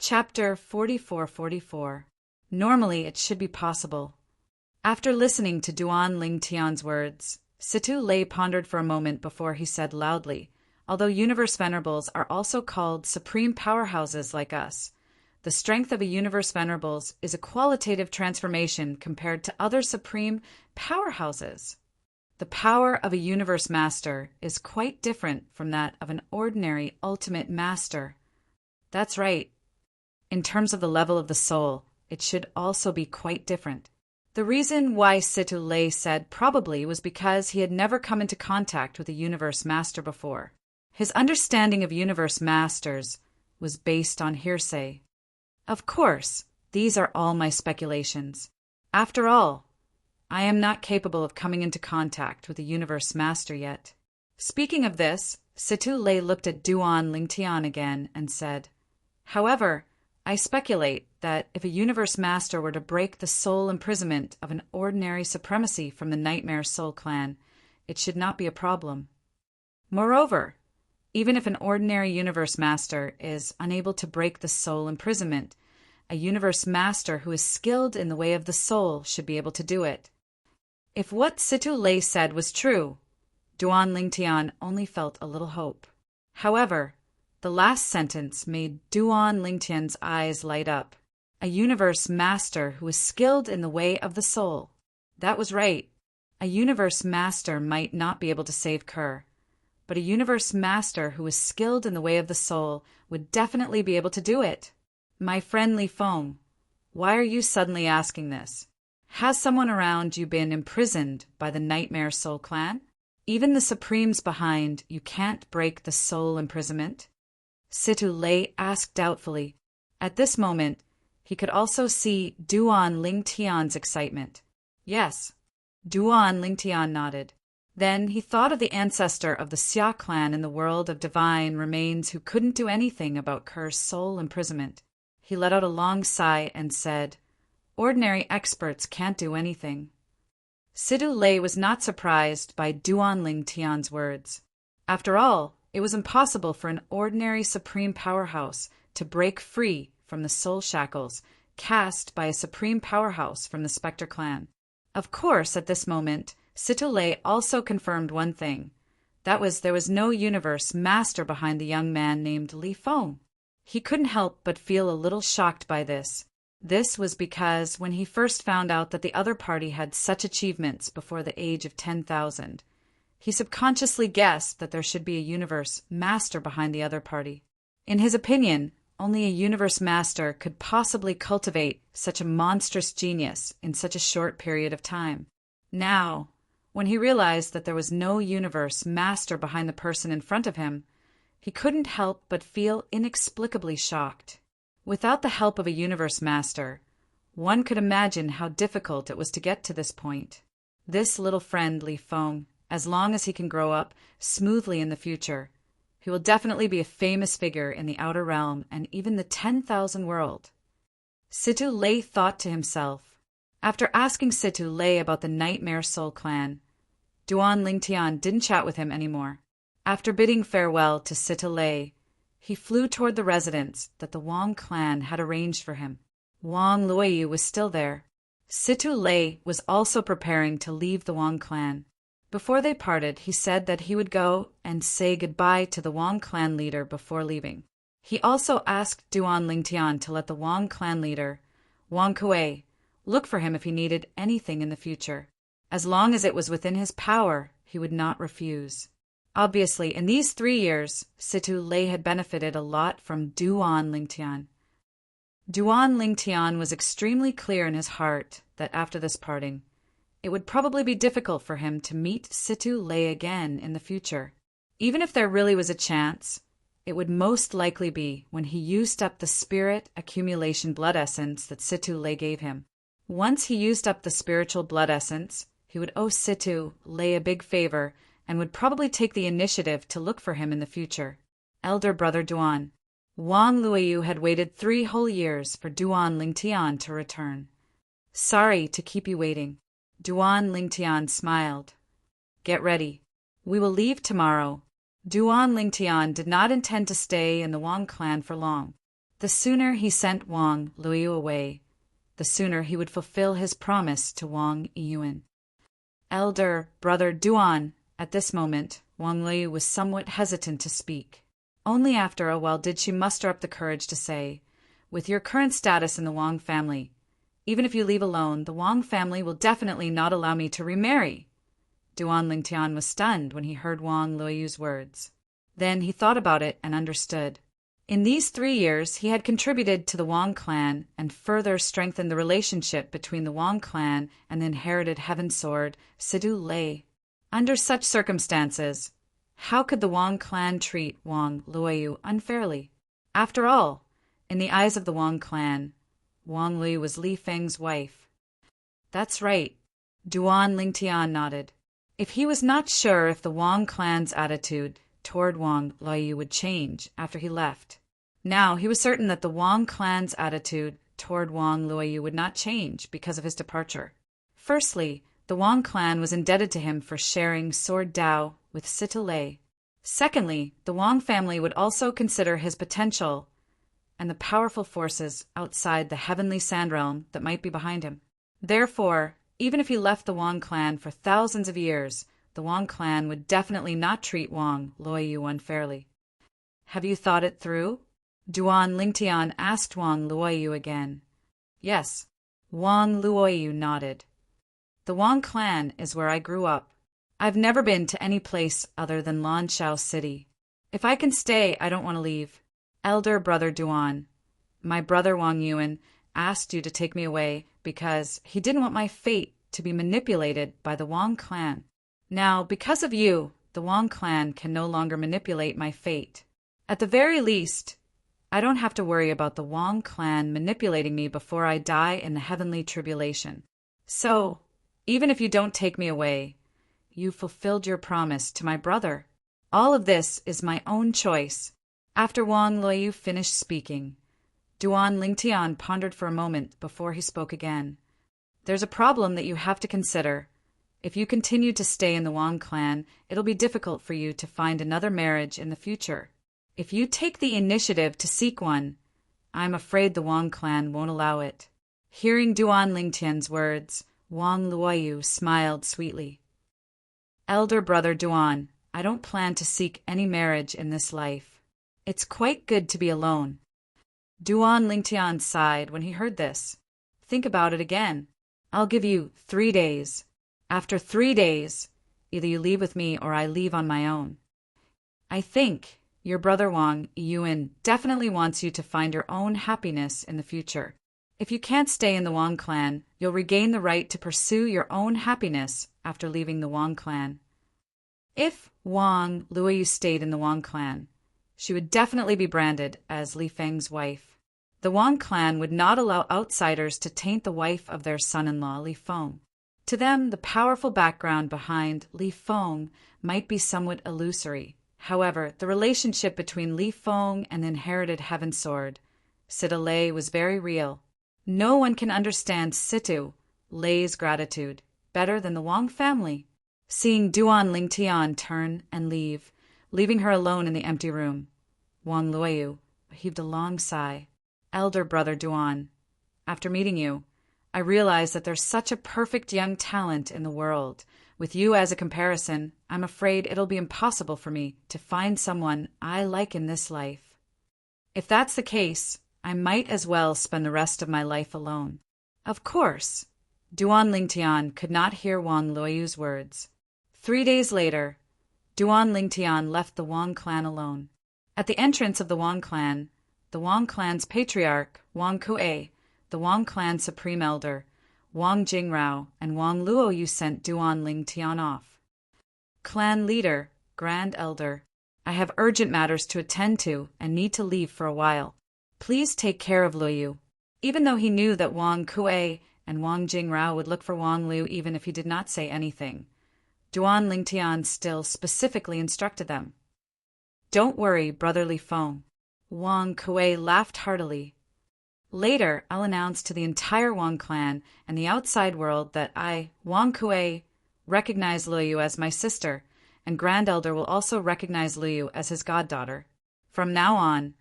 Chapter 4444. Normally it should be possible. After listening to Duan Lingtian's words, Situ Lei pondered for a moment before he said loudly, although Universe Venerables are also called supreme powerhouses like us, the strength of a Universe Venerables is a qualitative transformation compared to other supreme powerhouses. The power of a Universe Master is quite different from that of an ordinary Ultimate Master. That's right. In terms of the level of the soul, it should also be quite different. The reason why Situ Lei said probably was because he had never come into contact with a Universe Master before. His understanding of Universe Masters was based on hearsay. Of course, these are all my speculations. After all, I am not capable of coming into contact with a Universe Master yet. Speaking of this, Situ Lei looked at Duan Lingtian again and said, "However, I speculate that if a Universe Master were to break the soul imprisonment of an ordinary supremacy from the Nightmare Soul Clan, it should not be a problem. Moreover, even if an ordinary Universe Master is unable to break the soul imprisonment, a Universe Master who is skilled in the way of the soul should be able to do it." If what Situ Lei said was true, Duan Lingtian only felt a little hope. However, the last sentence made Duan Lingtian's eyes light up. A Universe Master who is skilled in the way of the soul. That was right. A Universe Master might not be able to save Kerr, but a Universe Master who is skilled in the way of the soul would definitely be able to do it. My friend Li Feng, why are you suddenly asking this? Has someone around you been imprisoned by the Nightmare Soul Clan? Even the Supremes behind you can't break the soul imprisonment? Situ Lei asked doubtfully. At this moment, he could also see Duan Lingtian's excitement. Yes, Duan Lingtian nodded. Then he thought of the ancestor of the Xia clan in the world of divine remains who couldn't do anything about Kerr's soul imprisonment. He let out a long sigh and said, "Ordinary experts can't do anything." Situ Lei was not surprised by Duan Lingtian's words. After all, it was impossible for an ordinary supreme powerhouse to break free from the soul shackles cast by a supreme powerhouse from the Spectre clan. Of course, at this moment, Situ Lei also confirmed one thing. That was there was no Universe Master behind the young man named Li Feng. He couldn't help but feel a little shocked by this. This was because when he first found out that the other party had such achievements before the age of 10,000, he subconsciously guessed that there should be a Universe Master behind the other party. In his opinion, only a Universe Master could possibly cultivate such a monstrous genius in such a short period of time. Now, when he realized that there was no Universe Master behind the person in front of him, he couldn't help but feel inexplicably shocked. Without the help of a Universe Master, one could imagine how difficult it was to get to this point. This little friend, Li Feng, as long as he can grow up smoothly in the future, he will definitely be a famous figure in the Outer Realm and even the 10,000 world. Situ Lei thought to himself. After asking Situ Lei about the Nightmare Soul Clan, Duan Lingtian didn't chat with him anymore. After bidding farewell to Situ Lei, he flew toward the residence that the Wang clan had arranged for him. Wang Luoyu was still there. Situ Lei was also preparing to leave the Wang clan. Before they parted, he said that he would go and say goodbye to the Wang clan leader before leaving. He also asked Duan Lingtian to let the Wang clan leader, Wang Kuei, look for him if he needed anything in the future. As long as it was within his power, he would not refuse. Obviously, in these 3 years, Situ Lei had benefited a lot from Duan Lingtian. Duan Lingtian was extremely clear in his heart that after this parting, it would probably be difficult for him to meet Situ Lei again in the future. Even if there really was a chance, it would most likely be when he used up the spirit accumulation blood essence that Situ Lei gave him. Once he used up the spiritual blood essence, he would owe Situ Lei a big favor and would probably take the initiative to look for him in the future. Elder brother Duan. Wang Luoyu had waited 3 whole years for Duan Lingtian to return. Sorry to keep you waiting. Duan Lingtian smiled. Get ready. We will leave tomorrow. Duan Lingtian did not intend to stay in the Wang clan for long. The sooner he sent Wang Luoyu away, the sooner he would fulfill his promise to Wang Yiyuan. Elder brother Duan. At this moment, Wang Luoyu was somewhat hesitant to speak. Only after a while did she muster up the courage to say, "With your current status in the Wang family, even if you leave alone, the Wang family will definitely not allow me to remarry." Duan Lingtian was stunned when he heard Wang Luoyu's words. Then he thought about it and understood. In these 3 years, he had contributed to the Wang clan and further strengthened the relationship between the Wang clan and the inherited Heaven Sword, Sidu Lei. Under such circumstances, how could the Wang clan treat Wang Luoyu unfairly? After all, in the eyes of the Wang clan, Wang Luoyu was Li Feng's wife. That's right, Duan Lingtian nodded. If he was not sure if the Wang clan's attitude toward Wang Luoyu would change after he left, now he was certain that the Wang clan's attitude toward Wang Luoyu would not change because of his departure. Firstly, the Wang clan was indebted to him for sharing Sword Dao with Situ Lei. Secondly, the Wang family would also consider his potential and the powerful forces outside the heavenly sand realm that might be behind him. Therefore, even if he left the Wang clan for thousands of years, the Wang clan would definitely not treat Wang Luoyu unfairly. Have you thought it through? Duan Lingtian asked Wang Luoyu again. Yes, Wang Luoyu nodded. The Wang clan is where I grew up. I've never been to any place other than Lanshao City. If I can stay, I don't want to leave. Elder brother Duan, my brother Wang Yuan asked you to take me away because he didn't want my fate to be manipulated by the Wang clan. Now, because of you, the Wang clan can no longer manipulate my fate. At the very least, I don't have to worry about the Wang clan manipulating me before I die in the heavenly tribulation. So, even if you don't take me away, you fulfilled your promise to my brother. All of this is my own choice. After Wang Luoyu finished speaking, Duan Lingtian pondered for a moment before he spoke again. There's a problem that you have to consider. If you continue to stay in the Wang clan, it'll be difficult for you to find another marriage in the future. If you take the initiative to seek one, I'm afraid the Wang clan won't allow it. Hearing Duan Lingtian's words, Wang Luoyu smiled sweetly. Elder brother Duan, I don't plan to seek any marriage in this life. It's quite good to be alone. Duan Lingtian sighed when he heard this. Think about it again. I'll give you 3 days. After 3 days, either you leave with me or I leave on my own. I think your brother Wang Yiyuan definitely wants you to find your own happiness in the future. If you can't stay in the Wang clan, you'll regain the right to pursue your own happiness after leaving the Wang clan. If Wang Luoyu stayed in the Wang clan, she would definitely be branded as Li Feng's wife. The Wang clan would not allow outsiders to taint the wife of their son-in-law, Li Feng. To them, the powerful background behind Li Feng might be somewhat illusory. However, the relationship between Li Feng and the inherited Heaven Sword, Situ Lei, was very real. No one can understand Situ Lei's gratitude better than the Wang family. Seeing Duan Lingtian turn and leave, leaving her alone in the empty room, Wang Luoyu heaved a long sigh. Elder brother Duan, after meeting you, I realize that there's such a perfect young talent in the world. With you as a comparison, I'm afraid it'll be impossible for me to find someone I like in this life. If that's the case, I might as well spend the rest of my life alone. Of course, Duan Lingtian could not hear Wang Luoyu's words. 3 days later, Duan Lingtian left the Wang clan alone. At the entrance of the Wang clan's patriarch, Wang Kuei, the Wang clan supreme elder, Wang Jingrao, and Wang Luoyu sent Duan Lingtian off. Clan leader, grand elder, I have urgent matters to attend to and need to leave for a while. Please take care of Luoyu. Even though he knew that Wang Kuei and Wang Jingrao would look for Wang Lu even if he did not say anything, Duan Lingtian still specifically instructed them. Don't worry, brother Li Feng. Wang Kuei laughed heartily. Later, I'll announce to the entire Wang clan and the outside world that I, Wang Kuei, recognize Luoyu as my sister, and Grand Elder will also recognize Luoyu as his goddaughter. From now on,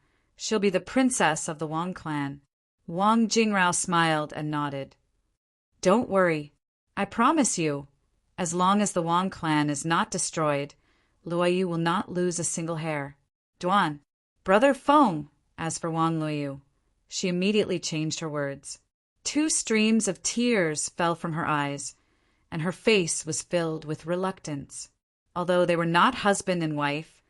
She'll be the princess of the Wang clan. Wang Jingrao smiled and nodded. Don't worry. I promise you, as long as the Wang clan is not destroyed, Luoyu will not lose a single hair. Duan, brother Feng. As for Wang Luoyu, she immediately changed her words. 2 streams of tears fell from her eyes, and her face was filled with reluctance. Although they were not husband and wife,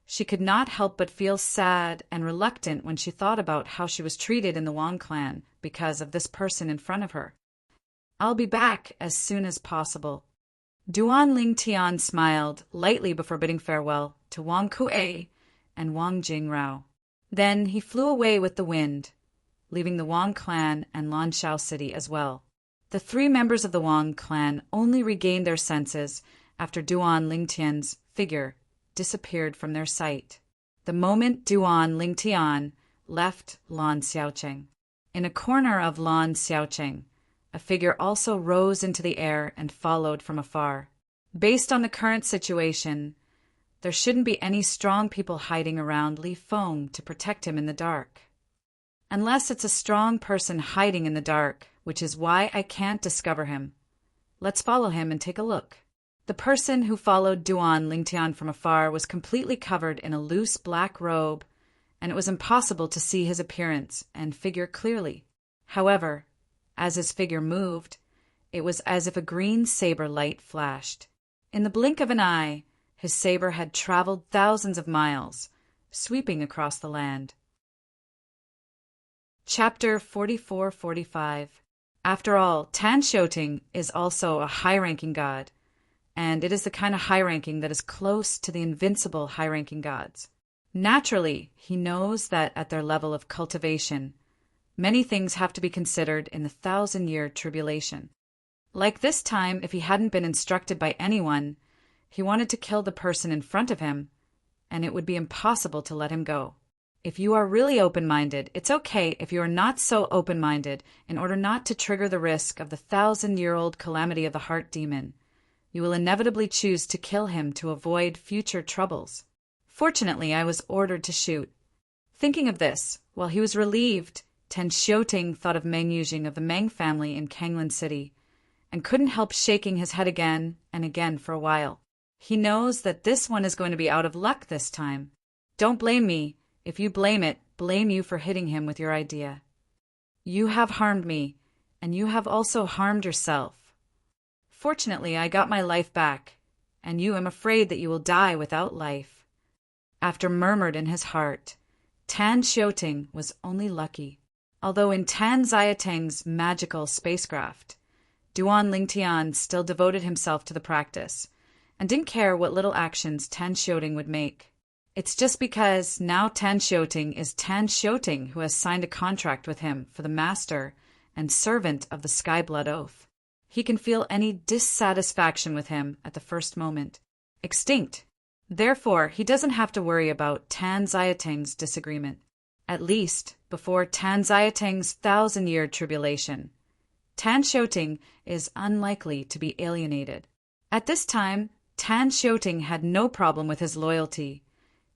she could not help but feel sad and reluctant when she thought about how she was treated in the Wang clan because of this person in front of her. I'll be back as soon as possible. Duan Lingtian smiled lightly before bidding farewell to Wang Kuei and Wang Jingrao. Then he flew away with the wind, leaving the Wang clan and Lanshao City as well. The 3 members of the Wang clan only regained their senses after Duan Lingtian's figure disappeared from their sight. The moment Duan Lingtian left Lan Xiaocheng. In a corner of Lan Xiaocheng, a figure also rose into the air and followed from afar. Based on the current situation, there shouldn't be any strong people hiding around Li Feng to protect him in the dark. Unless it's a strong person hiding in the dark, which is why I can't discover him. Let's follow him and take a look. The person who followed Duan Lingtian from afar was completely covered in a loose black robe, and it was impossible to see his appearance and figure clearly. However, as his figure moved, it was as if a green saber light flashed. In the blink of an eye, his saber had traveled thousands of miles, sweeping across the land. Chapter 44-45. After all, Tan Shouting is also a high-ranking god, and it is the kind of high-ranking that is close to the invincible high-ranking gods. Naturally, he knows that at their level of cultivation, many things have to be considered in the 1,000-year tribulation. Like this time, if he hadn't been instructed by anyone, he wanted to kill the person in front of him, and it would be impossible to let him go. If you are really open-minded, it's okay if you are not so open-minded in order not to trigger the risk of the 1,000-year-old calamity of the heart demon. You will inevitably choose to kill him to avoid future troubles. Fortunately, I was ordered to shoot. Thinking of this, while he was relieved, Tan Shouting thought of Meng Yujing of the Meng family in Kanglin City, and couldn't help shaking his head again and again for a while. He knows that this one is going to be out of luck this time. Don't blame me. If you blame it, blame you for hitting him with your idea. You have harmed me, and you have also harmed yourself. Fortunately, I got my life back, and you am afraid that you will die without life. After murmured in his heart, Tan Shouting was only lucky. Although in Tan Xiateng's magical spacecraft, Duan Lingtian still devoted himself to the practice, and didn't care what little actions Tan Shouting would make. It's just because now Tan Shouting is Tan Shouting who has signed a contract with him for the master and servant of the Skyblood Oath. He can feel any dissatisfaction with him at the first moment. Extinct. Therefore, he doesn't have to worry about Tan Xiateng's disagreement. At least, before Tan Xiateng's 1,000-year tribulation, Tan Shouting is unlikely to be alienated. At this time, Tan Shouting had no problem with his loyalty,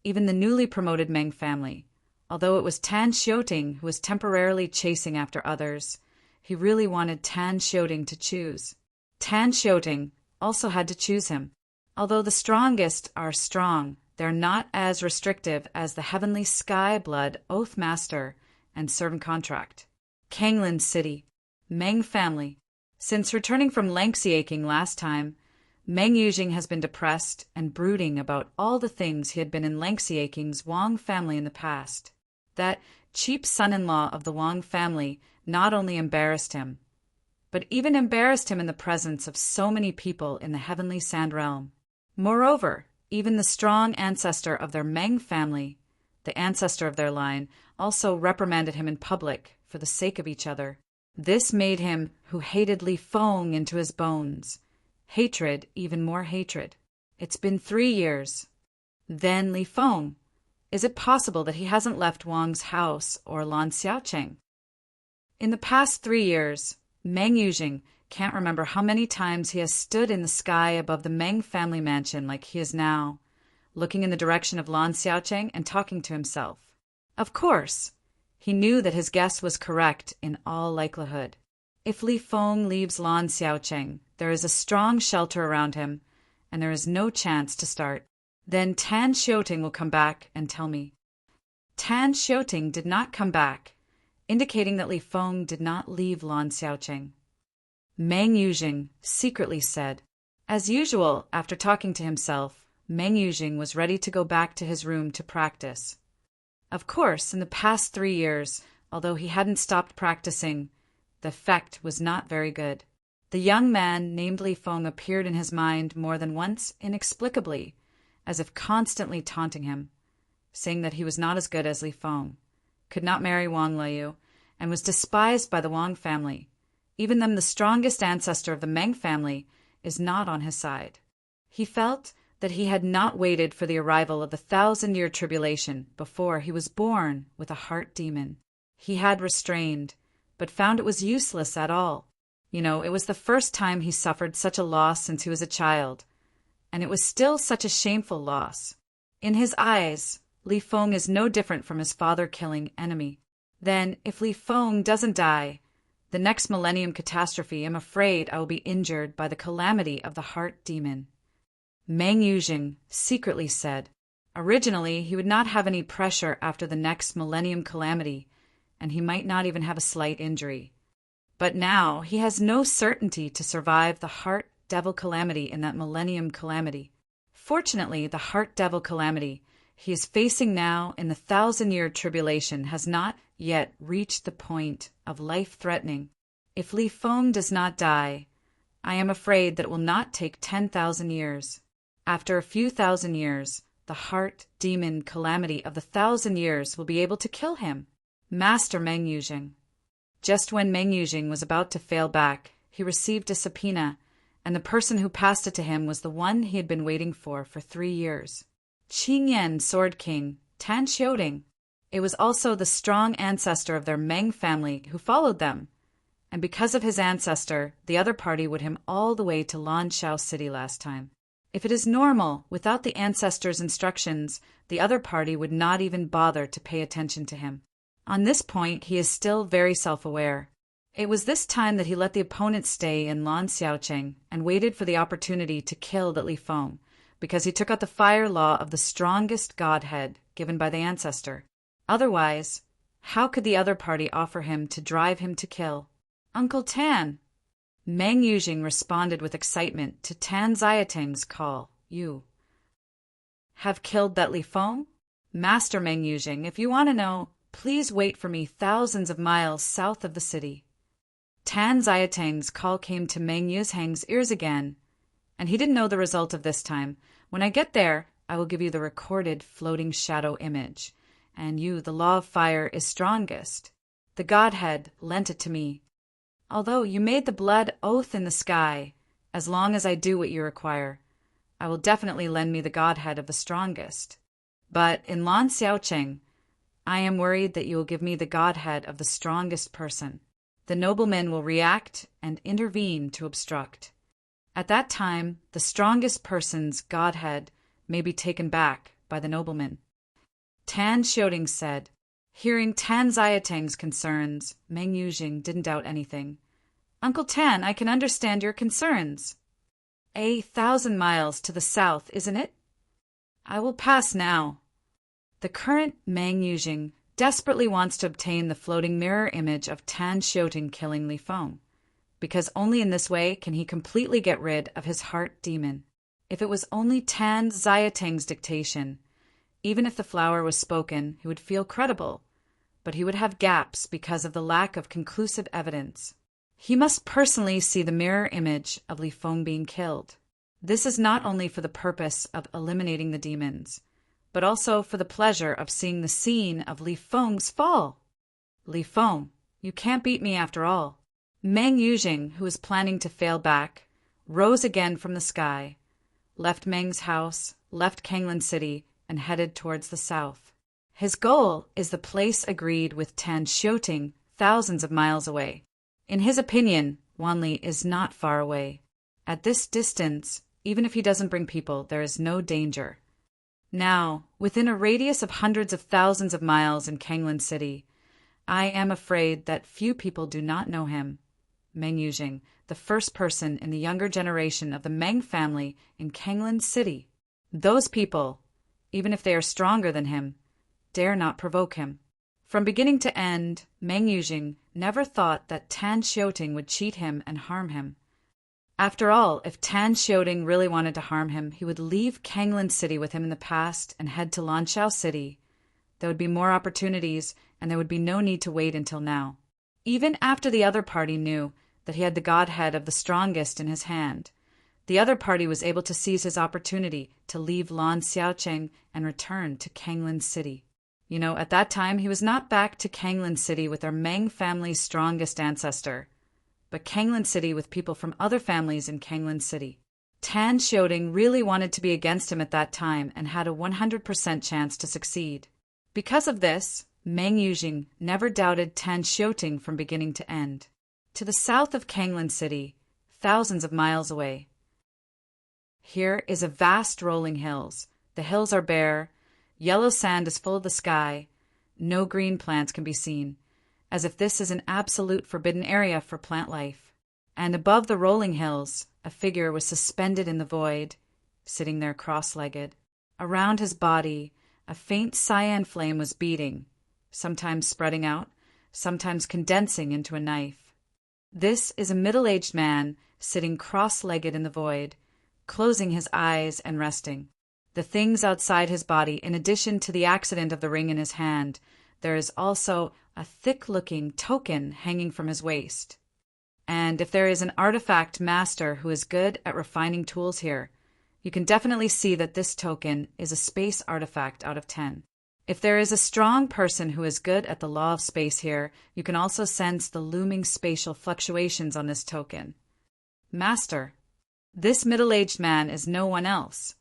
even the newly promoted Meng family. Although it was Tan Shouting who was temporarily chasing after others, he really wanted Tan Shouting to choose. Tan Shouting also had to choose him. Although the strongest are strong, they're not as restrictive as the heavenly Sky Blood Oath Master and Servant Contract. Kanglin City, Meng family. Since returning from Langxiaking last time, Meng Yujing has been depressed and brooding about all the things he had been in Langxiaking's Wang family in the past. That cheap son-in-law of the Wang family not only embarrassed him, but even embarrassed him in the presence of so many people in the heavenly Sand Realm. Moreover, even the strong ancestor of their Meng family, the ancestor of their line, also reprimanded him in public for the sake of each other. This made him, who hated Li Feng, into his bones. Hatred, even more hatred. It's been 3 years. Then Li Feng. Is it possible that he hasn't left Wang's house or Lan Xiaocheng? In the past 3 years, Meng Yujing can't remember how many times he has stood in the sky above the Meng family mansion like he is now, looking in the direction of Lan Xiaocheng and talking to himself. Of course, he knew that his guess was correct in all likelihood. If Li Feng leaves Lan Xiaocheng, there is a strong shelter around him, and there is no chance to start. Then Tan Xiuting will come back and tell me. Tan Xiuting did not come back, indicating that Li Feng did not leave Lan Xiaocheng. Meng Yuzheng secretly said. As usual, after talking to himself, Meng Yuzheng was ready to go back to his room to practice. Of course, in the past 3 years, although he hadn't stopped practicing, the effect was not very good. The young man named Li Feng appeared in his mind more than once inexplicably, as if constantly taunting him, saying that he was not as good as Li Feng, could not marry Wang Leiyu, and was despised by the Wang family. Even then, the strongest ancestor of the Meng family is not on his side. He felt that he had not waited for the arrival of the 1,000-year tribulation before he was born with a heart demon. He had restrained, but found it was useless at all. It was the first time he suffered such a loss since he was a child, and it was still such a shameful loss. In his eyes, Li Feng is no different from his father-killing enemy. Then, if Li Feng doesn't die, the next millennium catastrophe, I'm afraid I will be injured by the calamity of the heart demon. Meng Yuzheng secretly said. Originally, he would not have any pressure after the next millennium calamity, and he might not even have a slight injury. But now he has no certainty to survive the heart devil calamity in that millennium calamity. Fortunately, the heart devil calamity he is facing now in the 1,000-year tribulation has not yet reached the point of life-threatening. If Li Feng does not die, I am afraid that it will not take 10,000 years. After a few thousand years, the heart demon calamity of the 1,000 years will be able to kill him. Master Meng Yuzheng. Just when Meng Yuzheng was about to fail back, he received a subpoena, and the person who passed it to him was the one he had been waiting for 3 years. Qingyan Sword King, Tan Xiuting. It was also the strong ancestor of their Meng family who followed them, and because of his ancestor, the other party would him all the way to Lanshao City last time. If it is normal, without the ancestor's instructions, the other party would not even bother to pay attention to him. On this point, he is still very self-aware. It was this time that he let the opponent stay in Lan Xiaocheng and waited for the opportunity to kill that Li Feng, because he took out the fire law of the strongest godhead given by the ancestor. Otherwise, how could the other party offer him to drive him to kill? Uncle Tan! Meng Yuzheng responded with excitement to Tan Xiaoteng's call. You have killed that Li Feng? Master Meng Yuzheng, if you want to know, please wait for me thousands of miles south of the city. Tan Xiaoteng's call came to Meng Yuzheng's ears again, and he didn't know the result of this time. When I get there, I will give you the recorded floating shadow image, and you, the law of fire, is strongest. The Godhead lent it to me. Although you made the blood oath in the sky, as long as I do what you require, I will definitely lend me the Godhead of the strongest. But in Lan Xiaocheng, I am worried that you will give me the Godhead of the strongest person. The noblemen will react and intervene to obstruct. At that time, the strongest person's Godhead may be taken back by the nobleman. Tan Xiuting said. Hearing Tan Xiaoteng's concerns, Meng Yuzheng didn't doubt anything. Uncle Tan, I can understand your concerns. 1,000 miles to the south, isn't it? I will pass now. The current Meng Yuzheng desperately wants to obtain the floating mirror image of Tan Xiuting killing Li Feng, because only in this way can he completely get rid of his heart demon. If it was only Tan Xiaoteng's dictation, even if the flower was spoken, he would feel credible, but he would have gaps because of the lack of conclusive evidence. He must personally see the mirror image of Li Feng being killed. This is not only for the purpose of eliminating the demons, but also for the pleasure of seeing the scene of Li Feng's fall. Li Feng, you can't beat me after all. Meng Yuzheng, who was planning to fail back, rose again from the sky, left Meng's house, left Kanglan City, and headed towards the south. His goal is the place agreed with Tan Xiuting, thousands of miles away. In his opinion, Wanli is not far away. At this distance, even if he doesn't bring people, there is no danger. Now, within a radius of hundreds of thousands of miles in Kanglan City, I am afraid that few people do not know him. Meng Yujing, the first person in the younger generation of the Meng family in Kanglan City. Those people, even if they are stronger than him, dare not provoke him. From beginning to end, Meng Yujing never thought that Tan Xiuting would cheat him and harm him. After all, if Tan Xiuting really wanted to harm him, he would leave Kanglan City with him in the past and head to Lanshao City. There would be more opportunities, and there would be no need to wait until now. Even after the other party knew that he had the godhead of the strongest in his hand, the other party was able to seize his opportunity to leave Lan Xiaocheng and return to Kanglan City. At that time, he was not back to Kanglan City with their Meng family's strongest ancestor, but Kanglan City with people from other families in Kanglan City. Tan Xiuting really wanted to be against him at that time and had a 100% chance to succeed. Because of this, Meng Yujing never doubted Tan Xiuting from beginning to end. To the south of Kanglan City, thousands of miles away, here is a vast rolling hills. The hills are bare, yellow sand is full of the sky, no green plants can be seen, as if this is an absolute forbidden area for plant life. And above the rolling hills, a figure was suspended in the void, sitting there cross-legged. Around his body, a faint cyan flame was beating, sometimes spreading out, sometimes condensing into a knife. This is a middle-aged man sitting cross-legged in the void, closing his eyes and resting. The things outside his body, in addition to the accident of the ring in his hand, there is also a thick-looking token hanging from his waist. And if there is an artifact master who is good at refining tools here, you can definitely see that this token is a space artifact out of 10. If there is a strong person who is good at the law of space here, you can also sense the looming spatial fluctuations on this token. Master, this middle-aged man is no one else,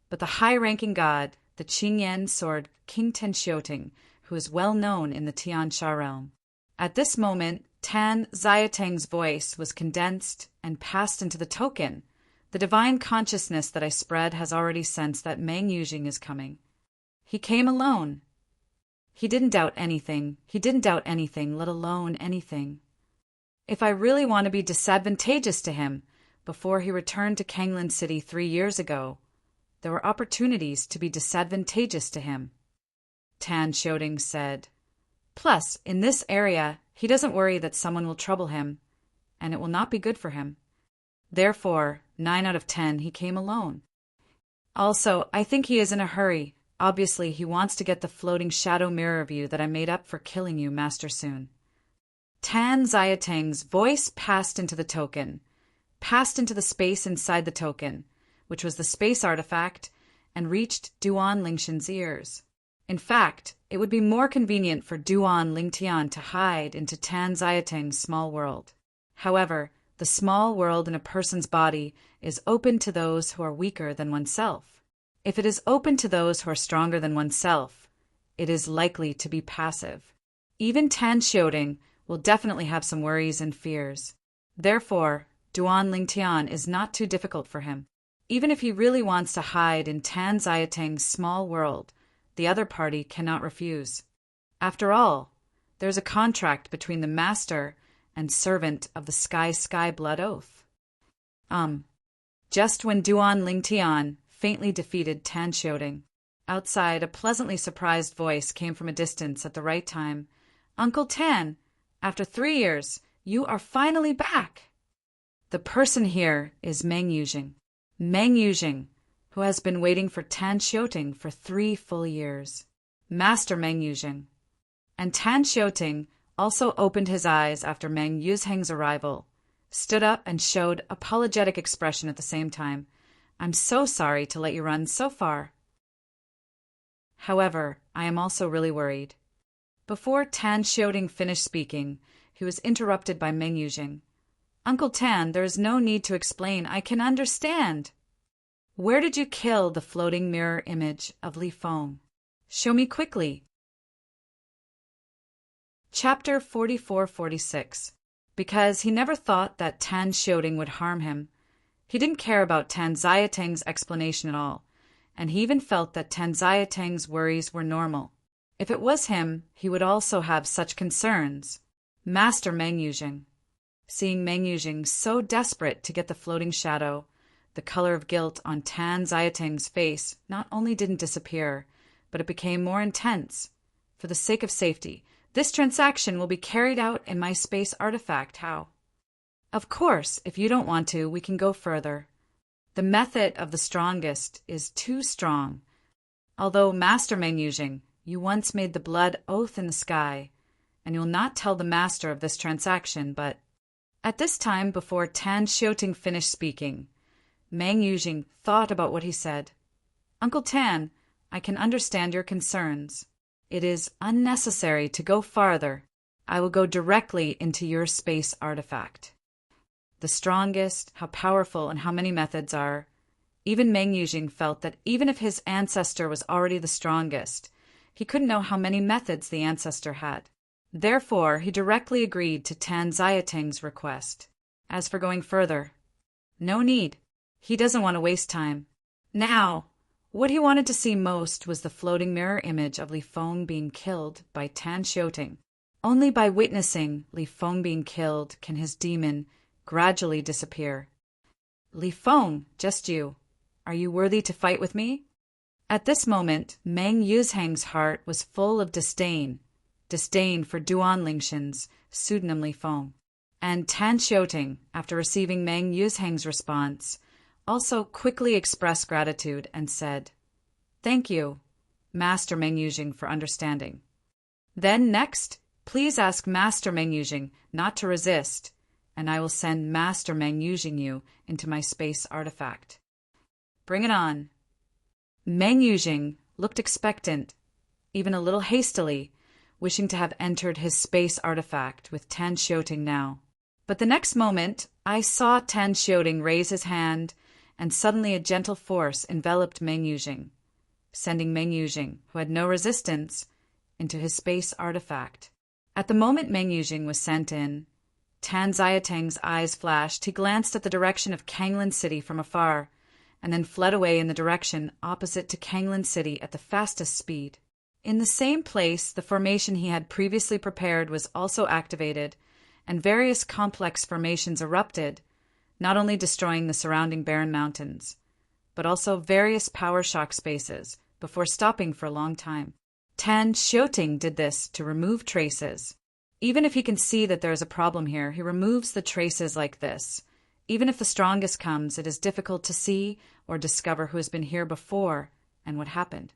but the high-ranking god, the Qingyan sword King Tan Xiuting, who is well known in the Tiansha realm. At this moment, Tan Xiaoteng's voice was condensed and passed into the token. The divine consciousness that I spread has already sensed that Meng Yujing is coming. He came alone. He didn't doubt anything, let alone anything. If I really want to be disadvantageous to him, before he returned to Kanglan City 3 years ago, there were opportunities to be disadvantageous to him. Tan Xiuting said. Plus, in this area, he doesn't worry that someone will trouble him, and it will not be good for him. Therefore, 9 out of 10, he came alone. Also, I think he is in a hurry. Obviously, he wants to get the floating shadow mirror of you that I made up for killing you, Master Soon. Tan Xiaoteng's voice passed into the token, passed into the space inside the token, which was the space artifact, and reached Duan Lingxian's ears. In fact, it would be more convenient for Duan Lingtian to hide into Tan Xiaoteng's small world. However, the small world in a person's body is open to those who are weaker than oneself. If it is open to those who are stronger than oneself, it is likely to be passive. Even Tan Xiuting will definitely have some worries and fears. Therefore, Duan Lingtian is not too difficult for him. Even if he really wants to hide in Tan Xiaoteng's small world, the other party cannot refuse. After all, there's a contract between the master and servant of the Sky Blood Oath. Just when Duan Lingtian faintly defeated Tan Xiuting, outside a pleasantly surprised voice came from a distance at the right time. Uncle Tan, after 3 years, you are finally back. The person here is Meng Yujing. Meng Yujing, who has been waiting for Tan Xiuting for 3 full years. Master Meng Yujing. And Tan Xiuting also opened his eyes after Meng Yuzheng's arrival, stood up and showed apologetic expression at the same time. I'm so sorry to let you run so far. However, I am also really worried. Before Tan Xiuting finished speaking, he was interrupted by Meng Yujing. Uncle Tan, there is no need to explain. I can understand. Where did you kill the floating mirror image of Li Feng? Show me quickly. Chapter 44-46. Because he never thought that Tan Xiuting would harm him. He didn't care about Tan Xiaoteng's explanation at all, and he even felt that Tanzayateng's worries were normal. If it was him, he would also have such concerns. Master Meng Yuzheng. Seeing Meng Yuzheng so desperate to get the floating shadow, the color of guilt on Tanzayateng's face not only didn't disappear, but it became more intense. For the sake of safety, this transaction will be carried out in my space artifact. How? Of course, if you don't want to, we can go further. The method of the strongest is too strong. Although, Master Meng Yuzheng, you once made the blood oath in the sky, and you will not tell the master of this transaction, but... At this time, before Tan Xiuting finished speaking, Meng Yuzheng thought about what he said. Uncle Tan, I can understand your concerns. It is unnecessary to go farther. I will go directly into your space artifact. The strongest, how powerful, and how many methods are. Even Meng Yuzheng felt that even if his ancestor was already the strongest, he couldn't know how many methods the ancestor had. Therefore, he directly agreed to Tanzayateng's request. As for going further, no need. He doesn't want to waste time. Now, what he wanted to see most was the floating mirror image of Li Feng being killed by Tan Xiuting. Only by witnessing Li Feng being killed can his demon gradually disappear. Li Feng, just you. Are you worthy to fight with me? At this moment, Meng Yuzheng's heart was full of disdain for Duan Lingshan's pseudonym Li Feng. And Tan Xiuting, after receiving Meng Yuzheng's response, also quickly expressed gratitude and said, Thank you, Master Meng Yuzheng, for understanding. Then next, please ask Master Meng Yuzheng not to resist, and I will send Master Meng Yuzheng you into my space artifact. Bring it on. Meng Yuzheng looked expectant, even a little hastily, wishing to have entered his space artifact with Tan Xiuting now. But the next moment, I saw Tan Xiuting raise his hand, and suddenly a gentle force enveloped Meng Yuzheng, sending Meng Yuzheng, who had no resistance, into his space artifact. At the moment Meng Yuzheng was sent in, Tanzayateng's eyes flashed. He glanced at the direction of Kanglin City from afar, and then fled away in the direction opposite to Kanglin City at the fastest speed. In the same place, the formation he had previously prepared was also activated, and various complex formations erupted, not only destroying the surrounding barren mountains, but also various power shock spaces, before stopping for a long time. Tan Xiuting did this to remove traces. Even if he can see that there is a problem here, he removes the traces like this. Even if the strongest comes, it is difficult to see or discover who has been here before and what happened.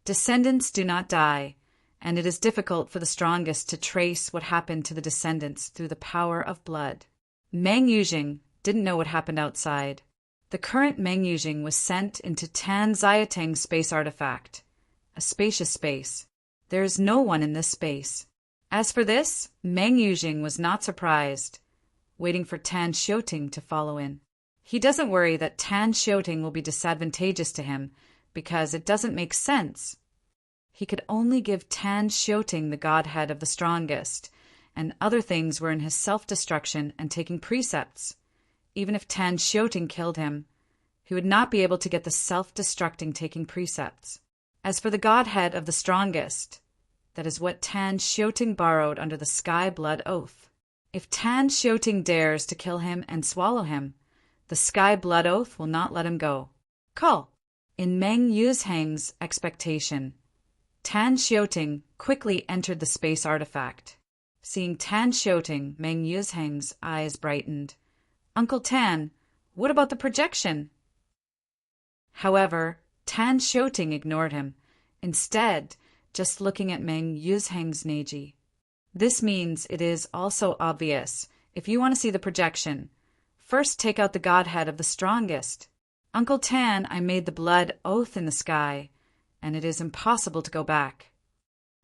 Descendants do not die, and it is difficult for the strongest to trace what happened to the descendants through the power of blood. Meng Yuzheng didn't know what happened outside. The current Meng Yuzheng was sent into Tanzayateng's space artifact, a spacious space. There is no one in this space. As for this, Meng Yuzheng was not surprised, waiting for Tan Xiuting to follow in. He doesn't worry that Tan Xiuting will be disadvantageous to him, because it doesn't make sense. He could only give Tan Xiuting the godhead of the strongest, and other things were in his self-destruction and taking precepts. Even if Tan Xiuting killed him, he would not be able to get the self-destructing taking precepts. As for the godhead of the strongest, that is what Tan Xiuting borrowed under the Sky Blood Oath. If Tan Xiuting dares to kill him and swallow him, the Sky Blood Oath will not let him go. Call. In Meng Yuzheng's expectation, Tan Xiuting quickly entered the space artifact. Seeing Tan Xiuting, Meng Yuzheng's eyes brightened. Uncle Tan, what about the projection? However, Tan Xiuting ignored him, instead just looking at Meng Yuzheng's Neji. This means it is also obvious. If you want to see the projection, first take out the godhead of the strongest. Uncle Tan, I made the blood oath in the sky, and it is impossible to go back.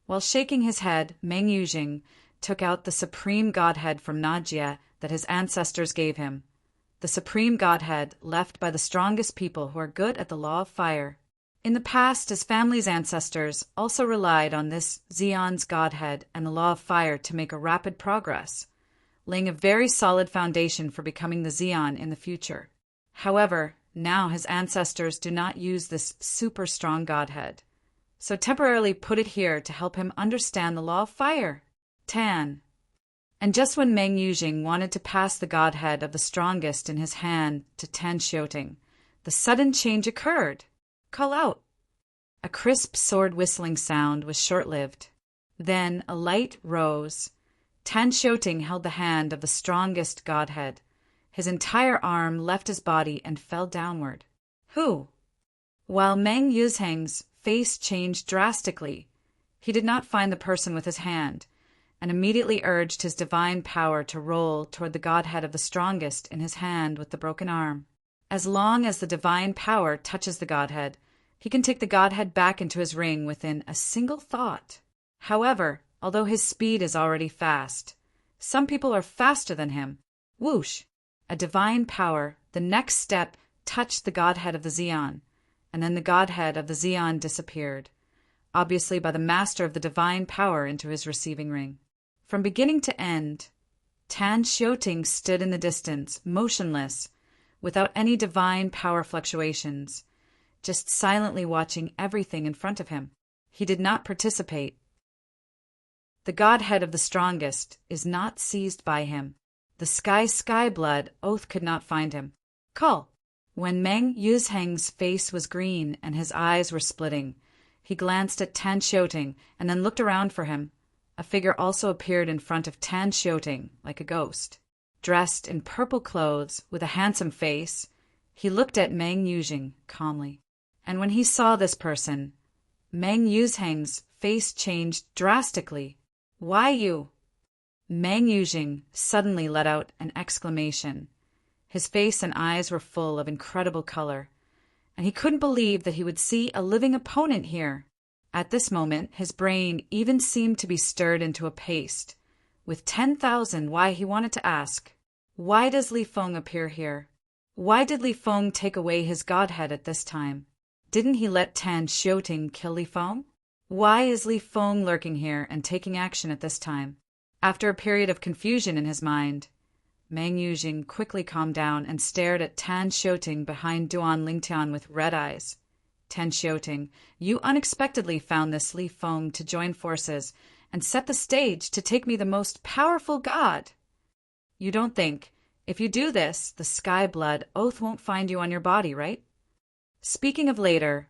While shaking his head, Meng Yuzheng took out the supreme godhead from Najia that his ancestors gave him, the supreme godhead left by the strongest people who are good at the law of fire. In the past, his family's ancestors also relied on this Xion's godhead and the law of fire to make a rapid progress, laying a very solid foundation for becoming the Xion in the future. However, Now his ancestors do not use this super strong godhead, so temporarily put it here to help him understand the law of fire. Tan. And just when Meng Yujing wanted to pass the godhead of the strongest in his hand to Tan Xiuting, the sudden change occurred. Call out. A crisp sword-whistling sound was short-lived. Then a light rose. Tan Xiuting held the hand of the strongest godhead. His entire arm left his body and fell downward. Who? While Meng Yuzheng's face changed drastically, he did not find the person with his hand, and immediately urged his divine power to roll toward the godhead of the strongest in his hand with the broken arm. As long as the divine power touches the godhead, he can take the godhead back into his ring within a single thought. However, although his speed is already fast, some people are faster than him. Whoosh! A divine power, the next step, touched the godhead of the Xian, and then the godhead of the Xian disappeared, obviously by the master of the divine power into his receiving ring. From beginning to end, Tan Xiuting stood in the distance, motionless, without any divine power fluctuations, just silently watching everything in front of him. He did not participate. The godhead of the strongest is not seized by him. The sky blood oath could not find him. Call. When Meng Yuzheng's face was green and his eyes were splitting, he glanced at Tan Xiuting and then looked around for him. A figure also appeared in front of Tan Xiuting, like a ghost. Dressed in purple clothes, with a handsome face, he looked at Meng Yuzheng calmly. And when he saw this person, Meng Yuzheng's face changed drastically. Why you? Meng Yuzheng suddenly let out an exclamation. His face and eyes were full of incredible color, and he couldn't believe that he would see a living opponent here. At this moment, his brain even seemed to be stirred into a paste. With 10,000, why he wanted to ask, why does Li Feng appear here? Why did Li Feng take away his godhead at this time? Didn't he let Tan Xiuting kill Li Feng? Why is Li Feng lurking here and taking action at this time? After a period of confusion in his mind, Meng Yuzheng quickly calmed down and stared at Tan Xiuting behind Duan Lingtian with red eyes. Tan Xiuting, you unexpectedly found this Li Feng to join forces and set the stage to take me the most powerful god. You don't think, if you do this, the sky blood oath won't find you on your body, right? Speaking of later,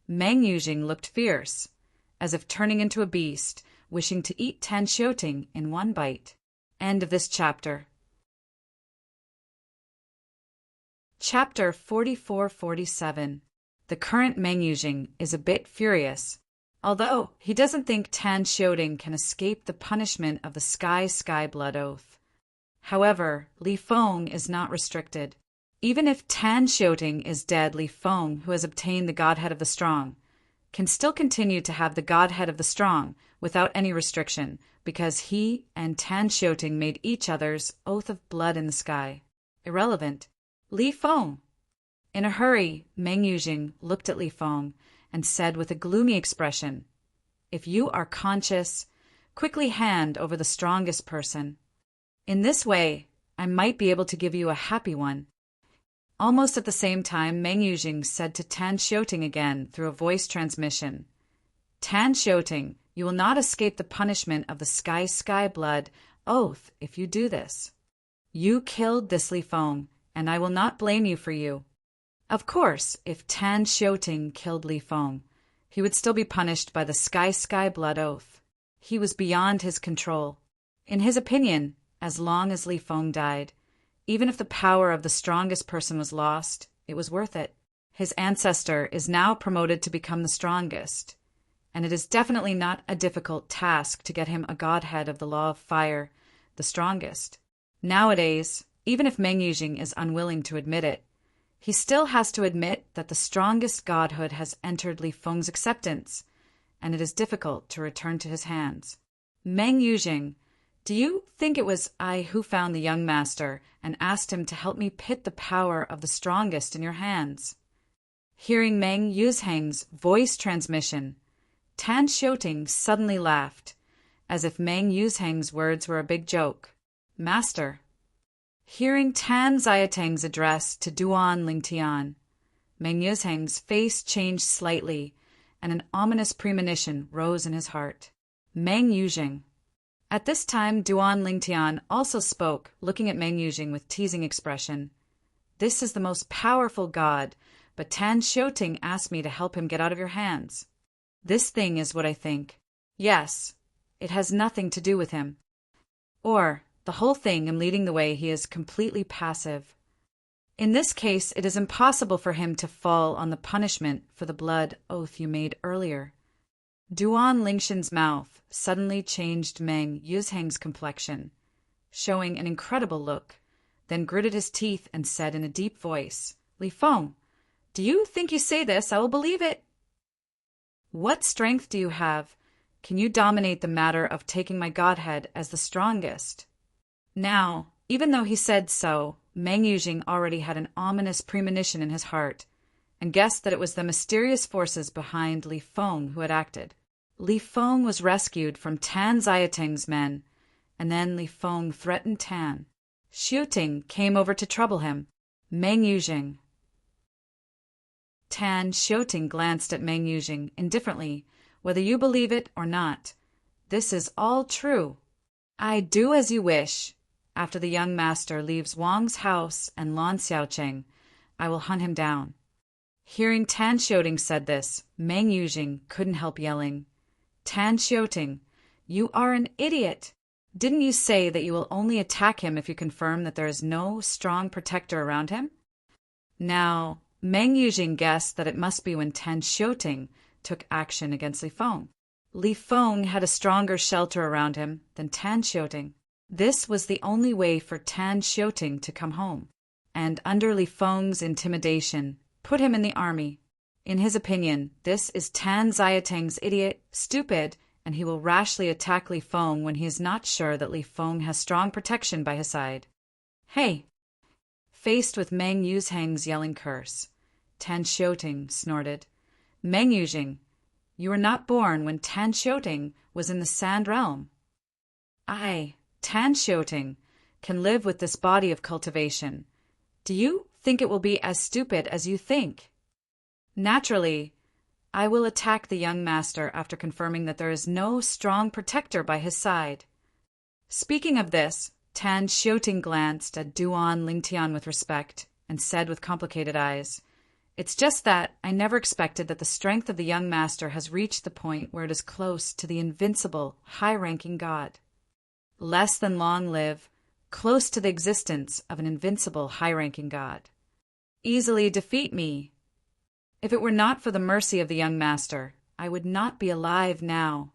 Meng Yuzheng looked fierce, as if turning into a beast, wishing to eat Tan Xiuting in one bite. End of this chapter. Chapter 44-47. The current Meng Yuzheng is a bit furious, although he doesn't think Tan Xiuting can escape the punishment of the sky blood oath. However, Li Feng is not restricted. Even if Tan Xiuting is dead, Li Feng, who has obtained the godhead of the strong, can still continue to have the godhead of the strong without any restriction, because he and Tan Xiuting made each other's oath of blood in the sky. Irrelevant. Li Feng. In a hurry, Meng Yuzheng looked at Li Feng and said with a gloomy expression, if you are conscious, quickly hand over the strongest person. In this way, I might be able to give you a happy one. Almost at the same time, Meng Yuzheng said to Tan Xiuting again through a voice transmission, Tan Xiuting, you will not escape the punishment of the sky blood oath if you do this. You killed this Li Feng, and I will not blame you for you. Of course, if Tan Xiuting killed Li Feng, he would still be punished by the sky blood oath. He was beyond his control. In his opinion, as long as Li Feng died, even if the power of the strongest person was lost, it was worth it. His ancestor is now promoted to become the strongest, and it is definitely not a difficult task to get him a godhead of the law of fire, the strongest. Nowadays, even if Meng Yuzheng is unwilling to admit it, he still has to admit that the strongest godhood has entered Li Feng's acceptance, and it is difficult to return to his hands. Meng Yuzheng, do you think it was I who found the young master and asked him to help me pit the power of the strongest in your hands? Hearing Meng Yuzheng's voice transmission, Tan Xiuting suddenly laughed, as if Meng Yuzheng's words were a big joke. Master. Hearing Tan Xiuteng's address to Duan Lingtian, Meng Yuzheng's face changed slightly, and an ominous premonition rose in his heart. Meng Yuzheng. At this time, Duan Lingtian also spoke, looking at Meng Yuzheng with teasing expression. This is the most powerful god, but Tan Xiuting asked me to help him get out of your hands. This thing is what I think. Yes, it has nothing to do with him. Or, the whole thing am leading the way he is completely passive. In this case, it is impossible for him to fall on the punishment for the blood oath you made earlier. Duan Lingshan's mouth suddenly changed Meng Yuzheng's complexion, showing an incredible look, then gritted his teeth and said in a deep voice, Li Feng, do you think you say this? I will believe it. What strength do you have? Can you dominate the matter of taking my godhead as the strongest? Now, even though he said so, Meng Yuzheng already had an ominous premonition in his heart, and guessed that it was the mysterious forces behind Li Feng who had acted. Li Feng was rescued from Tan Xiaoteng's men, and then Li Feng threatened Tan. Xiuting came over to trouble him. Meng Yuzheng. Tan Xiuting glanced at Meng Yuzheng indifferently, whether you believe it or not. This is all true. I do as you wish. After the young master leaves Wang's house and Lan Xiaocheng, I will hunt him down. Hearing Tan Xiuting said this, Meng Yuzheng couldn't help yelling, Tan Xiuting, you are an idiot. Didn't you say that you will only attack him if you confirm that there is no strong protector around him? Now, Meng Yuzheng guessed that it must be when Tan Xiuting took action against Li Feng. Li Feng had a stronger shelter around him than Tan Xiuting. This was the only way for Tan Xiuting to come home, and under Li Feng's intimidation, put him in the army. In his opinion, this is Tan Xiaoteng's idiot, stupid, and he will rashly attack Li Feng when he is not sure that Li Feng has strong protection by his side. Hey! Faced with Meng Yuzheng's yelling curse, Tan Xiuting snorted, Meng Yuzheng, you were not born when Tan Xiuting was in the Sand Realm. I, Tan Xiuting, can live with this body of cultivation. Do you think it will be as stupid as you think? Naturally, I will attack the young master after confirming that there is no strong protector by his side. Speaking of this, Tan Xiuting glanced at Duan Lingtian with respect and said with complicated eyes, It's just that I never expected that the strength of the young master has reached the point where it is close to the invincible, high-ranking god. Less than long live, close to the existence of an invincible, high-ranking god. Easily defeat me. If it were not for the mercy of the young master, I would not be alive now.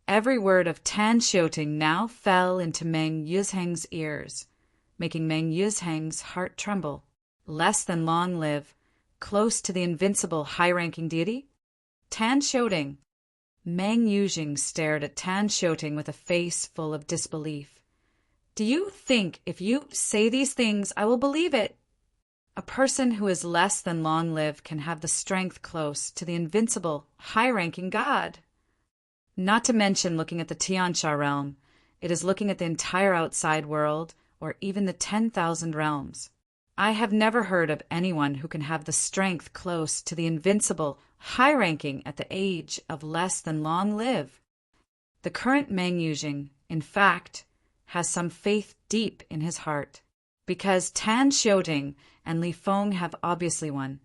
Every word of Tan Xiuting now fell into Meng Yuzheng's ears, making Meng Yuzheng's heart tremble. Less than long live, close to the invincible high-ranking deity? Tan Xiuting. Meng Yuzheng stared at Tan Xiuting with a face full of disbelief. Do you think if you say these things, I will believe it? A person who is less than long lived can have the strength close to the invincible, high-ranking god. Not to mention looking at the Tiansha realm, it is looking at the entire outside world, or even the 10,000 realms. I have never heard of anyone who can have the strength close to the invincible, high-ranking at the age of less than long live. The current Meng Yuzheng, in fact, has some faith deep in his heart, because Tan Xiuting and Li Feng have obviously won.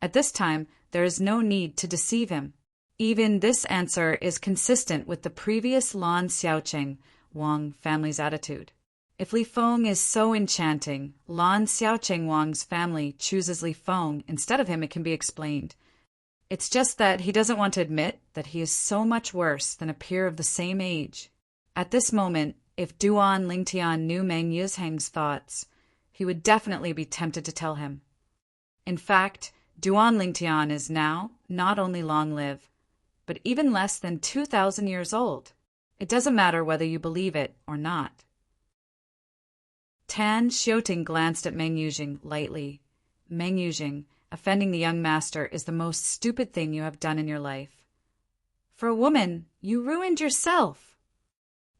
At this time, there is no need to deceive him. Even this answer is consistent with the previous Lan Xiaocheng Wang family's attitude. If Li Feng is so enchanting, Lan Xiaocheng Wang's family chooses Li Feng instead of him, it can be explained. It's just that he doesn't want to admit that he is so much worse than a peer of the same age. At this moment, if Duan Lingtian knew Meng Yuzheng's thoughts, he would definitely be tempted to tell him. In fact, Duan Lingtian is now not only long-lived, but even less than 2,000 years old. It doesn't matter whether you believe it or not. Tan Xiuting glanced at Meng Yuzheng lightly. Meng Yuzheng, offending the young master is the most stupid thing you have done in your life. For a woman, you ruined yourself.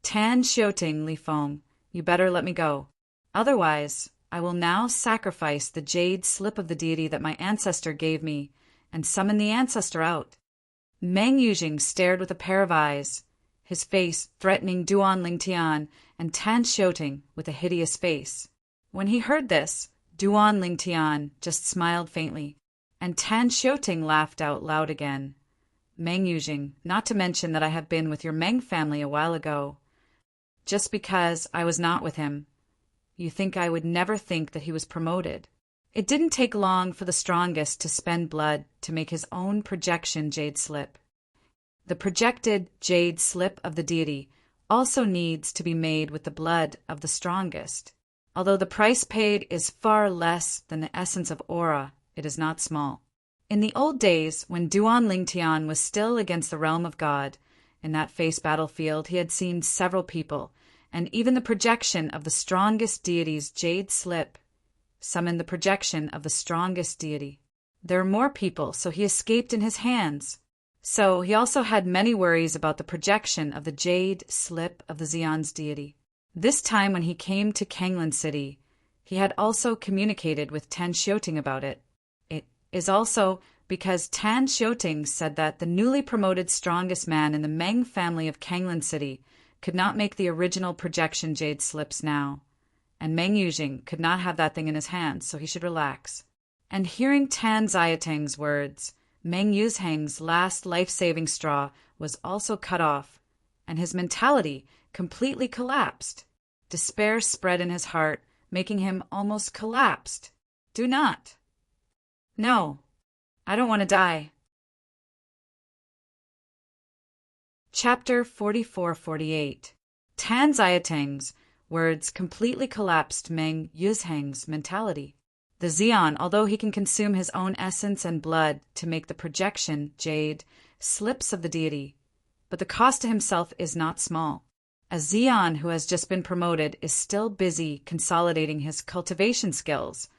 Tan Xiuting, Li Feng, you better let me go. Otherwise, I will now sacrifice the jade slip of the deity that my ancestor gave me and summon the ancestor out." Meng Yujing stared with a pair of eyes, his face threatening Duan Lingtian and Tan Xiuting with a hideous face. When he heard this, Duan Lingtian just smiled faintly, and Tan Xiuting laughed out loud again. "Meng Yujing, not to mention that I have been with your Meng family a while ago. Just because I was not with him, you think I would never think that he was promoted?" It didn't take long for the strongest to spend blood to make his own projection jade slip. The projected jade slip of the deity also needs to be made with the blood of the strongest. Although the price paid is far less than the essence of aura, it is not small. In the old days, when Duan Lingtian was still against the realm of God, in that face battlefield he had seen several people, and even the projection of the strongest deity's jade slip summoned the projection of the strongest deity. There were more people, so he escaped in his hands. So he also had many worries about the projection of the jade slip of the Xian's deity. This time when he came to Kanglan City, he had also communicated with Tan Xiuting about it. It is also because Tan Xiuting said that the newly promoted strongest man in the Meng family of Kanglan City could not make the original projection jade slips now, and Meng Yujing could not have that thing in his hands, so he should relax. And hearing Tan Xiaotang's words, Meng Yuzhang's last life-saving straw was also cut off, and his mentality completely collapsed. Despair spread in his heart, making him almost collapsed. "Do not. No, I don't want to die." Chapter 44-48. Tan Xiaotang's words completely collapsed Meng Yuzhang's mentality. The Xian, although he can consume his own essence and blood to make the projection jade slips of the deity, but the cost to himself is not small. A Xian who has just been promoted is still busy consolidating his cultivation skills,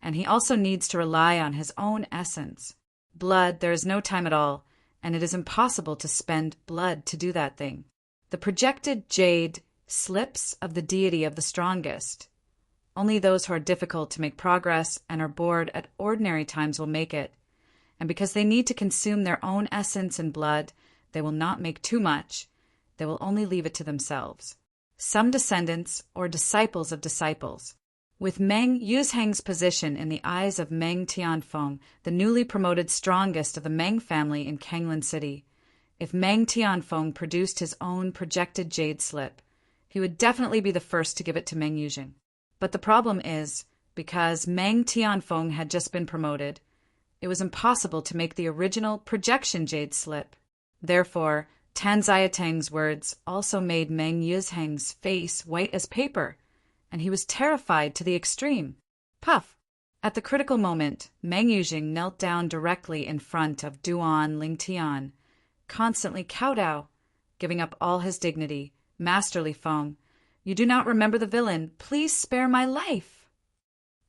and he also needs to rely on his own essence. Blood, there is no time at all, and it is impossible to spend blood to do that thing. The projected jade slips of the deity of the strongest. Only those who are difficult to make progress and are bored at ordinary times will make it, and because they need to consume their own essence and blood, they will not make too much. They will only leave it to themselves. Some descendants or disciples of disciples. With Meng Yuzhang's position in the eyes of Meng Tianfeng, the newly promoted strongest of the Meng family in Kanglan City, if Meng Tianfeng produced his own projected jade slip, he would definitely be the first to give it to Meng Yuzhang. But the problem is, because Meng Tianfeng had just been promoted, it was impossible to make the original projection jade slip. Therefore, Tan Xiaotang's words also made Meng Yuzhang's face white as paper, and he was terrified to the extreme. Puff! At the critical moment, Meng Yuzhang knelt down directly in front of Duan Lingtian, constantly kowtow, giving up all his dignity. "Master Li Feng, you do not remember the villain. Please spare my life."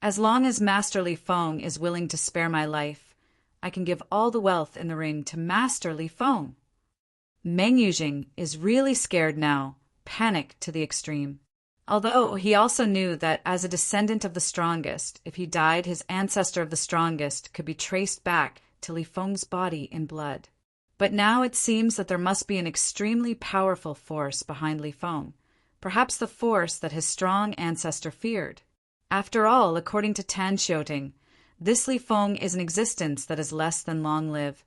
"As long as Master Li Feng is willing to spare my life, I can give all the wealth in the ring to Master Li Feng." Meng Yuzhang is really scared now, panicked to the extreme. Although he also knew that as a descendant of the strongest, if he died, his ancestor of the strongest could be traced back to Li Feng's body in blood. But now it seems that there must be an extremely powerful force behind Li Feng, perhaps the force that his strong ancestor feared. After all, according to Tan Xiuting, this Li Feng is an existence that is less than long-lived,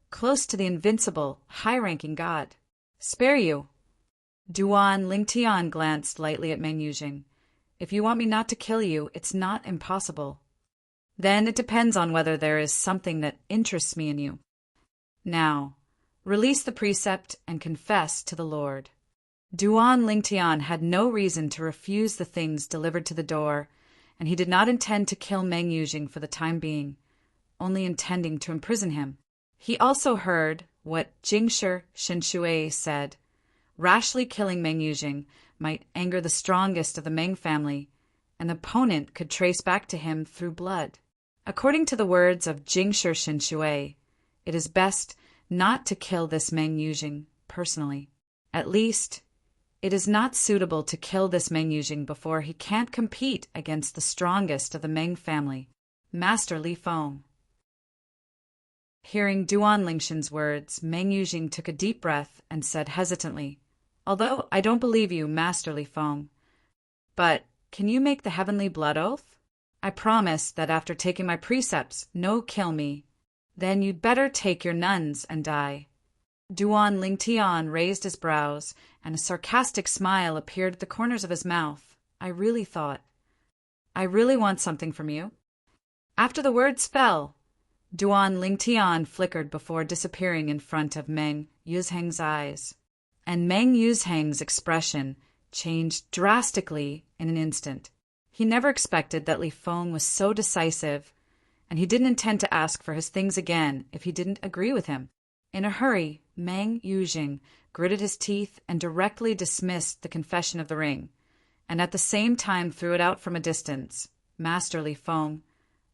close to the invincible, high-ranking god. "Spare you." Duan Lingtian glanced lightly at Meng Yuzhang. "If you want me not to kill you, it's not impossible. Then it depends on whether there is something that interests me in you. Now, release the precept and confess to the Lord." Duan Lingtian had no reason to refuse the things delivered to the door, and he did not intend to kill Meng Yuzhang for the time being, only intending to imprison him. He also heard what Jingshi Shinshui said. Rashly killing Meng Yuzhang might anger the strongest of the Meng family, and the opponent could trace back to him through blood. According to the words of Jingshi Shinshui, it is best not to kill this Meng Yuzhang personally. At least, It is not suitable to kill this Meng Yujing before he can't compete against the strongest of the Meng family, Master Li Feng. Hearing Duan Lingshan's words, Meng Yujing took a deep breath and said hesitantly, "Although I don't believe you, Master Li Feng, but can you make the heavenly blood oath? I promise that after taking my precepts, no kill me. Then you'd better take your nuns and die." Duan Lingtian raised his brows, and a sarcastic smile appeared at the corners of his mouth. I really want something from you. After the words fell, Duan Lingtian flickered before disappearing in front of Meng Yuzheng's eyes, and Meng Yuzheng's expression changed drastically in an instant. He never expected that Li Feng was so decisive, and he didn't intend to ask for his things again if he didn't agree with him. In a hurry, Meng Yuzheng gritted his teeth and directly dismissed the confession of the ring, and at the same time threw it out from a distance. "Master Li Feng,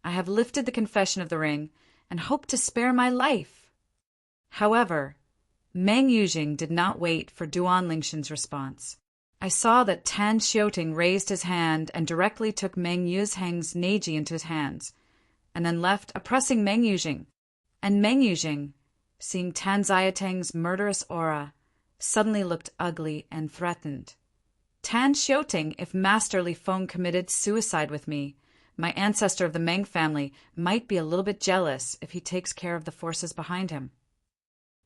I have lifted the confession of the ring and hope to spare my life." However, Meng Yuzheng did not wait for Duan Lingshan's response. I saw that Tan Xiuting raised his hand and directly took Meng Yuzheng's Neiji into his hands, and then left oppressing Meng Yuzheng. And Meng Yuzheng, seeing Tan Xiuteng's murderous aura, suddenly looked ugly and threatened. "Tan Xiuting, if Master Li Feng committed suicide with me, my ancestor of the Meng family might be a little bit jealous if he takes care of the forces behind him.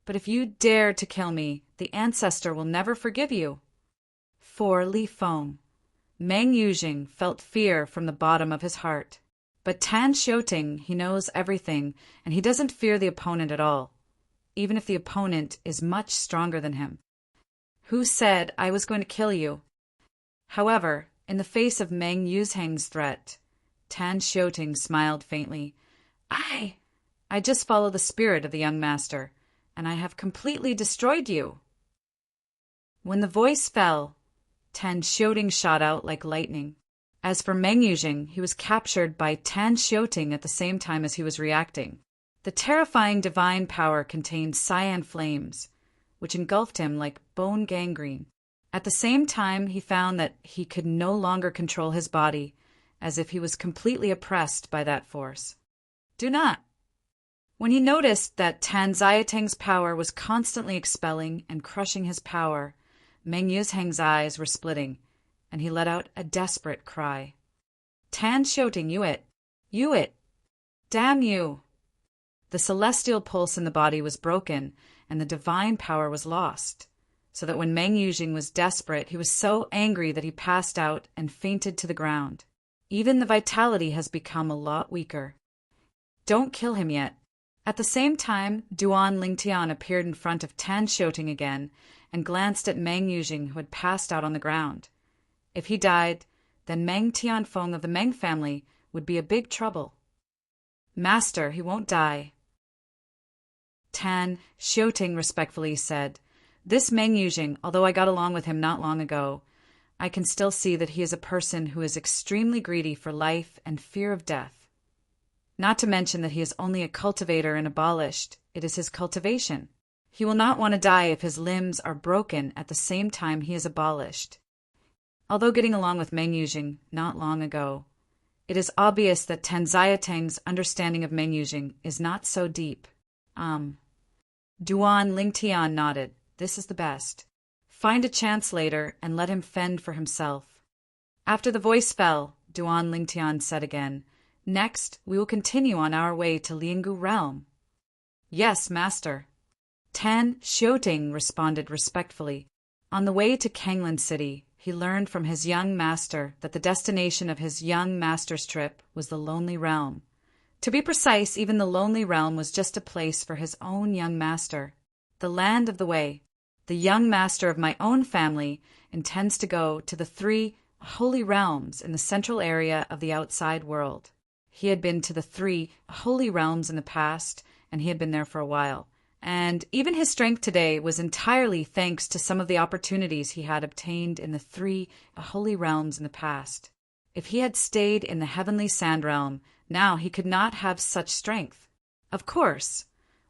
But if you dare to kill me, the ancestor will never forgive you." For Li Feng, Meng Yuzheng felt fear from the bottom of his heart. But Tan Xiuting, he knows everything, and he doesn't fear the opponent at all, even if the opponent is much stronger than him. "Who said I was going to kill you?" However, in the face of Meng Yuzheng's threat, Tan Xiuting smiled faintly. I just follow the spirit of the young master, and I have completely destroyed you." When the voice fell, Tan Xiuting shot out like lightning. As for Meng Yuzheng, he was captured by Tan Xiuting at the same time as he was reacting. The terrifying divine power contained cyan flames, which engulfed him like bone gangrene. At the same time, he found that he could no longer control his body, as if he was completely oppressed by that force. Do not. When he noticed that Tan Xiuteng's power was constantly expelling and crushing his power, Meng Yuzheng's eyes were splitting, and he let out a desperate cry. "Tan Xiuting, you it! Damn you!" The celestial pulse in the body was broken, and the divine power was lost, so that when Meng Yuzheng was desperate, he was so angry that he passed out and fainted to the ground. Even the vitality has become a lot weaker. Don't kill him yet. At the same time, Duan Lingtian appeared in front of Tan Xiuting again and glanced at Meng Yuzheng, who had passed out on the ground. If he died, then Meng Tianfeng of the Meng family would be a big trouble. "Master, he won't die." Tan Xiuting respectfully said, "This Meng Yuzheng, although I got along with him not long ago, I can still see that he is a person who is extremely greedy for life and fear of death. Not to mention that he is only a cultivator and abolished. It is his cultivation. He will not want to die if his limbs are broken at the same time he is abolished." Although getting along with Meng Yuzheng not long ago, it is obvious that Tan Xiuteng's understanding of Meng Yuzheng is not so deep. Duan Lingtian nodded. "This is the best. Find a chance later and let him fend for himself." After the voice fell, Duan Lingtian said again, "Next, we will continue on our way to Liangu realm." "Yes, master." Tan Xiuting responded respectfully. On the way to Kanglan City, he learned from his young master that the destination of his young master's trip was the Lonely Realm. To be precise, even the Lonely Realm was just a place for his own young master. The Land of the Way. The young master of my own family intends to go to the 3 holy realms in the central area of the outside world. He had been to the 3 holy realms in the past, and he had been there for a while. And even his strength today was entirely thanks to some of the opportunities he had obtained in the 3 holy realms in the past. If he had stayed in the heavenly sand realm, now he could not have such strength. Of course,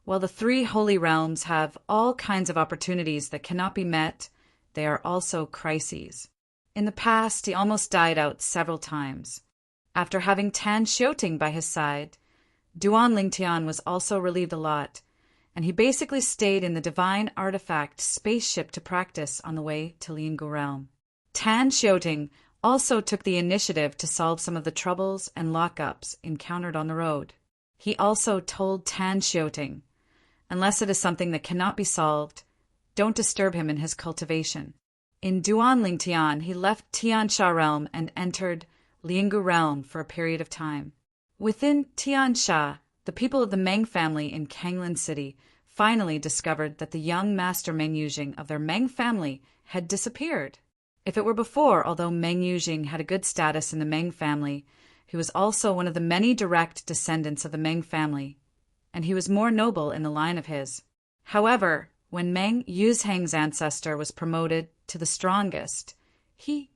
while the 3 holy realms have all kinds of opportunities that cannot be met, they are also crises. In the past, he almost died out several times. After having Tan Xiuting by his side, Duan Lingtian was also relieved a lot, and he basically stayed in the divine artifact spaceship to practice on the way to Liangu Realm. Tan Xiuting also took the initiative to solve some of the troubles and lockups encountered on the road. He also told Tan Xiuting, unless it is something that cannot be solved, don't disturb him in his cultivation. In Duan Lingtian, he left Tiansha Realm and entered Liangu Realm for a period of time. Within Tiansha, the people of the Meng family in Kanglin City finally discovered that the young master Meng Yujing of their Meng family had disappeared. If it were before, although Meng Yujing had a good status in the Meng family, he was also one of the many direct descendants of the Meng family, and he was more noble in the line of his. However, when Meng Yuzhang's ancestor was promoted to the strongest, he,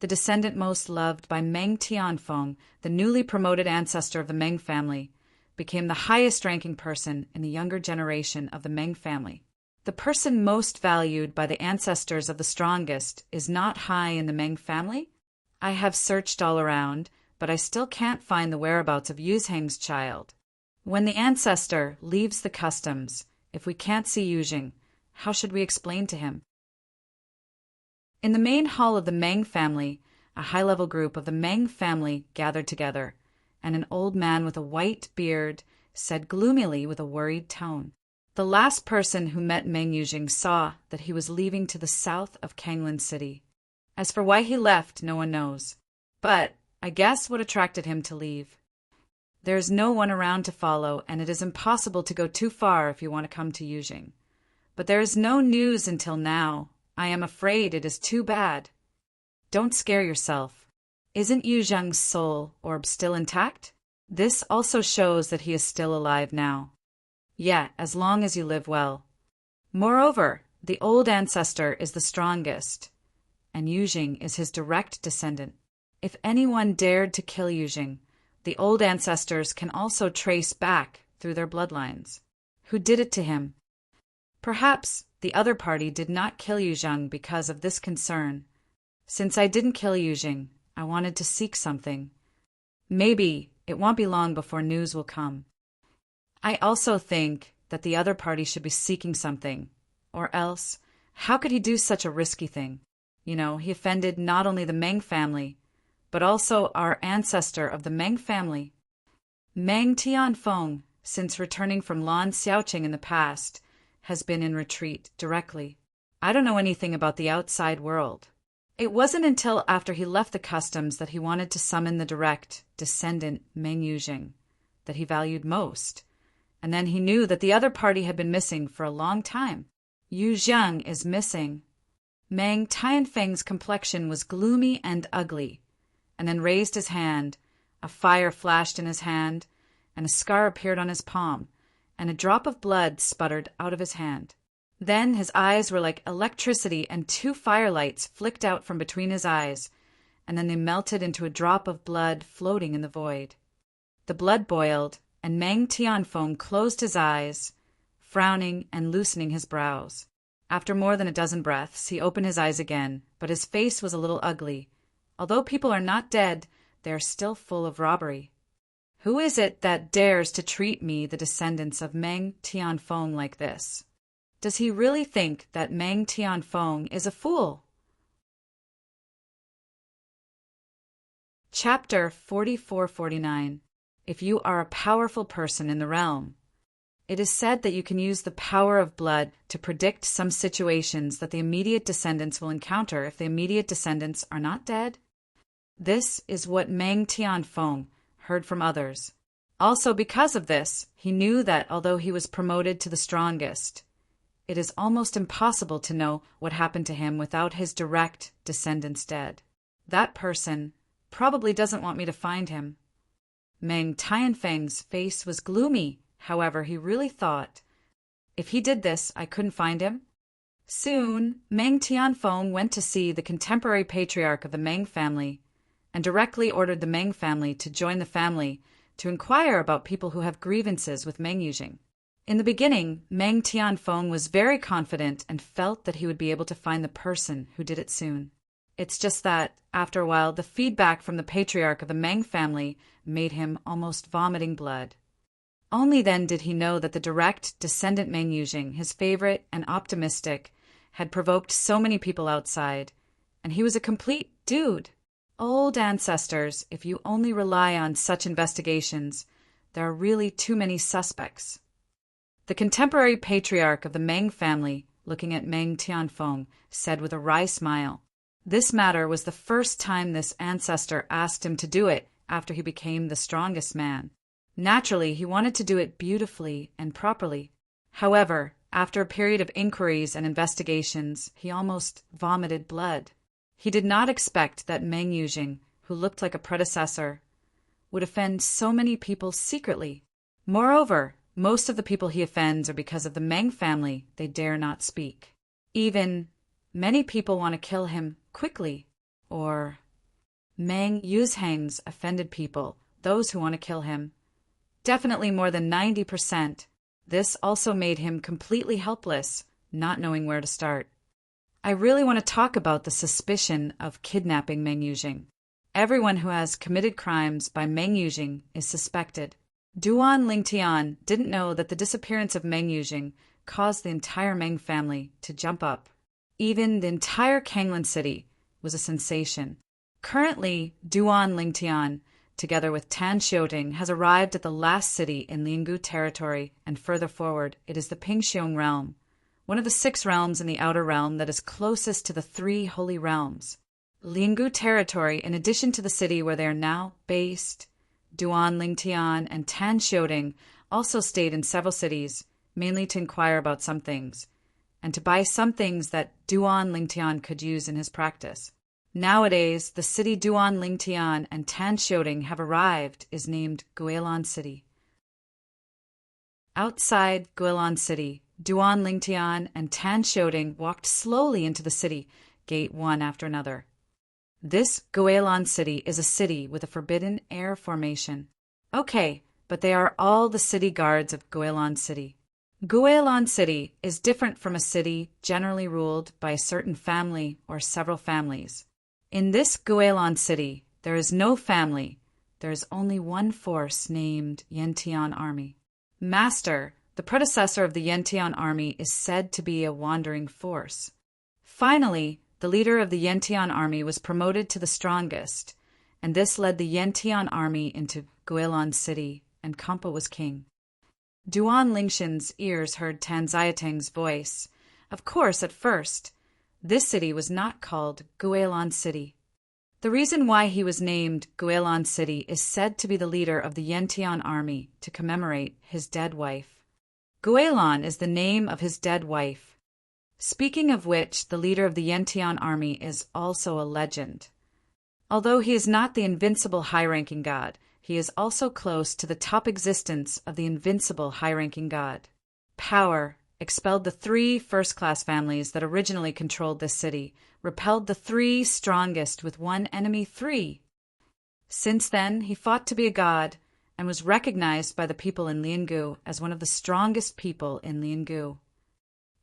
the descendant most loved by Meng Tianfeng, the newly promoted ancestor of the Meng family, became the highest-ranking person in the younger generation of the Meng family. The person most valued by the ancestors of the strongest is not high in the Meng family. I have searched all around, but I still can't find the whereabouts of Yuzhang's child. When the ancestor leaves the customs, if we can't see Yuzhang, how should we explain to him? In the main hall of the Meng family, a high-level group of the Meng family gathered together, and an old man with a white beard said gloomily with a worried tone. The last person who met Meng Yuzhang saw that he was leaving to the south of Kanglin City. As for why he left, no one knows. But I guess what attracted him to leave. There is no one around to follow, and it is impossible to go too far if you want to come to Yuzhang. But there is no news until now. I am afraid it is too bad. Don't scare yourself. Isn't Yuzhang's soul orb still intact? This also shows that he is still alive now. Yeah, as long as you live well. Moreover, the old ancestor is the strongest, and Yuzhang is his direct descendant. If anyone dared to kill Yuzhang, the old ancestors can also trace back through their bloodlines. Who did it to him? Perhaps the other party did not kill Yuzhang because of this concern. Since I didn't kill Yuzhang, I wanted to seek something. Maybe it won't be long before news will come. I also think that the other party should be seeking something. Or else, how could he do such a risky thing? He offended not only the Meng family, but also our ancestor of the Meng family. Meng Tianfeng, since returning from Lan Xiaoqing in the past, has been in retreat directly. I don't know anything about the outside world. It wasn't until after he left the customs that he wanted to summon the direct descendant Meng Yuzhang that he valued most. And then he knew that the other party had been missing for a long time. Yuzhang is missing. Meng Tianfeng's complexion was gloomy and ugly, and then raised his hand. A fire flashed in his hand, and a scar appeared on his palm, and a drop of blood sputtered out of his hand. Then his eyes were like electricity, and two firelights flicked out from between his eyes, and then they melted into a drop of blood floating in the void. The blood boiled, and Meng Tianfeng closed his eyes, frowning and loosening his brows. After more than a dozen breaths, he opened his eyes again, but his face was a little ugly. Although people are not dead, they are still full of robbery. Who is it that dares to treat me, the descendants of Meng Tianfeng, like this? Does he really think that Meng Tianfeng is a fool? Chapter 44-49. If you are a powerful person in the realm. It is said that you can use the power of blood to predict some situations that the immediate descendants will encounter if the immediate descendants are not dead. This is what Meng Tianfeng heard from others. Also, because of this, he knew that although he was promoted to the strongest, it is almost impossible to know what happened to him without his direct descendants dead. That person probably doesn't want me to find him. Meng Tianfeng's face was gloomy. However, he really thought, if he did this, I couldn't find him. Soon, Meng Tianfeng went to see the contemporary patriarch of the Meng family and directly ordered the Meng family to join the family to inquire about people who have grievances with Meng Yuzhang. In the beginning, Meng Tianfeng was very confident and felt that he would be able to find the person who did it soon. It's just that, after a while, the feedback from the patriarch of the Meng family made him almost vomiting blood. Only then did he know that the direct descendant Meng Yuzhing, his favorite and optimistic, had provoked so many people outside, and he was a complete dude. Old ancestors, if you only rely on such investigations, there are really too many suspects. The contemporary patriarch of the Meng family, looking at Meng Tianfeng, said with a wry smile, "This matter was the first time this ancestor asked him to do it after he became the strongest man. Naturally, he wanted to do it beautifully and properly. However, after a period of inquiries and investigations, he almost vomited blood. He did not expect that Meng Yuzhing, who looked like a predecessor, would offend so many people secretly. Moreover, most of the people he offends are because of the Meng family they dare not speak. Even many people want to kill him quickly, or Meng Yuzhang's offended people, those who want to kill him. Definitely more than 90%. This also made him completely helpless, not knowing where to start. I really want to talk about the suspicion of kidnapping Meng Yuzhing. Everyone who has committed crimes by Meng Yuzhing is suspected. Duan Lingtian didn't know that the disappearance of Meng Yuzhing caused the entire Meng family to jump up. Even the entire Kanglan city was a sensation. Currently, Duan Lingtian, together with Tan Xiuting, has arrived at the last city in Liangu territory, and further forward, it is the Pingxiong realm, one of the 6 realms in the Outer Realm that is closest to the 3 holy realms. Liangu territory, in addition to the city where they are now based, Duan Lingtian and Tan Xiuting also stayed in several cities, mainly to inquire about some things, and to buy some things that Duan Lingtian could use in his practice. Nowadays, the city Duan Lingtian and Tan Xiuting have arrived is named Guilin City. Outside Guilin City, Duan Lingtian and Tan Xiuting walked slowly into the city, gate one after another. This Guilin City is a city with a forbidden air formation. Okay, but they are all the city guards of Guilin City. Guilin City is different from a city generally ruled by a certain family or several families. In this Guilin City, there is no family. There is only one force named Yantian Army. Master, the predecessor of the Yantian Army, is said to be a wandering force. Finally, the leader of the Yantian Army was promoted to the strongest, and this led the Yantian Army into Guilin City, and Kampa was king. Duan Lingshan's ears heard Tan Xiatang's voice. Of course, at first, this city was not called Guilin City. The reason why he was named Guilin City is said to be the leader of the Yantian Army to commemorate his dead wife. Guilin is the name of his dead wife. Speaking of which, the leader of the Yantian Army is also a legend. Although he is not the invincible high-ranking god, he is also close to the top existence of the invincible high-ranking god. Power expelled the 3 first-class families that originally controlled this city, repelled the 3 strongest with one enemy 3. Since then, he fought to be a god and was recognized by the people in Liangu as one of the strongest people in Liangu.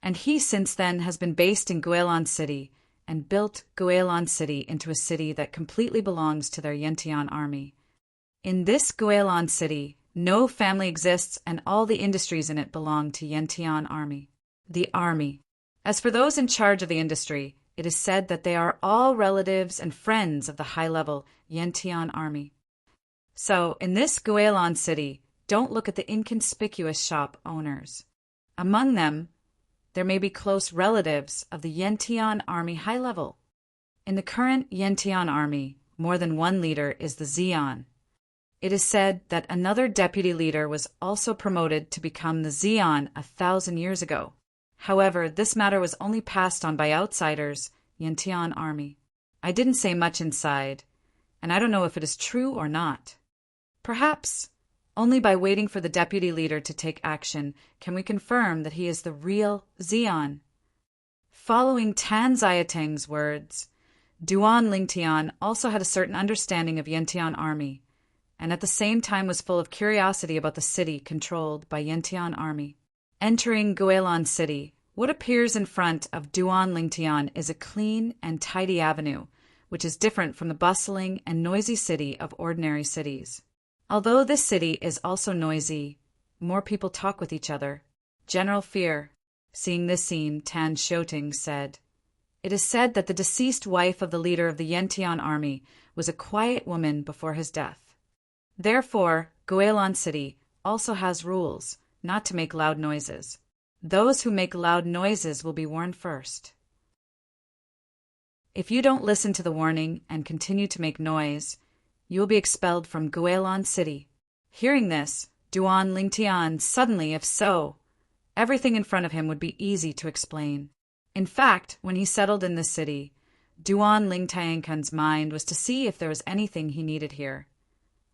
And he since then has been based in Guilin City and built Guilin City into a city that completely belongs to their Yantian Army. In this Guilin City, no family exists and all the industries in it belong to Yantian Army. The army. As for those in charge of the industry, it is said that they are all relatives and friends of the high-level Yantian Army. So, in this Guilin City, don't look at the inconspicuous shop owners. Among them, there may be close relatives of the Yantian Army high level. In the current Yantian Army, more than one leader is the Xian. It is said that another deputy leader was also promoted to become the Xian 1,000 years ago. However, this matter was only passed on by outsiders, Yantian Army. I didn't say much inside, and I don't know if it is true or not. Perhaps only by waiting for the deputy leader to take action can we confirm that he is the real Xian. Following Tan Xiatang's words, Duan Lingtian also had a certain understanding of Yantian Army, and at the same time was full of curiosity about the city controlled by Yantian Army. Entering Guilin City, what appears in front of Duan Lingtian is a clean and tidy avenue, which is different from the bustling and noisy city of ordinary cities. Although this city is also noisy, more people talk with each other. General fear. Seeing this scene, Tan Xiuting said, "It is said that the deceased wife of the leader of the Yentian army was a quiet woman before his death. Therefore, Guilin City also has rules not to make loud noises. Those who make loud noises will be warned first. If you don't listen to the warning and continue to make noise, you will be expelled from Guilin City." Hearing this, Duan Lingtian suddenly, if so, everything in front of him would be easy to explain. In fact, when he settled in this city, Duan Lingtian's mind was to see if there was anything he needed here.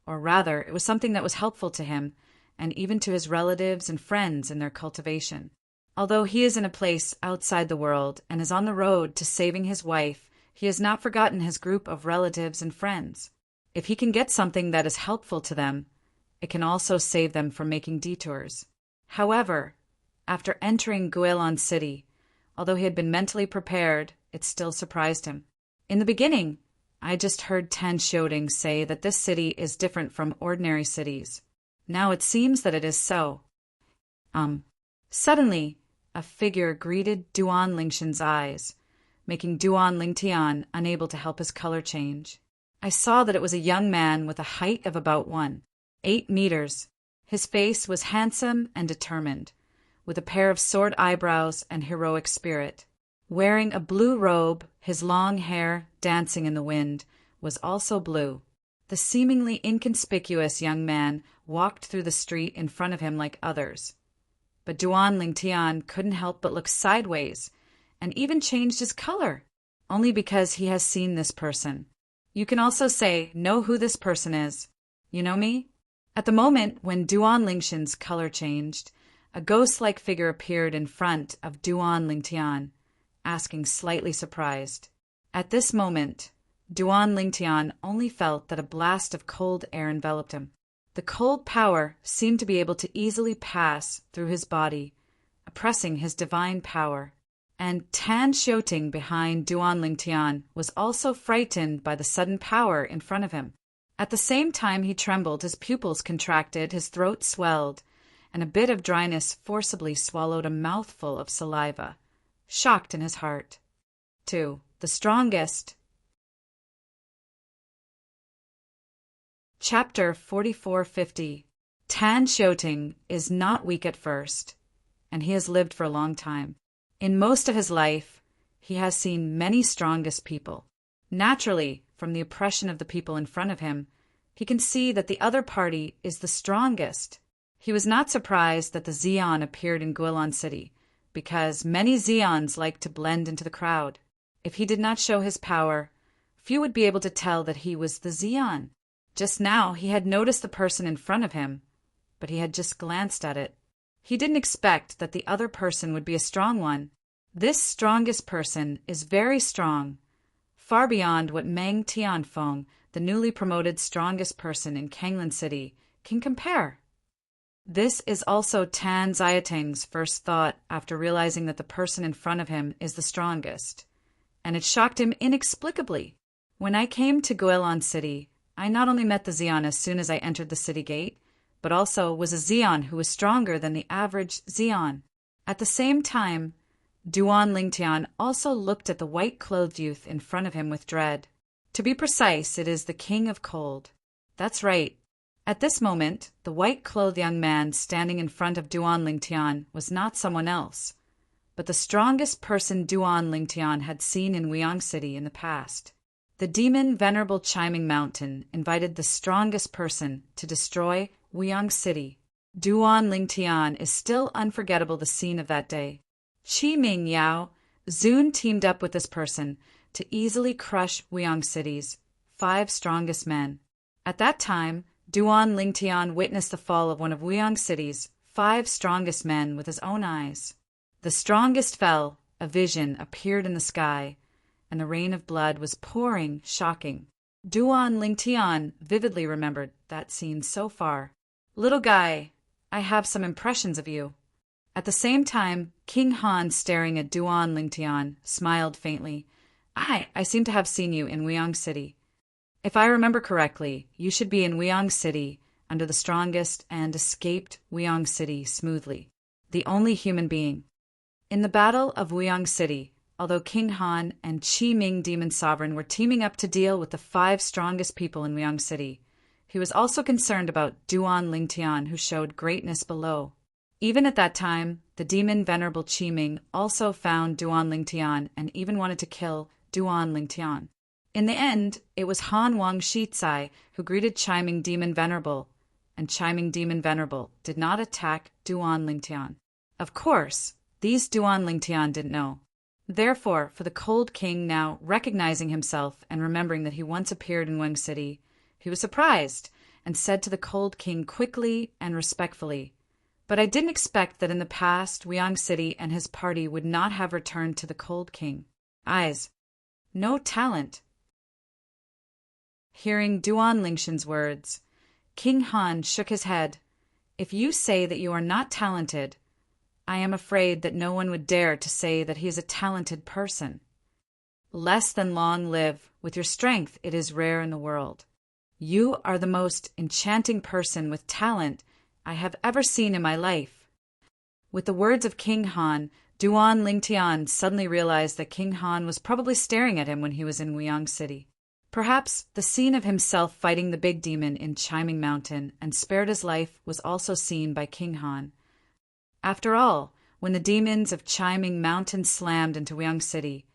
Or rather, it was something that was helpful to him, and even to his relatives and friends in their cultivation. Although he is in a place outside the world and is on the road to saving his wife, he has not forgotten his group of relatives and friends. If he can get something that is helpful to them, it can also save them from making detours. However, after entering Guilin City, although he had been mentally prepared, it still surprised him. In the beginning, I just heard Tan Xiuting say that this city is different from ordinary cities. Now it seems that it is so. Suddenly, a figure greeted Duan Lingshan's eyes, making Duan Lingtian unable to help his color change. I saw that it was a young man with a height of about 1.8 meters. His face was handsome and determined, with a pair of sword eyebrows and heroic spirit. Wearing a blue robe, his long hair, dancing in the wind, was also blue. The seemingly inconspicuous young man walked through the street in front of him like others. But Duan Lingtian couldn't help but look sideways, and even changed his color, only because he has seen this person. You can also know who this person is. You know me? At the moment when Duan Lingshan's color changed, a ghost-like figure appeared in front of Duan Lingtian, asking slightly surprised. At this moment, Duan Lingtian only felt that a blast of cold air enveloped him. The cold power seemed to be able to easily pass through his body, oppressing his divine power. And Tan Xiuting behind Duan Lingtian was also frightened by the sudden power in front of him. At the same time he trembled, his pupils contracted, his throat swelled, and a bit of dryness forcibly swallowed a mouthful of saliva, shocked in his heart. 2. The strongest. Chapter 4450. Tan Xiuting is not weak at first, and he has lived for a long time. In most of his life, he has seen many strongest people. Naturally, from the oppression of the people in front of him, he can see that the other party is the strongest. He was not surprised that the Xian appeared in Guilin City, because many Xians like to blend into the crowd. If he did not show his power, few would be able to tell that he was the Xian. Just now he had noticed the person in front of him, but he had just glanced at it. He didn't expect that the other person would be a strong one. This strongest person is very strong, far beyond what Meng Tianfeng, the newly promoted strongest person in Kanglin City, can compare. This is also Tan Xiuting's first thought after realizing that the person in front of him is the strongest, and it shocked him inexplicably. When I came to Guilin City, I not only met the Xian as soon as I entered the city gate, but also was a Xian who was stronger than the average Xian. At the same time, Duan Lingtian also looked at the white-clothed youth in front of him with dread. To be precise, it is the King of Cold. That's right. At this moment, the white-clothed young man standing in front of Duan Lingtian was not someone else, but the strongest person Duan Lingtian had seen in Guiyang City in the past. The demon Venerable Chiming Mountain invited the strongest person to destroy Guiyang City. Duan Lingtian is still unforgettable the scene of that day. Qi Ming Yao, Zun teamed up with this person to easily crush Guiyang City's 5 strongest men. At that time, Duan Lingtian witnessed the fall of one of Guiyang City's 5 strongest men with his own eyes. The strongest fell, a vision appeared in the sky, and the rain of blood was pouring, shocking. Duan Lingtian vividly remembered that scene so far. "Little guy, I have some impressions of you." At the same time, King Han, staring at Duan Lingtian, smiled faintly. I seem to have seen you in Weong City. If I remember correctly, you should be in Weong City under the strongest and escaped Weong City smoothly, the only human being. In the Battle of Weong City, although King Han and Qi Ming Demon Sovereign were teaming up to deal with the 5 strongest people in Weong City, he was also concerned about Duan Lingtian, who showed greatness below. Even at that time, the demon Venerable Qi Ming also found Duan Lingtian and even wanted to kill Duan Lingtian. In the end, it was Han Wang Shicai who greeted Chiming Demon Venerable, and Chiming Demon Venerable did not attack Duan Lingtian. Of course, these Duan Lingtian didn't know. Therefore, for the Cold King, now recognizing himself and remembering that he once appeared in Weng City, he was surprised and said to the Cold King quickly and respectfully, "But I didn't expect that in the past Weong City and his party would not have returned to the Cold King. Eyes. No talent." Hearing Duan Lingshan's words, King Han shook his head. "If you say that you are not talented, I am afraid that no one would dare to say that he is a talented person. Less than long live. With your strength, it is rare in the world. You are the most enchanting person with talent I have ever seen in my life." With the words of King Han, Duan Lingtian suddenly realized that King Han was probably staring at him when he was in Weong City. Perhaps the scene of himself fighting the big demon in Chiming Mountain and spared his life was also seen by King Han. After all, when the demons of Chiming Mountain slammed into Weong City,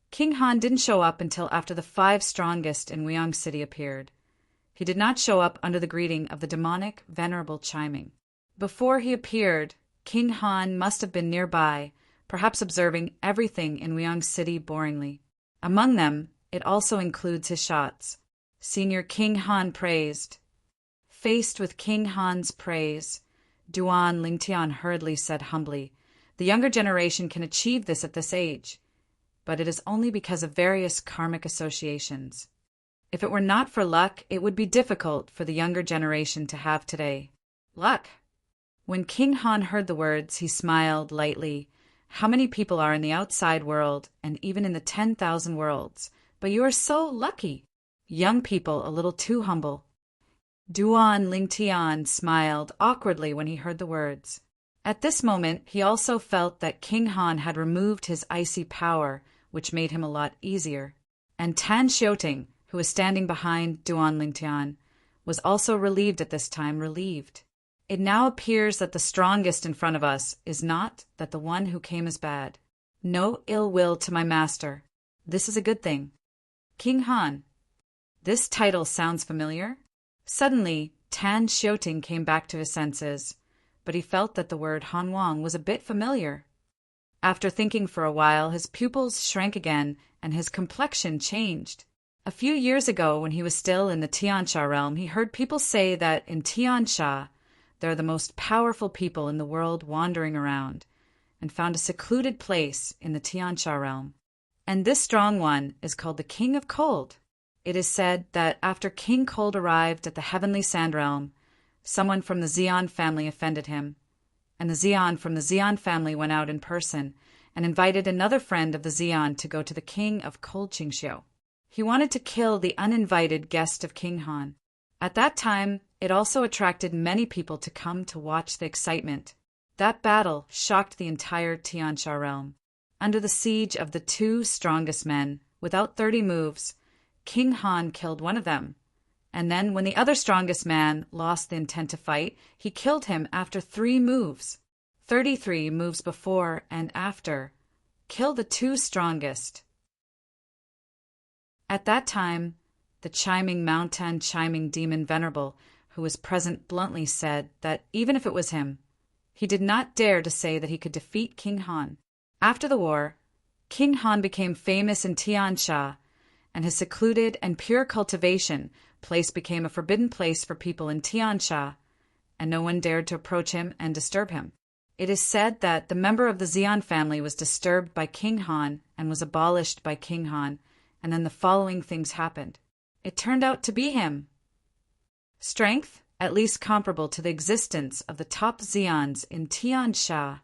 King Han didn't show up until after the 5 strongest in Weong City appeared. He did not show up under the greeting of the demonic Venerable Chiming. Before he appeared, King Han must have been nearby, perhaps observing everything in Weong City boringly. Among them, it also includes his shots. Senior King Han praised. Faced with King Han's praise, Duan Lingtian hurriedly said humbly, "The younger generation can achieve this at this age, but it is only because of various karmic associations. If it were not for luck, it would be difficult for the younger generation to have today." Luck? When King Han heard the words, he smiled lightly. "How many people are in the outside world, and even in the 10,000 worlds? But you are so lucky. Young people a little too humble." Duan Lingtian smiled awkwardly when he heard the words. At this moment, he also felt that King Han had removed his icy power, which made him a lot easier. And Tan Xiuting, who was standing behind Duan Lingtian, was also relieved at this time, relieved. It now appears that the strongest in front of us is not that the one who came is bad. No ill will to my master. This is a good thing. King Han. This title sounds familiar. Suddenly, Tan Xiuting came back to his senses, but he felt that the word Han Wang was a bit familiar. After thinking for a while, his pupils shrank again and his complexion changed. A few years ago, when he was still in the Tiansha realm, he heard people say that in Tiansha there are the most powerful people in the world wandering around, and found a secluded place in the Tiansha realm. And this strong one is called the King of Cold. It is said that after King Cold arrived at the Heavenly Sand Realm, someone from the Xian family offended him, and the Xian from the Xian family went out in person and invited another friend of the Xian to go to the King of Cold Qingxiu. He wanted to kill the uninvited guest of King Han. At that time, it also attracted many people to come to watch the excitement. That battle shocked the entire Tiansha realm. Under the siege of the 2 strongest men, without 30 moves, King Han killed one of them. And then, when the other strongest man lost the intent to fight, he killed him after 3 moves. 33 moves before and after. Kill the 2 strongest. At that time, the Chiming Mountain Chiming Demon Venerable, who was present, bluntly said that even if it was him, he did not dare to say that he could defeat King Han. After the war, King Han became famous in Tiansha, and his secluded and pure cultivation place became a forbidden place for people in Tiansha, and no one dared to approach him and disturb him. It is said that the member of the Xian family was disturbed by King Han and was abolished by King Han, and then the following things happened. It turned out to be him. Strength, at least comparable to the existence of the top Xians in Tiansha,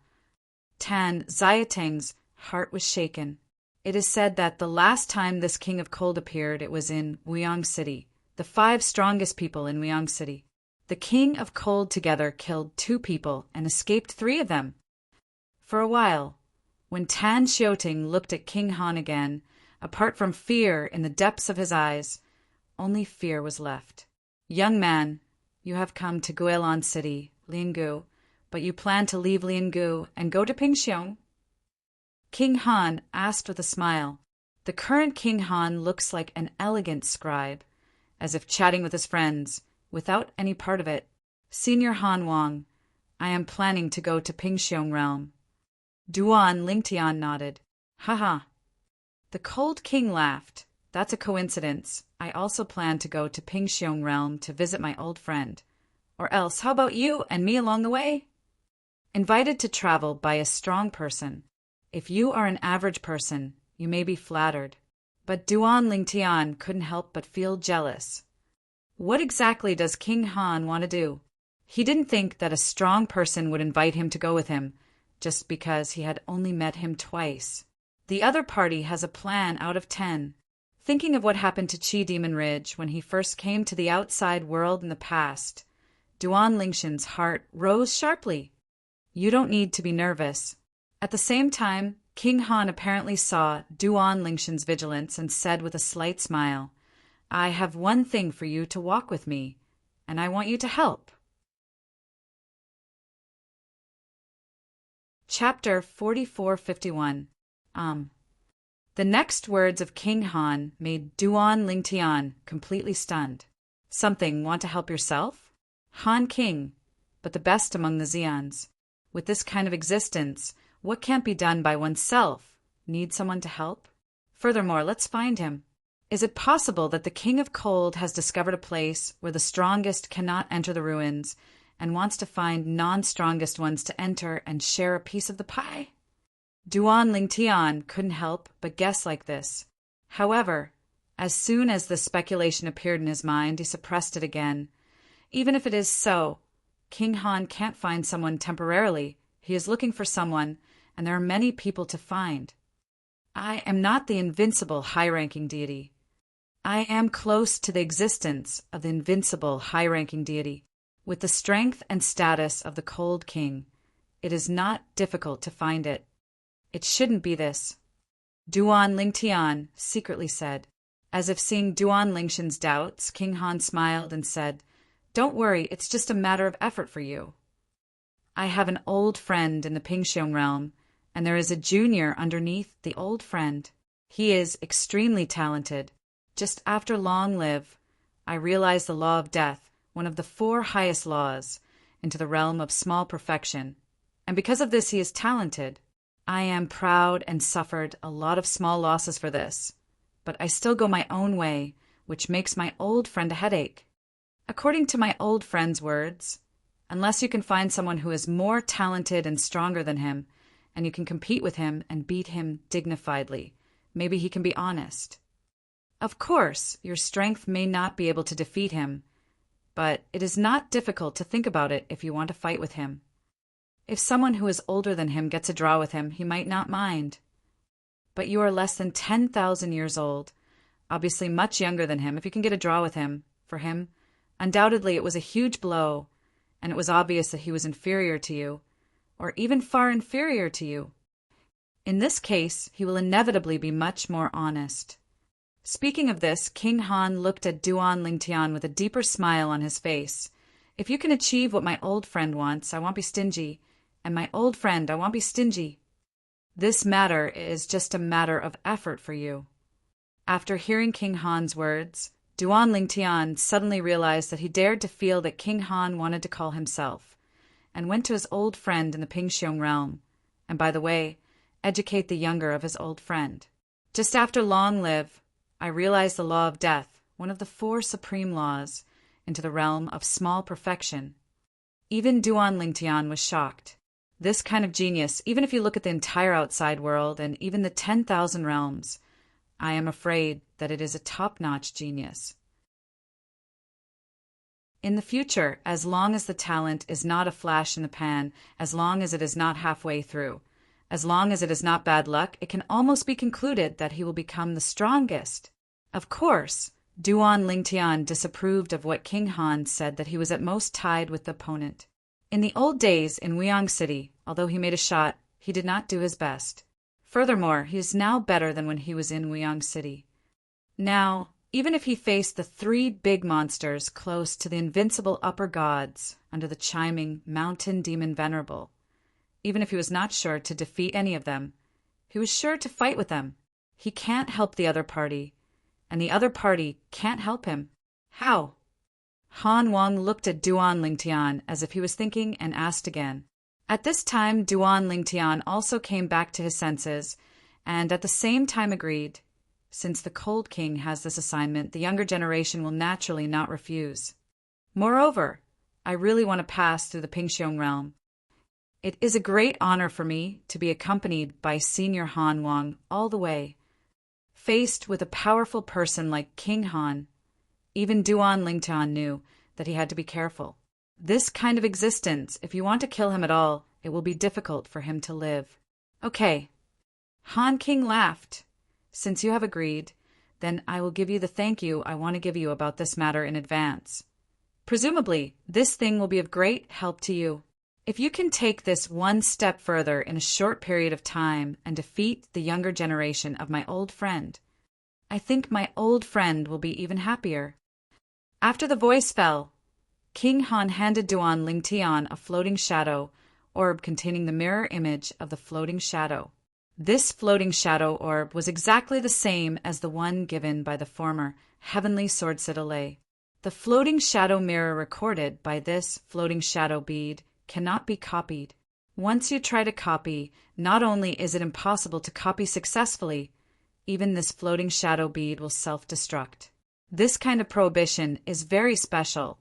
Tan Xiaotang's heart was shaken. It is said that the last time this king of cold appeared, it was in Wuyang City, the 5 strongest people in Wuyang City. The king of cold together killed 2 people and escaped 3 of them. For a while, when Tan Xiaoting looked at King Han again, apart from fear in the depths of his eyes, only fear was left. Young man, you have come to Guilin City, Liangu, but you plan to leave Liangu and go to Pingxiong? King Han asked with a smile. The current King Han looks like an elegant scribe, as if chatting with his friends, without any part of it. Senior Han Wang, I am planning to go to Pingxiong realm. Duan Lingtian nodded. Haha. The cold king laughed. That's a coincidence. I also plan to go to Pingxiong realm to visit my old friend. Or else, how about you and me along the way? Invited to travel by a strong person. If you are an average person, you may be flattered. But Duan Lingtian couldn't help but feel jealous. What exactly does King Han want to do? He didn't think that a strong person would invite him to go with him, just because he had only met him twice. The other party has a plan out of 10. Thinking of what happened to Qi Demon Ridge when he first came to the outside world in the past, Duan Lingshan's heart rose sharply. You don't need to be nervous. At the same time, King Han apparently saw Duan Lingshan's vigilance and said with a slight smile, I have one thing for you to walk with me, and I want you to help. Chapter 4451. The next words of King Han made Duan Lingtian completely stunned. Something, want to help yourself? Han King, but the best among the Xians. With this kind of existence, what can't be done by oneself? Need someone to help? Furthermore, let's find him. Is it possible that the King of Cold has discovered a place where the strongest cannot enter the ruins and wants to find non-strongest ones to enter and share a piece of the pie? Duan Lingtian couldn't help but guess like this. However, as soon as the speculation appeared in his mind, he suppressed it again. Even if it is so, King Han can't find someone temporarily. He is looking for someone, and there are many people to find. I am not the invincible high-ranking deity. I am close to the existence of the invincible high-ranking deity. With the strength and status of the Cold King, it is not difficult to find it. It shouldn't be this. Duan Lingtian secretly said. As if seeing Duan Lingshan's doubts, King Han smiled and said, Don't worry, it's just a matter of effort for you. I have an old friend in the Pingxiong realm, and there is a junior underneath the old friend. He is extremely talented. Just after long live, I realized the law of death, one of the 4 highest laws, into the realm of small perfection. And because of this he is talented. I am proud and suffered a lot of small losses for this. But I still go my own way, which makes my old friend a headache. According to my old friend's words, unless you can find someone who is more talented and stronger than him, and you can compete with him and beat him dignifiedly, maybe he can be honest. Of course, your strength may not be able to defeat him, but it is not difficult to think about it if you want to fight with him. If someone who is older than him gets a draw with him, he might not mind. But you are less than 10,000 years old, obviously much younger than him. If you can get a draw with him, for him, undoubtedly it was a huge blow, and it was obvious that he was inferior to you, or even far inferior to you. In this case, he will inevitably be much more honest. Speaking of this, King Han looked at Duan Lingtian with a deeper smile on his face. If you can achieve what my old friend wants, I won't be stingy, and my old friend, I won't be stingy. This matter is just a matter of effort for you. After hearing King Han's words, Duan Lingtian suddenly realized that he dared to feel that King Han wanted to call himself, and went to his old friend in the Pingxiong realm, and by the way, educate the younger of his old friend. Just after long live, I realized the law of death, one of the 4 supreme laws, into the realm of small perfection. Even Duan Lingtian was shocked. This kind of genius, even if you look at the entire outside world and even the 10,000 realms, I am afraid that it is a top-notch genius. In the future, as long as the talent is not a flash in the pan, as long as it is not halfway through, As long as it is not bad luck, it can almost be concluded that he will become the strongest. Of course, Duan Lingtian disapproved of what King Han said, that he was at most tied with the opponent. In the old days in Wyong City, although he made a shot, he did not do his best. Furthermore, he is now better than when he was in Wyong City. Now, even if he faced the 3 big monsters close to the invincible upper gods under the chiming mountain demon Venerable, even if he was not sure to defeat any of them, he was sure to fight with them. He can't help the other party, and the other party can't help him. How? Han Wang looked at Duan Lingtian as if he was thinking and asked again. At this time, Duan Lingtian also came back to his senses and at the same time agreed. Since the Cold King has this assignment, the younger generation will naturally not refuse. Moreover, I really want to pass through the Pingxiong realm. It is a great honor for me to be accompanied by Senior Han Wang all the way. Faced with a powerful person like King Han, even Duan Lingtian knew that he had to be careful. This kind of existence, if you want to kill him at all, it will be difficult for him to live. Okay. Han King laughed. Since you have agreed, then I will give you the thank you I want to give you about this matter in advance. Presumably, this thing will be of great help to you. If you can take this one step further in a short period of time and defeat the younger generation of my old friend, I think my old friend will be even happier. After the voice fell, King Han handed Duan Lingtian a floating shadow orb containing the mirror image of the floating shadow. This floating shadow orb was exactly the same as the one given by the former Heavenly Sword Citadel. The floating shadow mirror recorded by this floating shadow bead cannot be copied. Once you try to copy, not only is it impossible to copy successfully, even this floating shadow bead will self-destruct. This kind of prohibition is very special.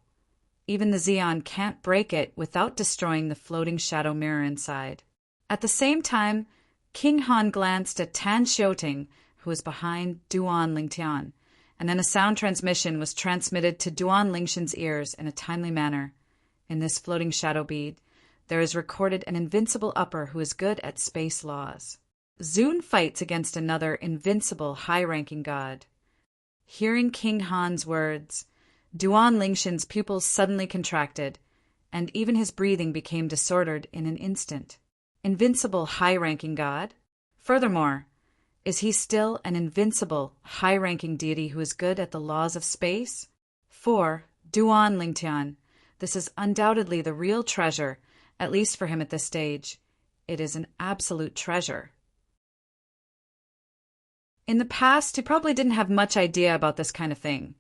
Even the Xeon can't break it without destroying the floating shadow mirror inside. At the same time, King Han glanced at Tan Xiuting, who was behind Duan Lingtian, and then a sound transmission was transmitted to Duan Lingtian's ears in a timely manner. In this floating shadow bead, there is recorded an invincible upper who is good at space laws. Zun fights against another invincible high-ranking god. Hearing King Han's words, Duan Lingtian's pupils suddenly contracted, and even his breathing became disordered in an instant. Invincible high-ranking god? Furthermore, is he still an invincible high-ranking deity who is good at the laws of space? For Duan Lingtian, this is undoubtedly the real treasure, at least for him at this stage. It is an absolute treasure. In the past, he probably didn't have much idea about this kind of thing,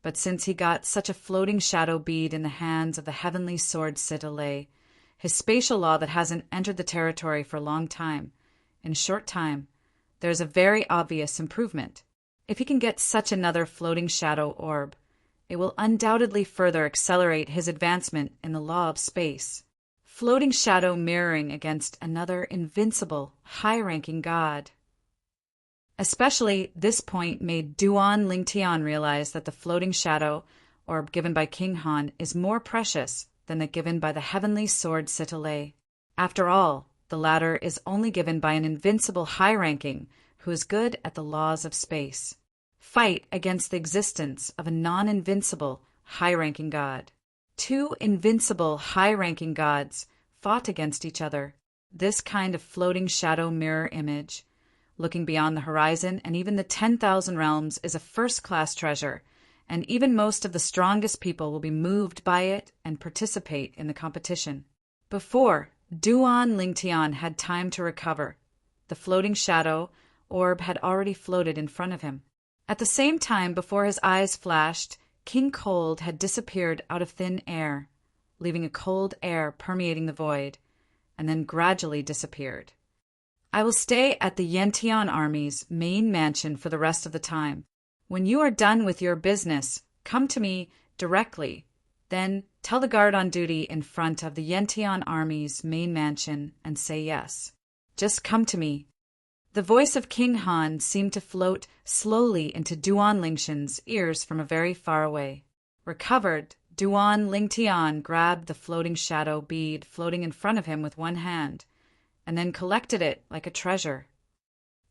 but since he got such a floating shadow bead in the hands of the Heavenly Sword Citadel, his spatial law that hasn't entered the territory for a long time, in a short time, there is a very obvious improvement. If he can get such another floating shadow orb, it will undoubtedly further accelerate his advancement in the law of space. Floating shadow mirroring against another invincible, high-ranking god. Especially this point made Duan Lingtian realize that the floating shadow orb given by King Han is more precious than that given by the Heavenly Sword Citadel. After all, the latter is only given by an invincible high-ranking who is good at the laws of space. Fight against the existence of a non-invincible high-ranking god. 2 invincible high-ranking gods fought against each other. This kind of floating shadow mirror image, looking beyond the horizon and even the 10,000 realms, is a first-class treasure, and even most of the strongest people will be moved by it and participate in the competition. Before Duan Lingtian had time to recover, the floating shadow orb had already floated in front of him. At the same time, before his eyes flashed, King Cold had disappeared out of thin air, leaving a cold air permeating the void, and then gradually disappeared. I will stay at the Yantian army's main mansion for the rest of the time. When you are done with your business, come to me directly. Then tell the guard on duty in front of the Yantian army's main mansion and say yes. Just come to me. The voice of King Han seemed to float slowly into Duan Lingtian's ears from a very far away. Recovered, Duan Lingtian grabbed the floating shadow bead floating in front of him with one hand, and then collected it like a treasure.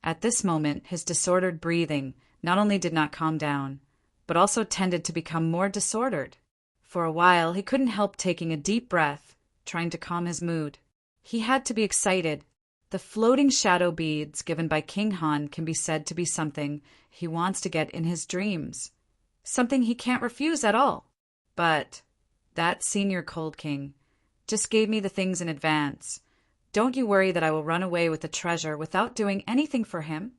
At this moment, his disordered breathing not only did not calm down, but also tended to become more disordered. For a while, he couldn't help taking a deep breath, trying to calm his mood. He had to be excited. The floating shadow beads given by King Han can be said to be something he wants to get in his dreams, something he can't refuse at all. But that senior Cold King just gave me the things in advance. Don't you worry that I will run away with the treasure without doing anything for him.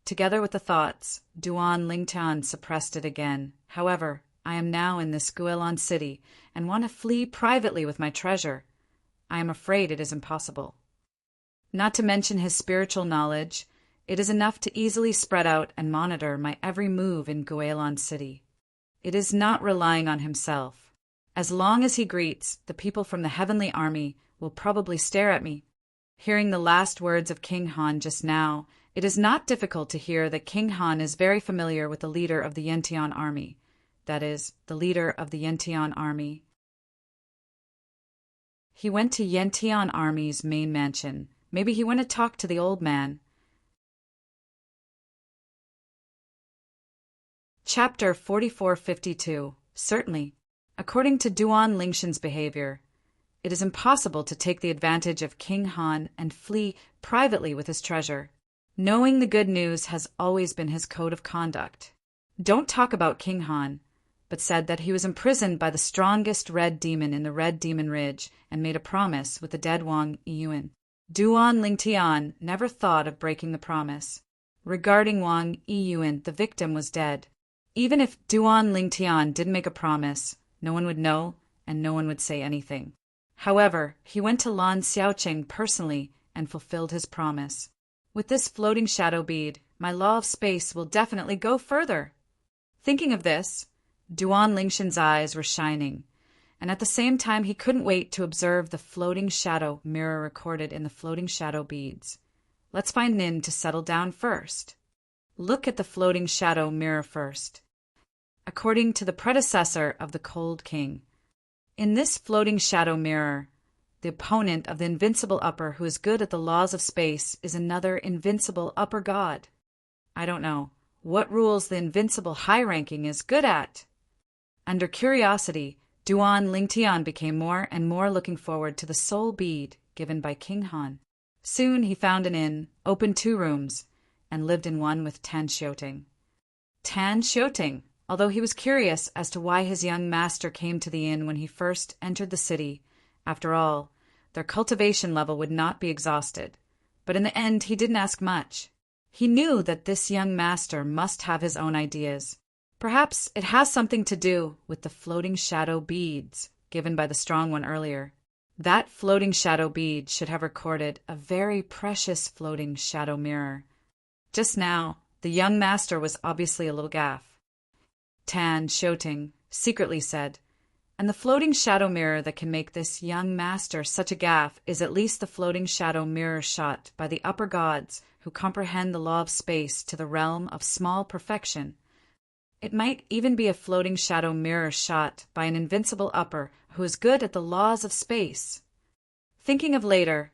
Together with the thoughts, Duan Lingtian suppressed it again. However, I am now in this Guilin city and want to flee privately with my treasure. I am afraid it is impossible. Not to mention his spiritual knowledge, it is enough to easily spread out and monitor my every move in Guilin city. It is not relying on himself. As long as he greets, the people from the heavenly army will probably stare at me. Hearing the last words of King Han just now, it is not difficult to hear that King Han is very familiar with the leader of the Yentian army. That is, the leader of the Yentian army. He went to Yentian army's main mansion. Maybe he went to talk to the old man. Chapter 4452. Certainly. According to Duan Lingshan's behavior, it is impossible to take the advantage of King Han and flee privately with his treasure. Knowing the good news has always been his code of conduct. Don't talk about King Han, but said that he was imprisoned by the strongest red demon in the Red Demon Ridge and made a promise with the dead Wang Yiyuan. Duan Lingtian never thought of breaking the promise. Regarding Wang Yiyuan, the victim was dead. Even if Duan Lingtian didn't make a promise, no one would know and no one would say anything. However, he went to Lan Xiaoqing personally and fulfilled his promise. With this floating shadow bead, my law of space will definitely go further. Thinking of this, Duan Lingshan's eyes were shining, and at the same time he couldn't wait to observe the floating shadow mirror recorded in the floating shadow beads. Let's find Nin to settle down first. Look at the floating shadow mirror first. According to the predecessor of the Cold King, in this floating shadow mirror, the opponent of the invincible upper who is good at the laws of space is another invincible upper god. I don't know what rules the invincible high-ranking is good at. Under curiosity, Duan Lingtian became more and more looking forward to the soul bead given by King Han. Soon he found an inn, opened 2 rooms, and lived in one with Tan Xiuting. Tan Xiuting, although he was curious as to why his young master came to the inn when he first entered the city, after all, their cultivation level would not be exhausted. But in the end, he didn't ask much. He knew that this young master must have his own ideas. Perhaps it has something to do with the floating shadow beads given by the strong one earlier. That floating shadow bead should have recorded a very precious floating shadow mirror. Just now, the young master was obviously a little gaff. Tan Xiuting secretly said, and the floating shadow mirror that can make this young master such a gaff is at least the floating shadow mirror shot by the upper gods who comprehend the law of space to the realm of small perfection. It might even be a floating shadow mirror shot by an invincible upper who is good at the laws of space. Thinking of later,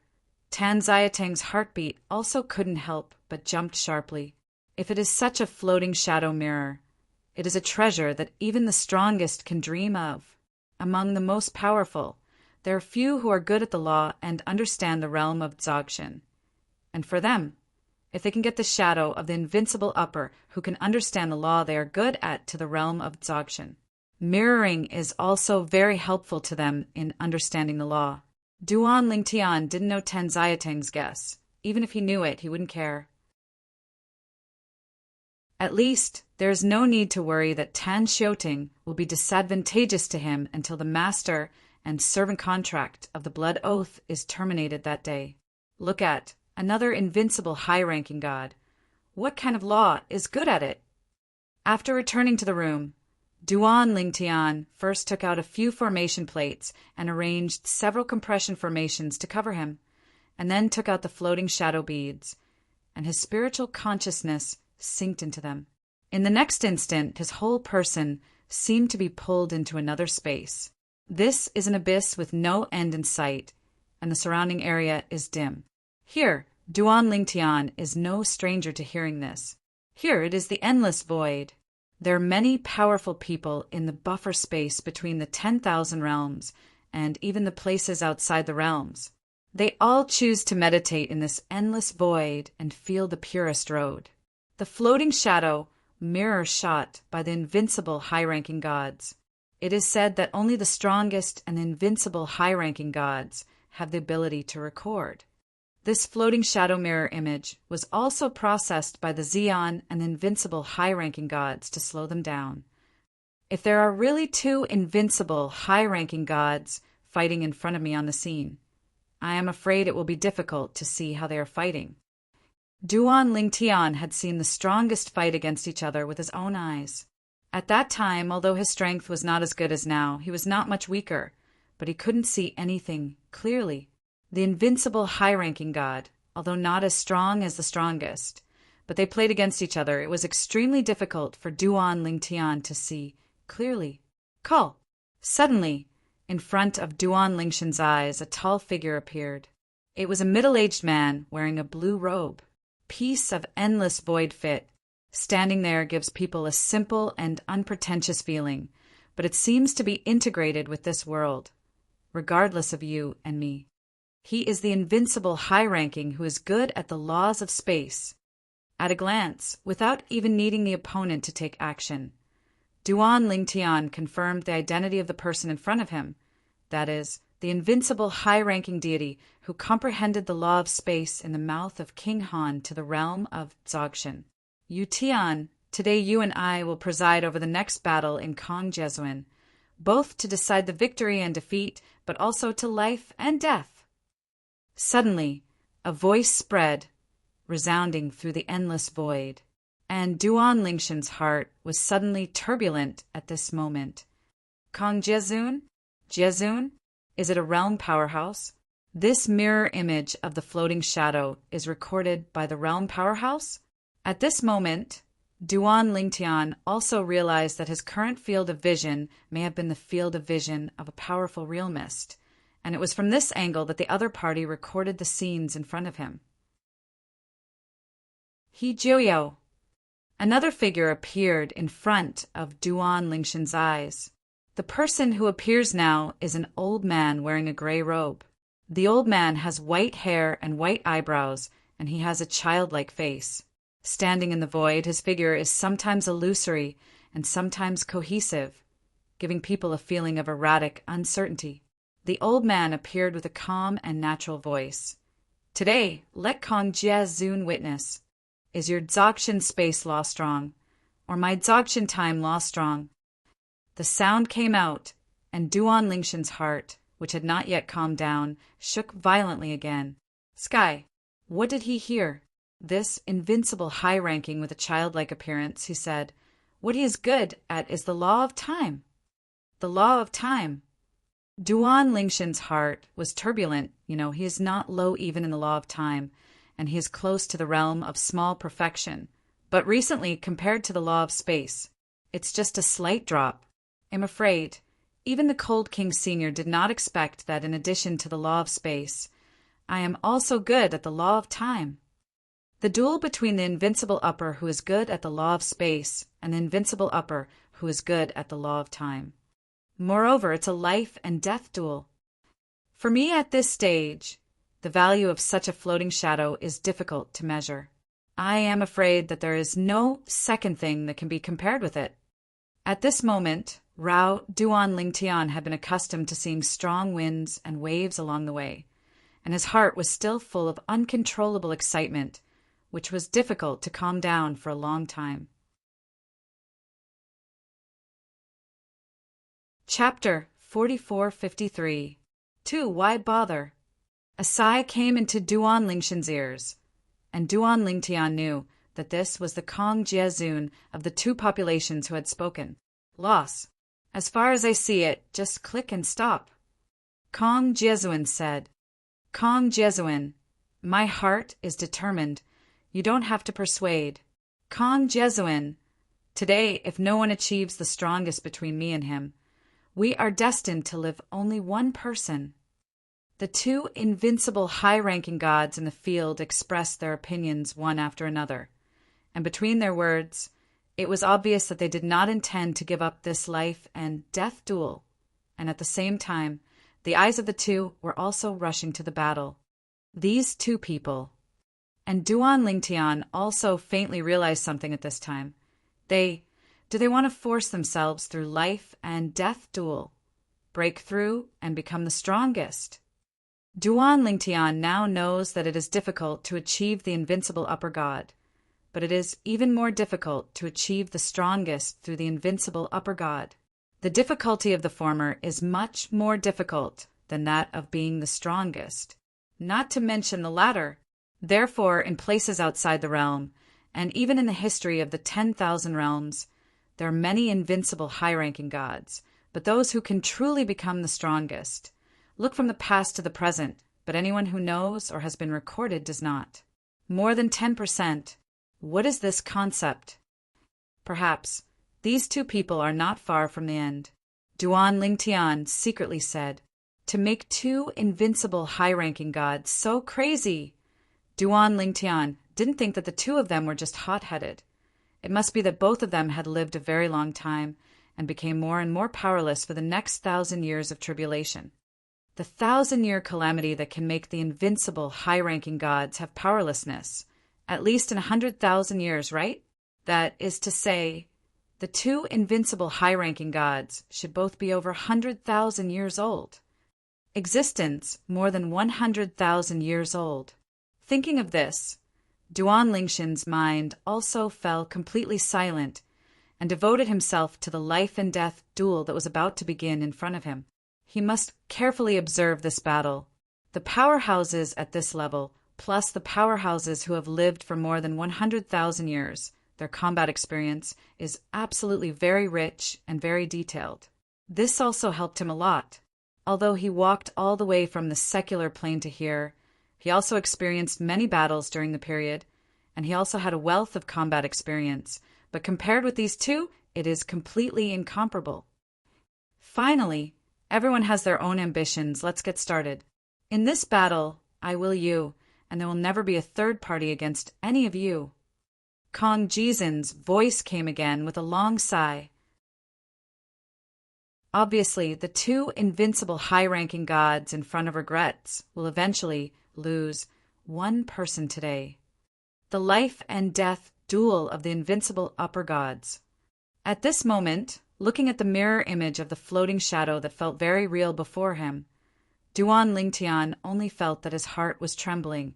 Tan Xiaotang's heartbeat also couldn't help but jumped sharply. If it is such a floating shadow mirror, it is a treasure that even the strongest can dream of. Among the most powerful, there are few who are good at the law and understand the realm of Dzogchen. And for them, if they can get the shadow of the invincible upper who can understand the law they are good at to the realm of Dzogchen, mirroring is also very helpful to them in understanding the law. Duan Lingtian didn't know Tan Xiaotang's guess. Even if he knew it, he wouldn't care. At least, there is no need to worry that Tan Xiuting will be disadvantageous to him until the master and servant contract of the blood oath is terminated that day. Look at another invincible high-ranking god. What kind of law is good at it? After returning to the room, Duan Lingtian first took out a few formation plates and arranged several compression formations to cover him, and then took out the floating shadow beads, and his spiritual consciousness sinked into them. In the next instant, his whole person seemed to be pulled into another space. This is an abyss with no end in sight, and the surrounding area is dim. Here, Duan Lingtian is no stranger to hearing this. Here it is the endless void. There are many powerful people in the buffer space between the 10,000 realms and even the places outside the realms. They all choose to meditate in this endless void and feel the purest road. The floating shadow, mirror shot by the invincible high-ranking gods. It is said that only the strongest and invincible high-ranking gods have the ability to record. This floating shadow mirror image was also processed by the Xeon and invincible high-ranking gods to slow them down. If there are really two invincible high-ranking gods fighting in front of me on the scene, I am afraid it will be difficult to see how they are fighting. Duan Lingtian had seen the strongest fight against each other with his own eyes. At that time, although his strength was not as good as now, he was not much weaker, but he couldn't see anything clearly. The invincible high-ranking god, although not as strong as the strongest, but they played against each other, it was extremely difficult for Duan Lingtian to see clearly. Call! Suddenly, in front of Duan Lingshan's eyes, a tall figure appeared. It was a middle-aged man wearing a blue robe. Piece of endless void fit. Standing there gives people a simple and unpretentious feeling, but it seems to be integrated with this world, regardless of you and me. He is the invincible high-ranking who is good at the laws of space. At a glance, without even needing the opponent to take action, Duan Lingtian confirmed the identity of the person in front of him, that is, the invincible high-ranking deity who comprehended the law of space in the mouth of King Han to the realm of Dzogchen. Yu Tian, today you and I will preside over the next battle in Kong Jesuin, both to decide the victory and defeat, but also to life and death. Suddenly, a voice spread, resounding through the endless void, and Duan Lingshan's heart was suddenly turbulent at this moment. Kong Jesuin? Jesuin? Is it a realm powerhouse? This mirror image of the floating shadow is recorded by the realm powerhouse? At this moment, Duan Lingtian also realized that his current field of vision may have been the field of vision of a powerful realmist, and it was from this angle that the other party recorded the scenes in front of him. He Jiuyao. Another figure appeared in front of Duan Lingshan's eyes. The person who appears now is an old man wearing a gray robe. The old man has white hair and white eyebrows, and he has a childlike face. Standing in the void, his figure is sometimes illusory and sometimes cohesive, giving people a feeling of erratic uncertainty. The old man appeared with a calm and natural voice. Today, let Kong Jesuin witness. Is your Dzogchen space law strong, or my Dzogchen time law strong? The sound came out, and Duan Lingshan's heart, which had not yet calmed down, shook violently again. Sky, what did he hear? This invincible high-ranking with a childlike appearance, he said. What he is good at is the law of time. The law of time. Duan Lingshan's heart was turbulent. He is not low even in the law of time, and he is close to the realm of small perfection. But recently, compared to the law of space, it's just a slight drop. I'm afraid, even the Cold King Senior did not expect that in addition to the law of space, I am also good at the law of time. The duel between the invincible upper who is good at the law of space and the invincible upper who is good at the law of time. Moreover, it's a life and death duel. For me at this stage, the value of such a floating shadow is difficult to measure. I am afraid that there is no second thing that can be compared with it. At this moment, Rao Duan Lingtian had been accustomed to seeing strong winds and waves along the way, and his heart was still full of uncontrollable excitement, which was difficult to calm down for a long time. Chapter 4453. 2. Why bother? A sigh came into Duan Lingshan's ears, and Duan Lingtian knew that this was the Kong Jesuin of the two populations who had spoken. Loss. As far as I see it, just click and stop. Kong Jesuin said. Kong Jesuin, my heart is determined. You don't have to persuade. Kong Jesuin, today, if no one achieves the strongest between me and him, we are destined to live only one person. The two invincible high-ranking gods in the field expressed their opinions one after another, and between their words, it was obvious that they did not intend to give up this life and death duel, and at the same time, the eyes of the two were also rushing to the battle. These two people. And Duan Lingtian also faintly realized something at this time. Do they want to force themselves through life and death duel, break through and become the strongest? Duan Lingtian now knows that it is difficult to achieve the invincible upper god, but it is even more difficult to achieve the strongest through the invincible upper god. The difficulty of the former is much more difficult than that of being the strongest, not to mention the latter. Therefore, in places outside the realm, and even in the history of the 10,000 realms, there are many invincible high-ranking gods, but those who can truly become the strongest look from the past to the present, but anyone who knows or has been recorded does not. More than 10%. What is this concept? Perhaps these two people are not far from the end. Duan Lingtian secretly said, to make two invincible high-ranking gods so crazy. Duan Lingtian didn't think that the two of them were just hot-headed. It must be that both of them had lived a very long time and became more and more powerless for the next 1,000 years of tribulation. The 1,000-year calamity that can make the invincible high-ranking gods have powerlessness, at least in 100,000 years, right? That is to say, the two invincible high-ranking gods should both be over 100,000 years old. Existence more than 100,000 years old. Thinking of this, Duan Lingtian's mind also fell completely silent and devoted himself to the life and death duel that was about to begin in front of him. He must carefully observe this battle. The powerhouses at this level, plus the powerhouses who have lived for more than 100,000 years, their combat experience is absolutely very rich and very detailed. This also helped him a lot. Although he walked all the way from the secular plane to here, he also experienced many battles during the period, and he also had a wealth of combat experience, but compared with these two, it is completely incomparable. Finally, everyone has their own ambitions. Let's get started. In this battle, I will you, and there will never be a third party against any of you. Kong Jizin's voice came again with a long sigh. Obviously, the two invincible high-ranking gods in front of regrets will eventually lose one person today. The life and death duel of the invincible upper gods. At this moment, looking at the mirror image of the floating shadow that felt very real before him, Duan Lingtian only felt that his heart was trembling,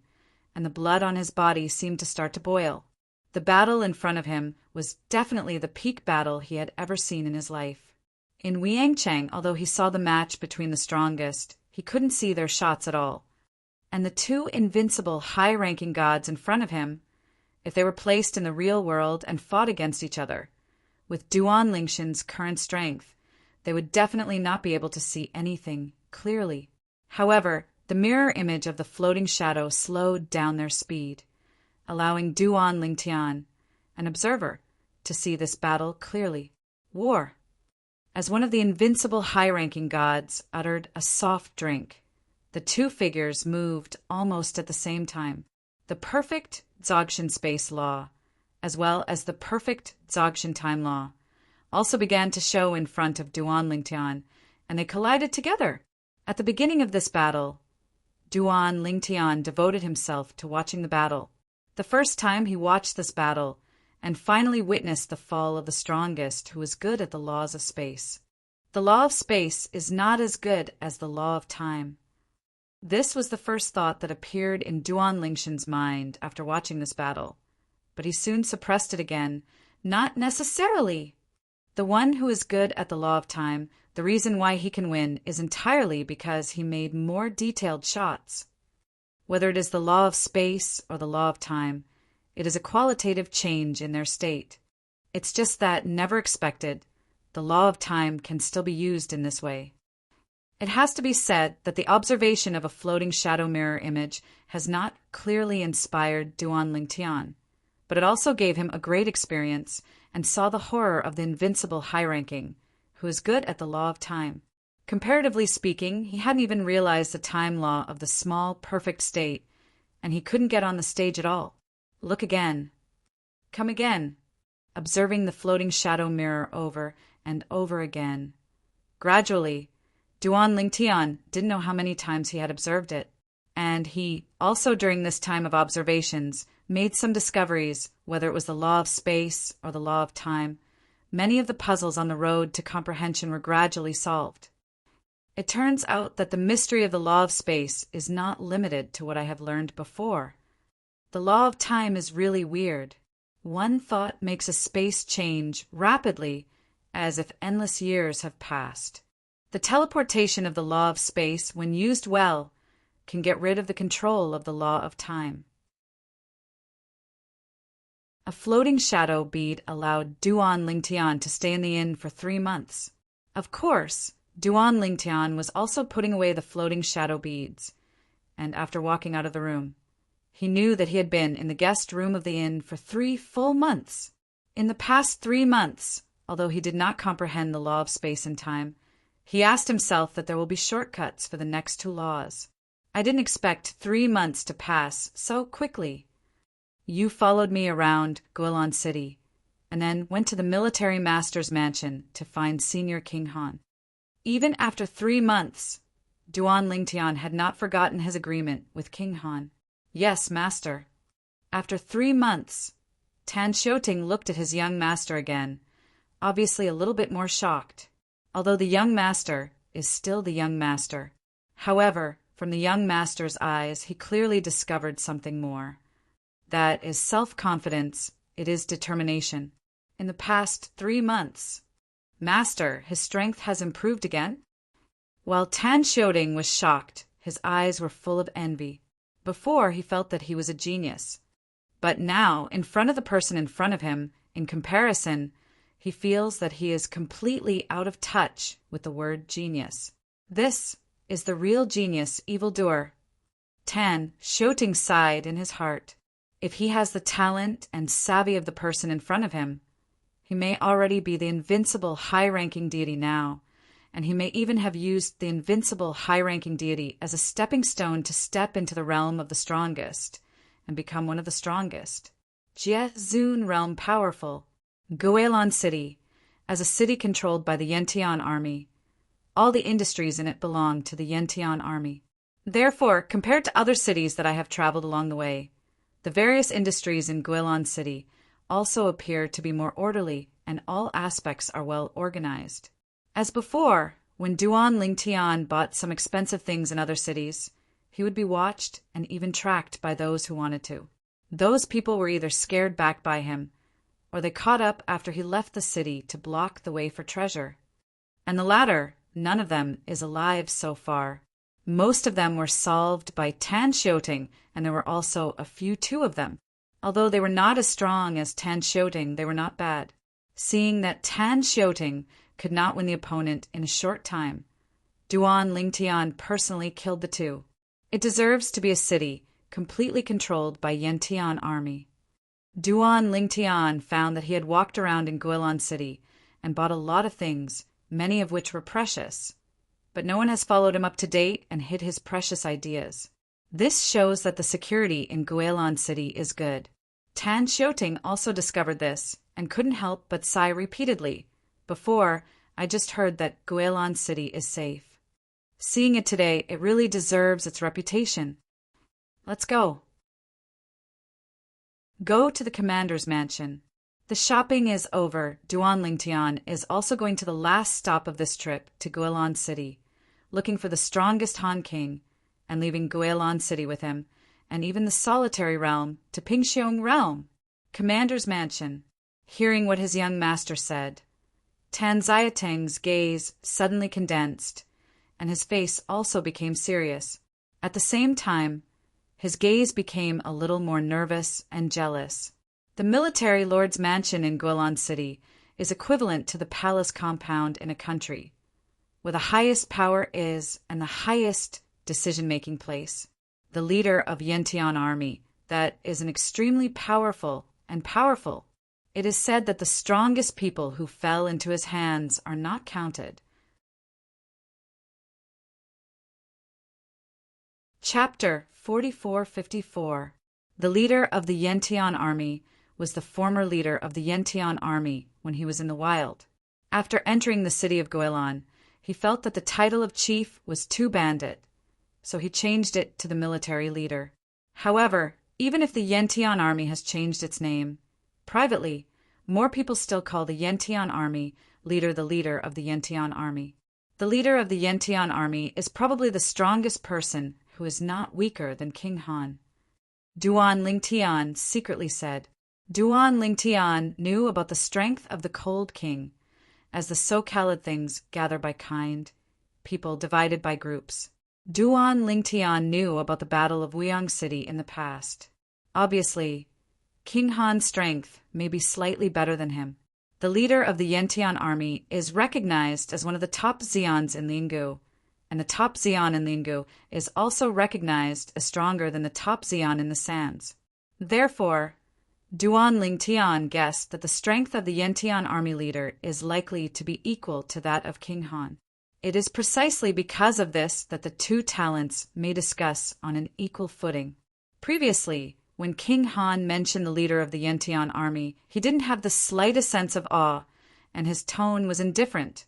and the blood on his body seemed to start to boil. The battle in front of him was definitely the peak battle he had ever seen in his life. In Weiangcheng, although he saw the match between the strongest, he couldn't see their shots at all. And the two invincible high-ranking gods in front of him, if they were placed in the real world and fought against each other, with Duan Lingtian's current strength, they would definitely not be able to see anything clearly. However, the mirror image of the floating shadow slowed down their speed, allowing Duan Lingtian, an observer, to see this battle clearly. War. As one of the invincible high-ranking gods uttered a soft drink, the two figures moved almost at the same time. The perfect Dzogchen space law, as well as the perfect Dzogchen time law, also began to show in front of Duan Lingtian, and they collided together. At the beginning of this battle, Duan Lingtian devoted himself to watching the battle. The first time he watched this battle, and finally witnessed the fall of the strongest who was good at the laws of space. The law of space is not as good as the law of time. This was the first thought that appeared in Duan Lingtian's mind after watching this battle, but he soon suppressed it again. Not necessarily. The one who is good at the law of time, the reason why he can win is entirely because he made more detailed shots. Whether it is the law of space or the law of time, it is a qualitative change in their state. It's just that, never expected, the law of time can still be used in this way. It has to be said that the observation of a floating shadow mirror image has not clearly inspired Duan Lingtian, but it also gave him a great experience and saw the horror of the invincible high-ranking, who is good at the law of time. Comparatively speaking, he hadn't even realized the time law of the small, perfect state, and he couldn't get on the stage at all. Look again. Come again. Observing the floating shadow mirror over and over again. Gradually, Duan Lingtian didn't know how many times he had observed it, and he, also during this time of observations, made some discoveries, whether it was the law of space or the law of time. Many of the puzzles on the road to comprehension were gradually solved. It turns out that the mystery of the law of space is not limited to what I have learned before. The law of time is really weird. One thought makes a space change rapidly, as if endless years have passed. The teleportation of the law of space, when used well, can get rid of the control of the law of time. A floating shadow bead allowed Duan Lingtian to stay in the inn for 3 months. Of course, Duan Lingtian was also putting away the floating shadow beads, and after walking out of the room, he knew that he had been in the guest room of the inn for 3 full months. In the past 3 months, although he did not comprehend the law of space and time, he asked himself that there will be shortcuts for the next 2 laws. I didn't expect 3 months to pass so quickly. You followed me around Guilin City, and then went to the military master's mansion to find Senior King Han. Even after 3 months, Duan Lingtian had not forgotten his agreement with King Han. Yes, master. After 3 months, Tan Xiuting looked at his young master again, obviously a little bit more shocked, although the young master is still the young master. However, from the young master's eyes, he clearly discovered something more. That is self-confidence, it is determination. In the past 3 months, Master, his strength has improved again? While Tan Xiuting was shocked, his eyes were full of envy. Before, he felt that he was a genius. But now, in front of the person in front of him, in comparison, he feels that he is completely out of touch with the word genius. This is the real genius, evildoer. Tan Xiuting sighed in his heart. If he has the talent and savvy of the person in front of him, he may already be the invincible high-ranking deity now, and he may even have used the invincible high-ranking deity as a stepping stone to step into the realm of the strongest and become one of the strongest. Jie Zun realm powerful. Guilin City, as a city controlled by the Yantian army. All the industries in it belong to the Yantian army. Therefore, compared to other cities that I have traveled along the way, the various industries in Guilin City also appear to be more orderly, and all aspects are well organized. As before, when Duan Lingtian bought some expensive things in other cities, he would be watched and even tracked by those who wanted to. Those people were either scared back by him, or they caught up after he left the city to block the way for treasure. And the latter, none of them is alive so far. Most of them were solved by Tan Xiuting, and there were also a few 2 of them. Although they were not as strong as Tan Xiuting, they were not bad. Seeing that Tan Xiuting could not win the opponent in a short time, Duan Lingtian personally killed the 2. It deserves to be a city completely controlled by Yantian army. Duan Lingtian found that he had walked around in Guilin City and bought a lot of things, many of which were precious. But no one has followed him up to date and hid his precious ideas. This shows that the security in Guilin City is good. Tan Xiuting also discovered this and couldn't help but sigh repeatedly. Before, I just heard that Guilin City is safe. Seeing it today, it really deserves its reputation. Let's go. Go to the commander's mansion. The shopping is over. Duan Lingtian is also going to the last stop of this trip to Guilin City, looking for the strongest Han King, and leaving Guilin City with him, and even the solitary realm to Pingxiong realm. Commander's mansion. Hearing what his young master said, Tan Xiaoteng's gaze suddenly condensed, and his face also became serious. At the same time, his gaze became a little more nervous and jealous. The military lord's mansion in Guilin City is equivalent to the palace compound in a country, where the highest power is and the highest decision-making place. The leader of Yantian army, that is an extremely powerful and powerful. It is said that the strongest people who fell into his hands are not counted. Chapter 4454. The leader of the Yentian army was the former leader of the Yentian army when he was in the wild. After entering the city of Goelan, he felt that the title of chief was too bandit, so he changed it to the military leader. However, even if the Yentian army has changed its name, privately, more people still call the Yentian army leader the leader of the Yentian army. The leader of the Yentian army is probably the strongest person who is not weaker than King Han. Duan Lingtian secretly said. Duan Lingtian knew about the strength of the Cold King, as the so-called things gather by kind, people divided by groups. Duan Lingtian knew about the Battle of Wuyang City in the past. Obviously, King Han's strength may be slightly better than him. The leader of the Yentian army is recognized as one of the top Xians in Lingu, and the top Xian in Lingu is also recognized as stronger than the top Xian in the Sands. Therefore, Duan Lingtian guessed that the strength of the Yentian army leader is likely to be equal to that of King Han. It is precisely because of this that the two talents may discuss on an equal footing. Previously, when King Han mentioned the leader of the Yentian army, he didn't have the slightest sense of awe, and his tone was indifferent,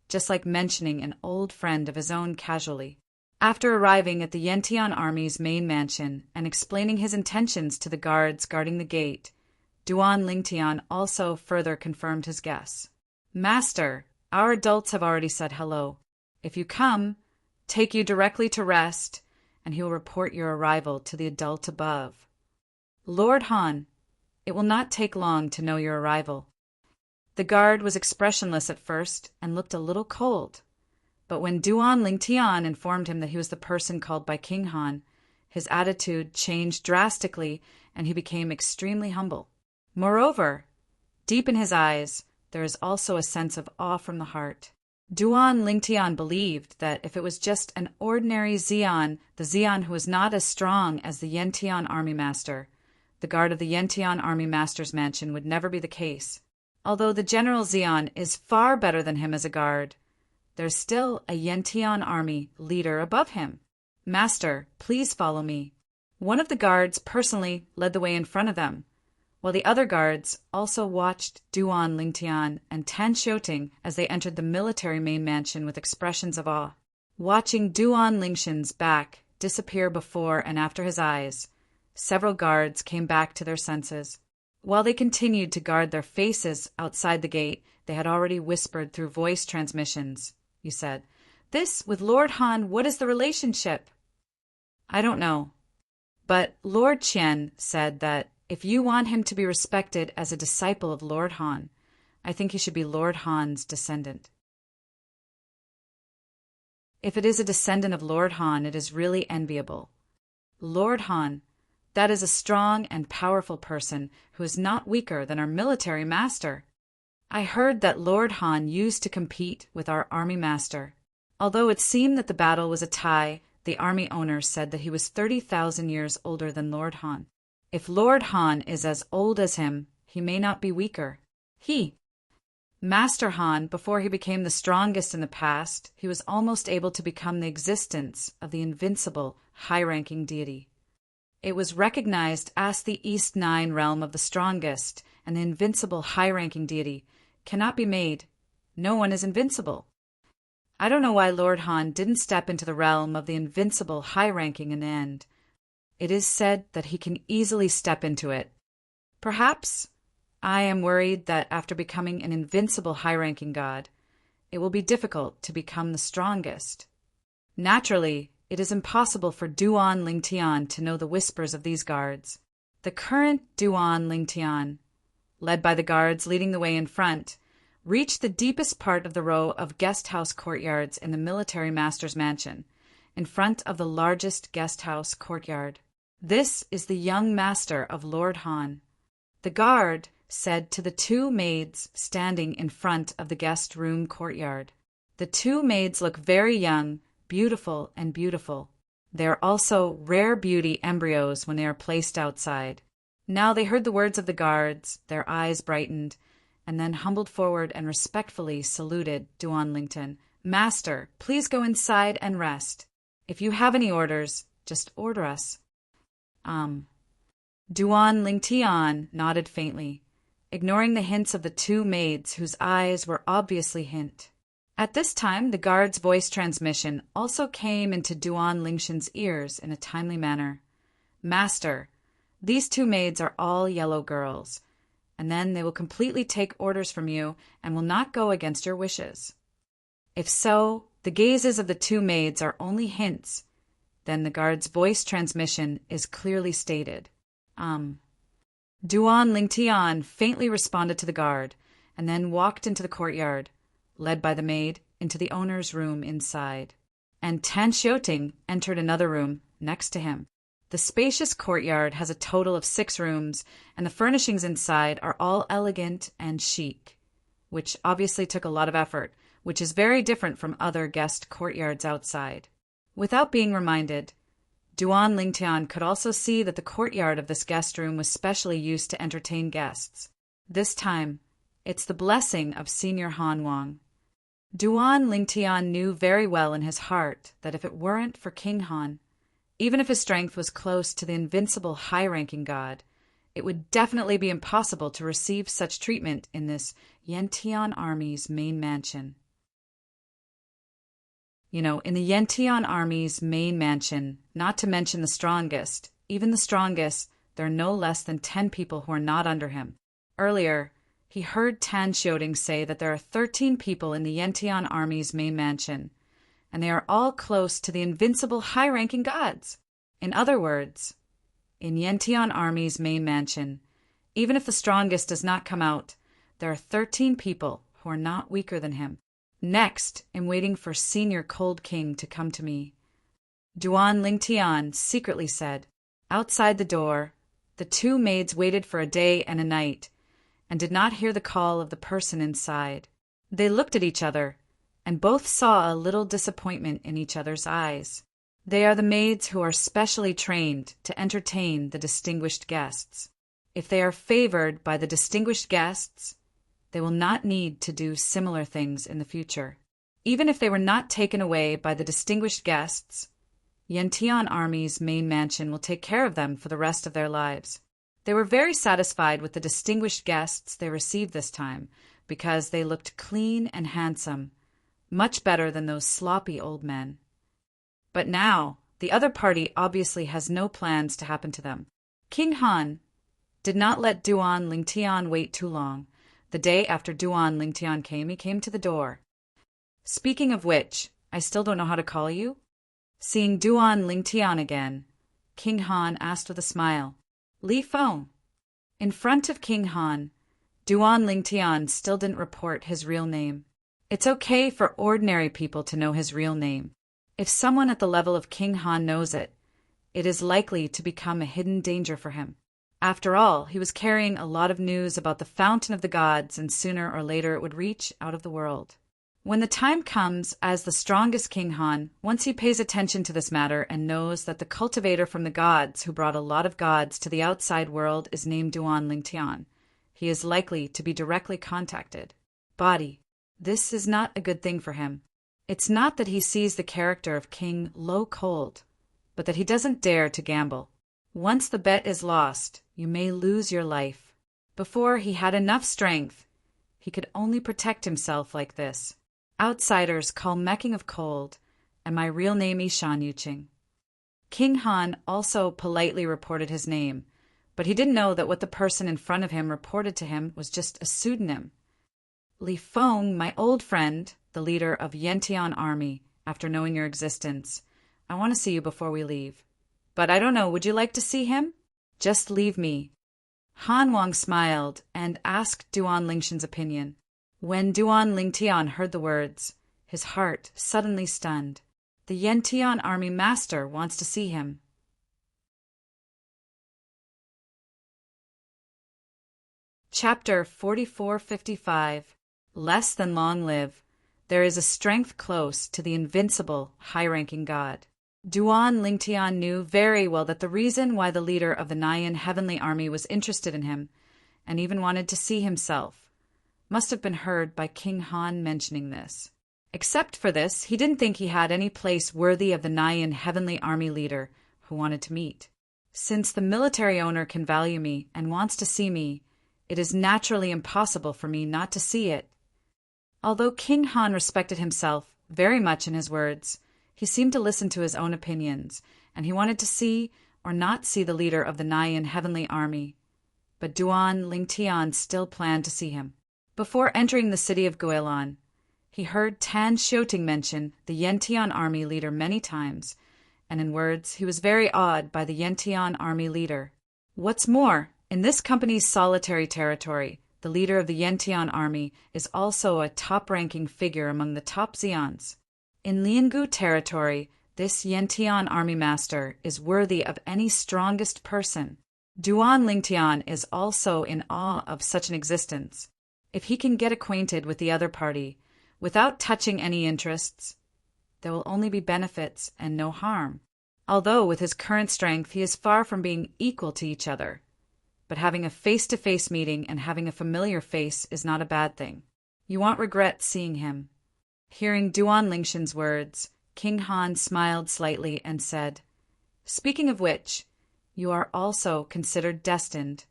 just like mentioning an old friend of his own casually. After arriving at the Yentian army's main mansion and explaining his intentions to the guards guarding the gate, Duan Lingtian also further confirmed his guess. Master, our adults have already said hello. If you come, take you directly to rest, and he will report your arrival to the adult above. Lord Han, it will not take long to know your arrival. The guard was expressionless at first and looked a little cold, but when Duan Lingtian informed him that he was the person called by King Han, his attitude changed drastically and he became extremely humble. Moreover, deep in his eyes, there is also a sense of awe from the heart. Duan Lingtian believed that if it was just an ordinary Xian, the Xian who was not as strong as the Yentian army master, the guard of the Yentian army master's mansion would never be the case. Although the general Xian is far better than him as a guard, there's still a Yentian army leader above him. Master, please follow me. One of the guards personally led the way in front of them, while the other guards also watched Duan Lingtian and Tan Xiuting as they entered the military main mansion with expressions of awe. Watching Duan Lingtian's back disappear before and after his eyes, several guards came back to their senses. While they continued to guard their faces outside the gate, they had already whispered through voice transmissions. You said, "This with Lord Han, what is the relationship?" "I don't know. But Lord Qian said that if you want him to be respected as a disciple of Lord Han, I think he should be Lord Han's descendant." If it is a descendant of Lord Han, it is really enviable. Lord Han, that is a strong and powerful person who is not weaker than our military master. I heard that Lord Han used to compete with our army master. Although it seemed that the battle was a tie, the army owner said that he was 30,000 years older than Lord Han. If Lord Han is as old as him, he may not be weaker. Master Han, before he became the strongest in the past, he was almost able to become the existence of the invincible, high-ranking deity. It was recognized as the East Nine realm of the strongest, and the invincible high-ranking deity cannot be made. No one is invincible. I don't know why Lord Han didn't step into the realm of the invincible high-ranking in the end. It is said that he can easily step into it. Perhaps I am worried that after becoming an invincible high-ranking god, it will be difficult to become the strongest. Naturally, it is impossible for Duan Lingtian to know the whispers of these guards. The current Duan Lingtian, led by the guards leading the way in front, reached the deepest part of the row of guest house courtyards in the military master's mansion, in front of the largest guest house courtyard. This is the young master of Lord Han. The guard said to the two maids standing in front of the guest room courtyard. The two maids look very young, beautiful and beautiful. They are also rare beauty embryos when they are placed outside. Now they heard the words of the guards, their eyes brightened, and then humbled forward and respectfully saluted Duan Lingtian. "Master, please go inside and rest. If you have any orders, Just order us. Duan Lingtian nodded faintly, ignoring the hints of the two maids whose eyes were obviously hint. At this time, the guard's voice transmission also came into Duan Lingshan's ears in a timely manner. Master, these two maids are all yellow girls, and then they will completely take orders from you and will not go against your wishes. If so, the gazes of the two maids are only hints. Then the guard's voice transmission is clearly stated. Duan Lingtian faintly responded to the guard, and then walked into the courtyard, led by the maid, into the owner's room inside. And Tan Xiuting entered another room next to him. The spacious courtyard has a total of 6 rooms, and the furnishings inside are all elegant and chic, which obviously took a lot of effort, which is very different from other guest courtyards outside. Without being reminded, Duan Lingtian could also see that the courtyard of this guest room was specially used to entertain guests. This time, it's the blessing of Senior Han Wang. Duan Lingtian knew very well in his heart that if it weren't for King Han, even if his strength was close to the invincible high-ranking god, it would definitely be impossible to receive such treatment in this Yantian army's main mansion. In the Yantian army's main mansion, not to mention the strongest, even the strongest, there are no less than 10 people who are not under him. Earlier, he heard Tan Xiuting say that there are 13 people in the Yantian army's main mansion, and they are all close to the invincible high-ranking gods. In other words, in Yantian army's main mansion, even if the strongest does not come out, there are 13 people who are not weaker than him. Next, I'm waiting for Senior Cold King to come to me. Duan Lingtian secretly said. Outside the door, the two maids waited for a day and a night, and did not hear the call of the person inside. They looked at each other, and both saw a little disappointment in each other's eyes. They are the maids who are specially trained to entertain the distinguished guests. If they are favored by the distinguished guests, they will not need to do similar things in the future. Even if they were not taken away by the distinguished guests, Yantian Army's main mansion will take care of them for the rest of their lives. They were very satisfied with the distinguished guests they received this time, because they looked clean and handsome, much better than those sloppy old men. But now, the other party obviously has no plans to happen to them. King Han did not let Duan Lingtian wait too long. The day after Duan Lingtian came, he came to the door. Speaking of which, I still don't know how to call you. Seeing Duan Lingtian again, King Han asked with a smile, Li Feng. In front of King Han, Duan Lingtian still didn't report his real name. It's okay for ordinary people to know his real name. If someone at the level of King Han knows it, it is likely to become a hidden danger for him. After all, he was carrying a lot of news about the fountain of the gods, and sooner or later it would reach out of the world. When the time comes, as the strongest King Han, once he pays attention to this matter and knows that the cultivator from the gods who brought a lot of gods to the outside world is named Duan Lingtian, he is likely to be directly contacted. Body. This is not a good thing for him. It's not that he sees the character of King Lo cold, but that he doesn't dare to gamble. Once the bet is lost, you may lose your life. Before he had enough strength, he could only protect himself like this. Outsiders call mecking of cold, and my real name is Shan Yuqing. King Han also politely reported his name, but he didn't know that what the person in front of him reported to him was just a pseudonym. Li Feng, my old friend, the leader of Yantian Army, after knowing your existence, I want to see you before we leave. But I don't know, would you like to see him? Just leave me. Han Wang smiled and asked Duan Lingshan's opinion. When Duan Lingtian heard the words, his heart suddenly stunned. The Yantian Army master wants to see him. Chapter 4455. Less than long live. There is a strength close to the invincible, high-ranking god. Duan Lingtian knew very well that the reason why the leader of the Nyan Heavenly Army was interested in him, and even wanted to see himself, must have been heard by King Han mentioning this. Except for this, he didn't think he had any place worthy of the Nyan Heavenly Army leader who wanted to meet. Since the military owner can value me and wants to see me, it is naturally impossible for me not to see it. Although King Han respected himself very much in his words, he seemed to listen to his own opinions, and he wanted to see or not see the leader of the Nyan heavenly army. But Duan Lingtian still planned to see him. Before entering the city of Guilin, he heard Tan Xiuting mention the Yantian army leader many times, and in words he was very awed by the Yantian army leader. What's more, in this company's solitary territory, the leader of the Yantian army is also a top-ranking figure among the top Xians. In Liangu territory, this Yantian army master is worthy of any strongest person. Duan Lingtian is also in awe of such an existence. If he can get acquainted with the other party, without touching any interests, there will only be benefits and no harm. Although with his current strength he is far from being equal to each other. But having a face-to-face meeting and having a familiar face is not a bad thing. You won't regret seeing him. Hearing Duan Lingshan's words, King Han smiled slightly and said, "Speaking of which, you are also considered destined.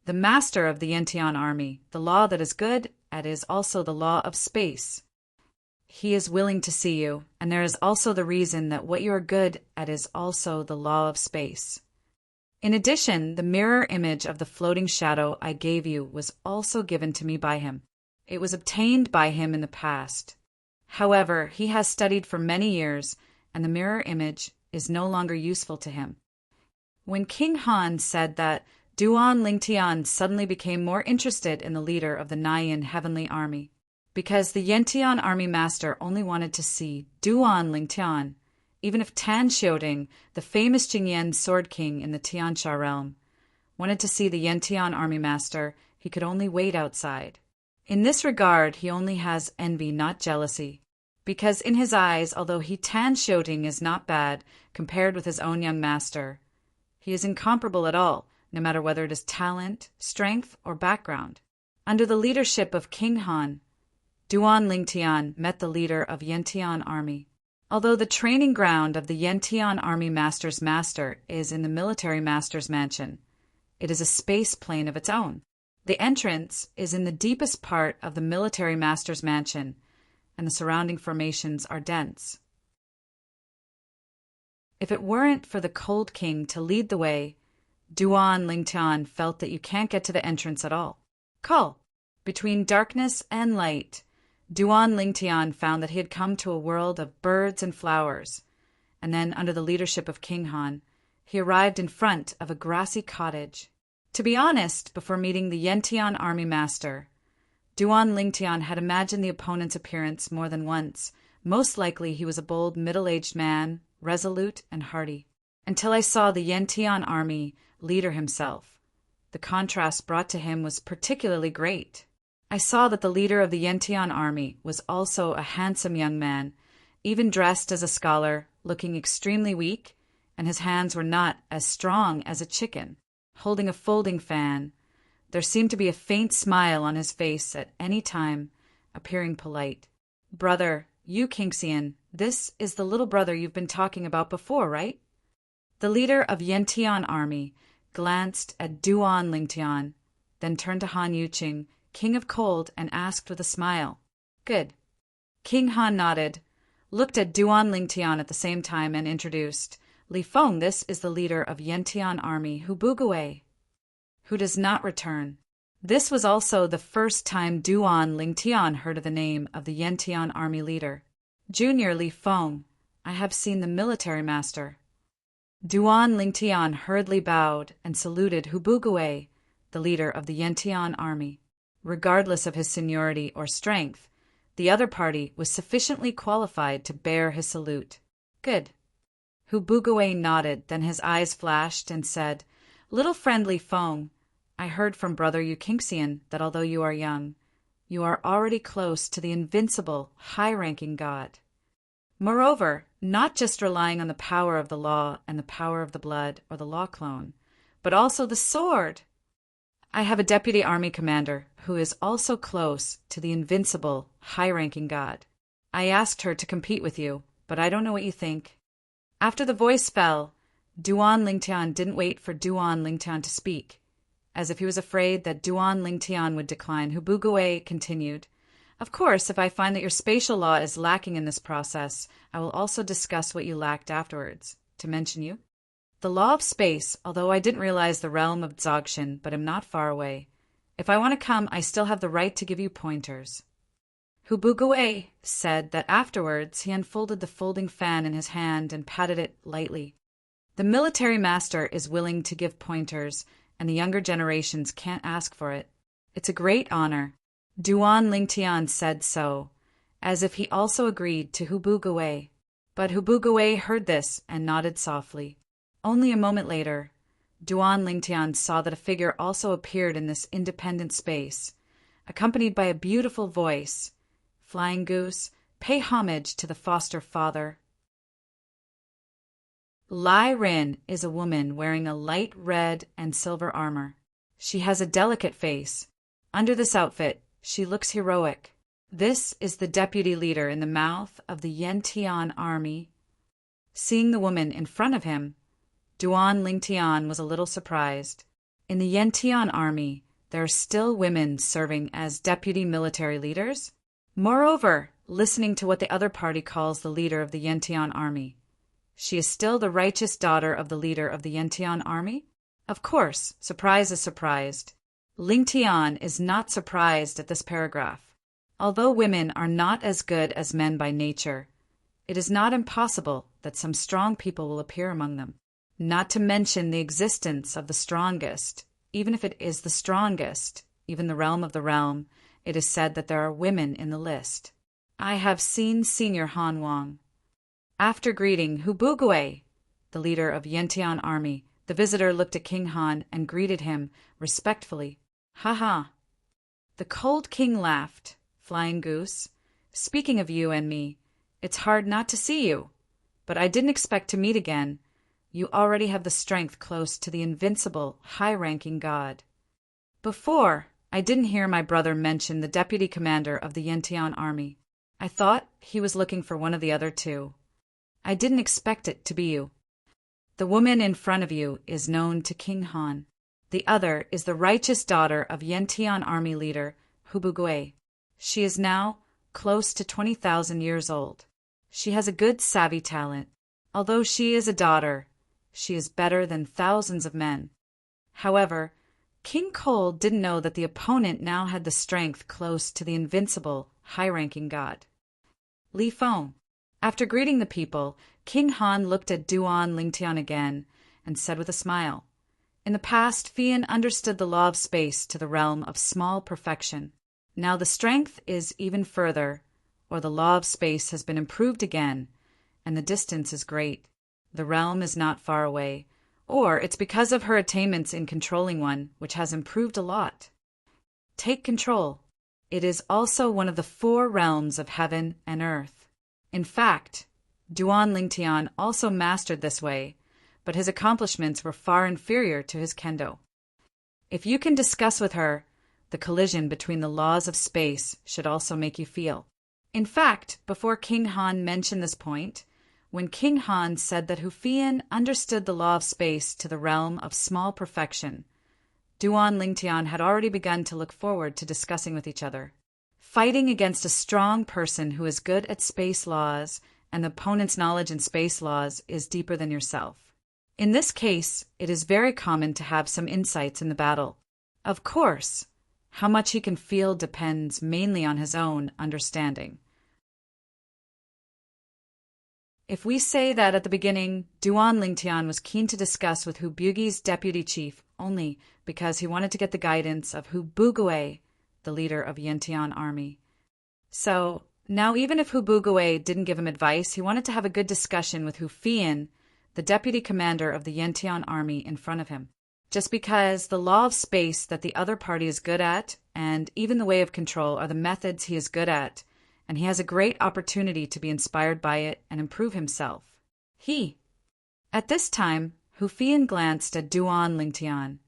The master of the Yantian army, the law that is good, and is also the law of space. He is willing to see you, and there is also the reason that what you are good at is also the law of space. In addition, the mirror image of the floating shadow I gave you was also given to me by him. It was obtained by him in the past. However, he has studied for many years, and the mirror image is no longer useful to him." When King Han said that, Duan Lingtian suddenly became more interested in the leader of the Nyan heavenly army. Because the Yantian army master only wanted to see Duan Lingtian, even if Tan Xiuting, the famous Jingyan sword king in the Tiansha realm, wanted to see the Yantian army master, he could only wait outside. In this regard, he only has envy, not jealousy. Because in his eyes, although Tan Xiuting is not bad compared with his own young master, he is incomparable at all, no matter whether it is talent, strength, or background. Under the leadership of King Han, Duan Lingtian met the leader of Yantian army. Although the training ground of the Yantian army master's master is in the military master's mansion, it is a space plane of its own. The entrance is in the deepest part of the military master's mansion, and the surrounding formations are dense. If it weren't for the Cold King to lead the way, Duan Lingtian felt that you can't get to the entrance at all. Call. Between darkness and light, Duan Lingtian found that he had come to a world of birds and flowers, and then, under the leadership of King Han, he arrived in front of a grassy cottage. To be honest, before meeting the Yantian army master, Duan Lingtian had imagined the opponent's appearance more than once. Most likely he was a bold middle-aged man, resolute and hardy. Until I saw the Yantian army leader himself. The contrast brought to him was particularly great. I saw that the leader of the Yantian army was also a handsome young man, even dressed as a scholar, looking extremely weak, and his hands were not as strong as a chicken. Holding a folding fan, there seemed to be a faint smile on his face at any time, appearing polite. "Brother, you Kingxian, this is the little brother you've been talking about before, right?" The leader of Yantian army glanced at Duan Lingtian, then turned to Han Yuqing, King of Cold, and asked with a smile, "Good." King Han nodded, looked at Duan Lingtian at the same time, and introduced, "Li Feng, this is the leader of Yantian army, who Bugawei, who does not return." This was also the first time Duan Lingtian heard of the name of the Yantian army leader. "Junior Li Feng, I have seen the military master." Duan Lingtian hurriedly bowed and saluted Hu Bugawei, the leader of the Yantian army. Regardless of his seniority or strength, the other party was sufficiently qualified to bear his salute. "Good." Hu Bugawei nodded, then his eyes flashed and said, "Little friend Li Feng, I heard from Brother Yu Kingxian that although you are young, you are already close to the invincible, high-ranking god. Moreover, not just relying on the power of the law and the power of the blood or the law clone, but also the sword. I have a deputy army commander who is also close to the invincible, high-ranking god. I asked her to compete with you, but I don't know what you think." After the voice fell, Duan Lingtian didn't wait for Duan Lingtian to speak. As if he was afraid that Duan Lingtian would decline, Hubugue continued, "Of course, if I find that your spatial law is lacking in this process, I will also discuss what you lacked afterwards. To mention you, the law of space, although I didn't realize the realm of Dzogchen, but am not far away. If I want to come, I still have the right to give you pointers." Hubugue said that afterwards he unfolded the folding fan in his hand and patted it lightly. The military master is willing to give pointers, and the younger generations can't ask for it. It's a great honor. Duan Lingtian said so, as if he also agreed to Hubugue. But Hubugue heard this and nodded softly. Only a moment later, Duan Lingtian saw that a figure also appeared in this independent space, accompanied by a beautiful voice. "Flying Goose, pay homage to the foster father." Lai Rin is a woman wearing a light red and silver armor. She has a delicate face. Under this outfit, she looks heroic. This is the deputy leader in the mouth of the Yantian army. Seeing the woman in front of him, Duan Lingtian was a little surprised. In the Yantian army, there are still women serving as deputy military leaders. Moreover, listening to what the other party calls the leader of the Yantian army, she is still the righteous daughter of the leader of the Yantian army? Of course, surprise is surprised. Lingtian is not surprised at this paragraph. Although women are not as good as men by nature, it is not impossible that some strong people will appear among them. Not to mention the existence of the strongest. Even if it is the strongest, even the realm of the realm, it is said that there are women in the list. I have seen Senior Han Wang. After greeting Hubugue, the leader of Yantian army, the visitor looked at King Han and greeted him respectfully. "Ha ha." The cold king laughed. "Flying Goose, speaking of you and me, it's hard not to see you. But I didn't expect to meet again. You already have the strength close to the invincible, high-ranking god. Before, I didn't hear my brother mention the deputy commander of the Yantian army. I thought he was looking for one of the other two. I didn't expect it to be you. The woman in front of you is known to King Han. The other is the righteous daughter of Yantian army leader Hubugue. She is now close to 20,000 years old. She has a good savvy talent. Although she is a daughter, she is better than thousands of men. However, King Cole didn't know that the opponent now had the strength close to the invincible, high-ranking god. Li Feng. After greeting the people, King Han looked at Duan Lingtian again and said with a smile, "In the past, Fian understood the law of space to the realm of small perfection. Now the strength is even further, or the law of space has been improved again, and the distance is great. The realm is not far away, or it's because of her attainments in controlling one, which has improved a lot. Take control. It is also one of the 4 realms of heaven and earth. In fact, Duan Lingtian also mastered this way, but his accomplishments were far inferior to his kendo. If you can discuss with her, the collision between the laws of space should also make you feel." In fact, before King Han mentioned this point, when King Han said that Hufian understood the law of space to the realm of small perfection, Duan Lingtian had already begun to look forward to discussing with each other. Fighting against a strong person who is good at space laws and the opponent's knowledge in space laws is deeper than yourself. In this case, it is very common to have some insights in the battle. Of course, how much he can feel depends mainly on his own understanding. If we say that at the beginning, Duan Lingtian was keen to discuss with Hubugi's deputy chief only because he wanted to get the guidance of Hubugue, the leader of Yantian army. So, now even if Hubugue didn't give him advice, he wanted to have a good discussion with Hufian, the deputy commander of the Yantian army, in front of him. Just because the law of space that the other party is good at, and even the way of control, are the methods he is good at, and he has a great opportunity to be inspired by it and improve himself. At this time, Hufian glanced at Duan Lingtian.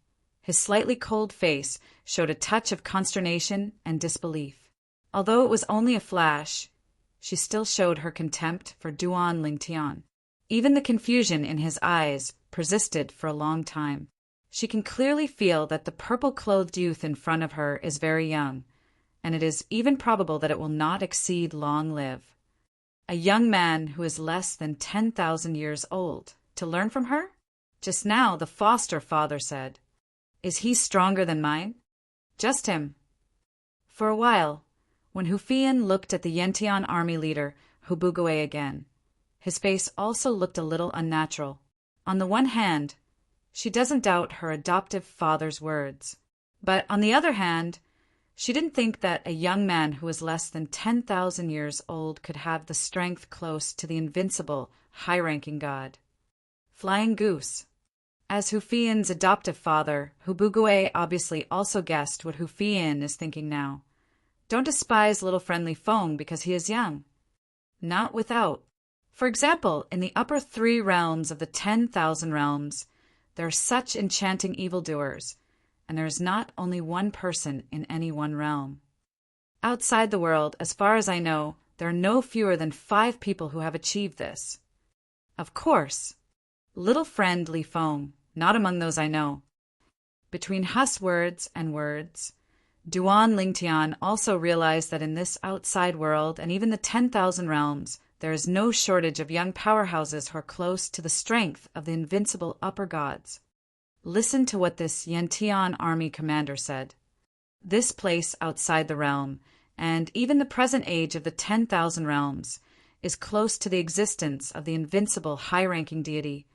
His slightly cold face showed a touch of consternation and disbelief. Although it was only a flash, she still showed her contempt for Duan Lingtian. Even the confusion in his eyes persisted for a long time. She can clearly feel that the purple-clothed youth in front of her is very young, and it is even probable that it will not exceed long live. A young man who is less than 10,000 years old, to learn from her? Just now the foster father said, "Is he stronger than mine?" Just him. For a while, when Hufian looked at the Yentian army leader, Hubugwe again, his face also looked a little unnatural. On the one hand, she doesn't doubt her adoptive father's words, but on the other hand, she didn't think that a young man who was less than 10,000 years old could have the strength close to the invincible, high-ranking god. Flying goose. As Hufian's adoptive father, Hubugwe obviously also guessed what Hufian is thinking now. Don't despise little friendly Feng because he is young. Not without. For example, in the upper 3 realms of the 10,000 realms, there are such enchanting evildoers, and there is not only one person in any one realm. Outside the world, as far as I know, there are no fewer than 5 people who have achieved this. Of course, little friend Li Feng, not among those I know. Between Huss words and words, Duan Lingtian also realized that in this outside world and even the 10,000 realms, there is no shortage of young powerhouses who are close to the strength of the invincible upper gods. Listen to what this Yentian army commander said. This place outside the realm, and even the present age of the 10,000 realms, is close to the existence of the invincible high-ranking deity,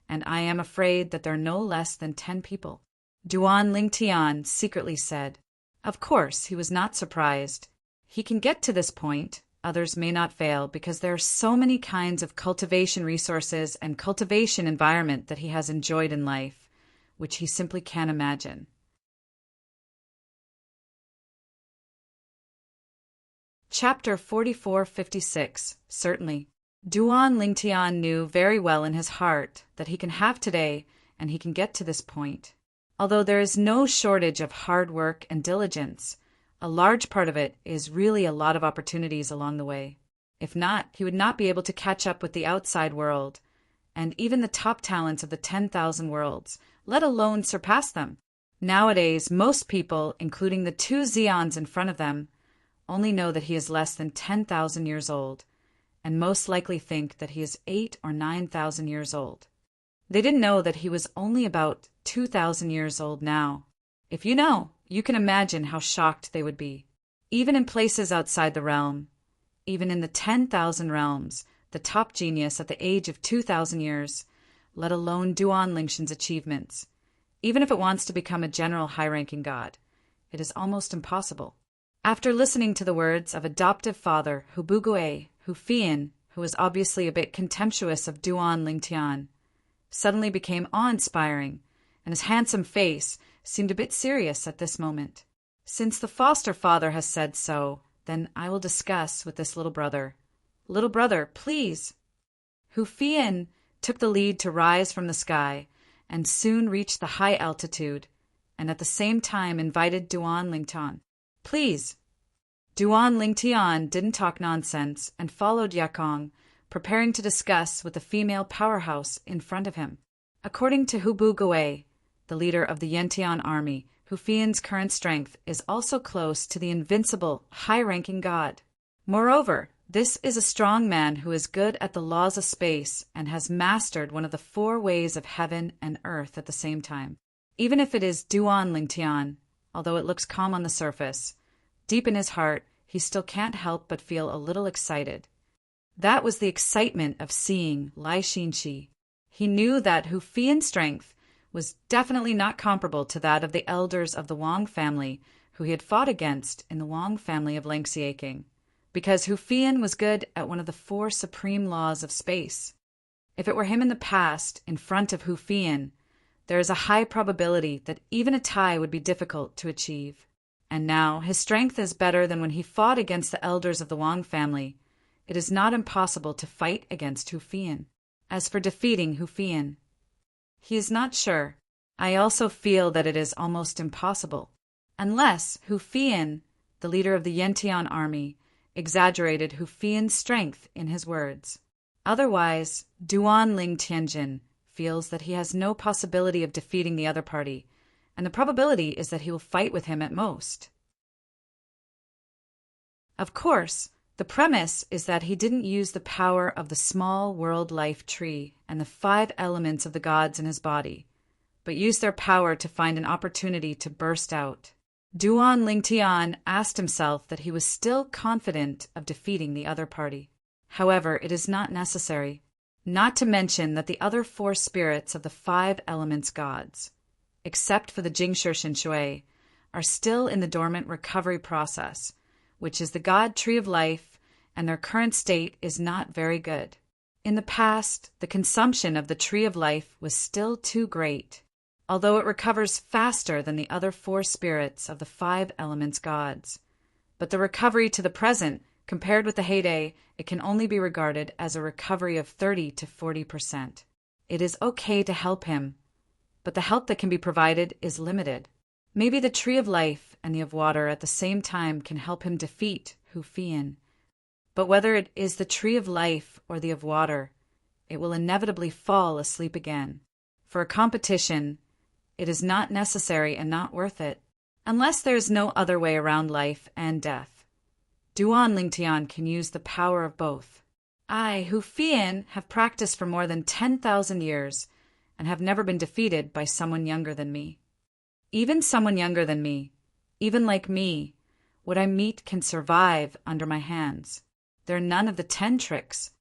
and I am afraid that there are no less than 10 people. Duan Lingtian secretly said. Of course, he was not surprised. He can get to this point, others may not fail, because there are so many kinds of cultivation resources and cultivation environment that he has enjoyed in life, which he simply can't imagine. Chapter 4456. Certainly. Duan Lingtian knew very well in his heart that he can have today and he can get to this point. Although there is no shortage of hard work and diligence, a large part of it is really a lot of opportunities along the way. If not, he would not be able to catch up with the outside world, and even the top talents of the 10,000 worlds, let alone surpass them. Nowadays, most people, including the 2 Zeons in front of them, only know that he is less than 10,000 years old, and most likely think that he is 8 or 9,000 years old. They didn't know that he was only about 2,000 years old now. If you know, you can imagine how shocked they would be. Even in places outside the realm, even in the 10,000 realms, the top genius at the age of 2,000 years, let alone Duan Lingshan's achievements. Even if it wants to become a general high-ranking god, it is almost impossible. After listening to the words of adoptive father Hubugwe, Hufian, who was obviously a bit contemptuous of Duan Lingtian, suddenly became awe-inspiring, and his handsome face seemed a bit serious at this moment. Since the foster father has said so, then I will discuss with this little brother. Little brother, please! Hufian took the lead to rise from the sky, and soon reached the high altitude, and at the same time invited Duan Lingtian. Please! Duan Lingtian didn't talk nonsense and followed Yakong, preparing to discuss with the female powerhouse in front of him. According to Hubugwe, the leader of the Yentian army, Hufian's current strength is also close to the invincible, high-ranking god. Moreover, this is a strong man who is good at the laws of space and has mastered one of the 4 ways of heaven and earth at the same time. Even if it is Duan Lingtian, although it looks calm on the surface, deep in his heart, he still can't help but feel a little excited. That was the excitement of seeing Lai Xinxi. He knew that Hufian's strength was definitely not comparable to that of the elders of the Wang family who he had fought against in the Wang family of Lengxiaking, because Hufian was good at one of the 4 supreme laws of space. If it were him in the past, in front of Hufian, there is a high probability that even a tie would be difficult to achieve. And now his strength is better than when he fought against the elders of the Wang family. It is not impossible to fight against Hufian. As for defeating Hufian, he is not sure. I also feel that it is almost impossible, unless Hufian, the leader of the Yentian army, exaggerated Hufian's strength in his words. Otherwise, Duan Ling Tianjin feels that he has no possibility of defeating the other party, and the probability is that he will fight with him at most. Of course, the premise is that he didn't use the power of the small world life tree and the 5 elements of the gods in his body, but used their power to find an opportunity to burst out. Duan Lingtian asked himself that he was still confident of defeating the other party. However, it is not necessary, not to mention that the other 4 spirits of the 5 elements gods, except for the Jingshi Shinshui, are still in the dormant recovery process, which is the god tree of life, and their current state is not very good. In the past, the consumption of the tree of life was still too great, although it recovers faster than the other 4 spirits of the 5 elements gods. But the recovery to the present, compared with the heyday, it can only be regarded as a recovery of 30 to 40%. It is okay to help him, but the help that can be provided is limited. Maybe the tree of life and the of water at the same time can help him defeat Hu Fian. But whether it is the tree of life or the of water, it will inevitably fall asleep again. For a competition, it is not necessary and not worth it, unless there is no other way around life and death. Duan Lingtian can use the power of both. I, Hu Fian, have practiced for more than 10,000 years and have never been defeated by someone younger than me. Even someone younger than me, even like me, what I meet can survive under my hands. There are none of the 10 tricks.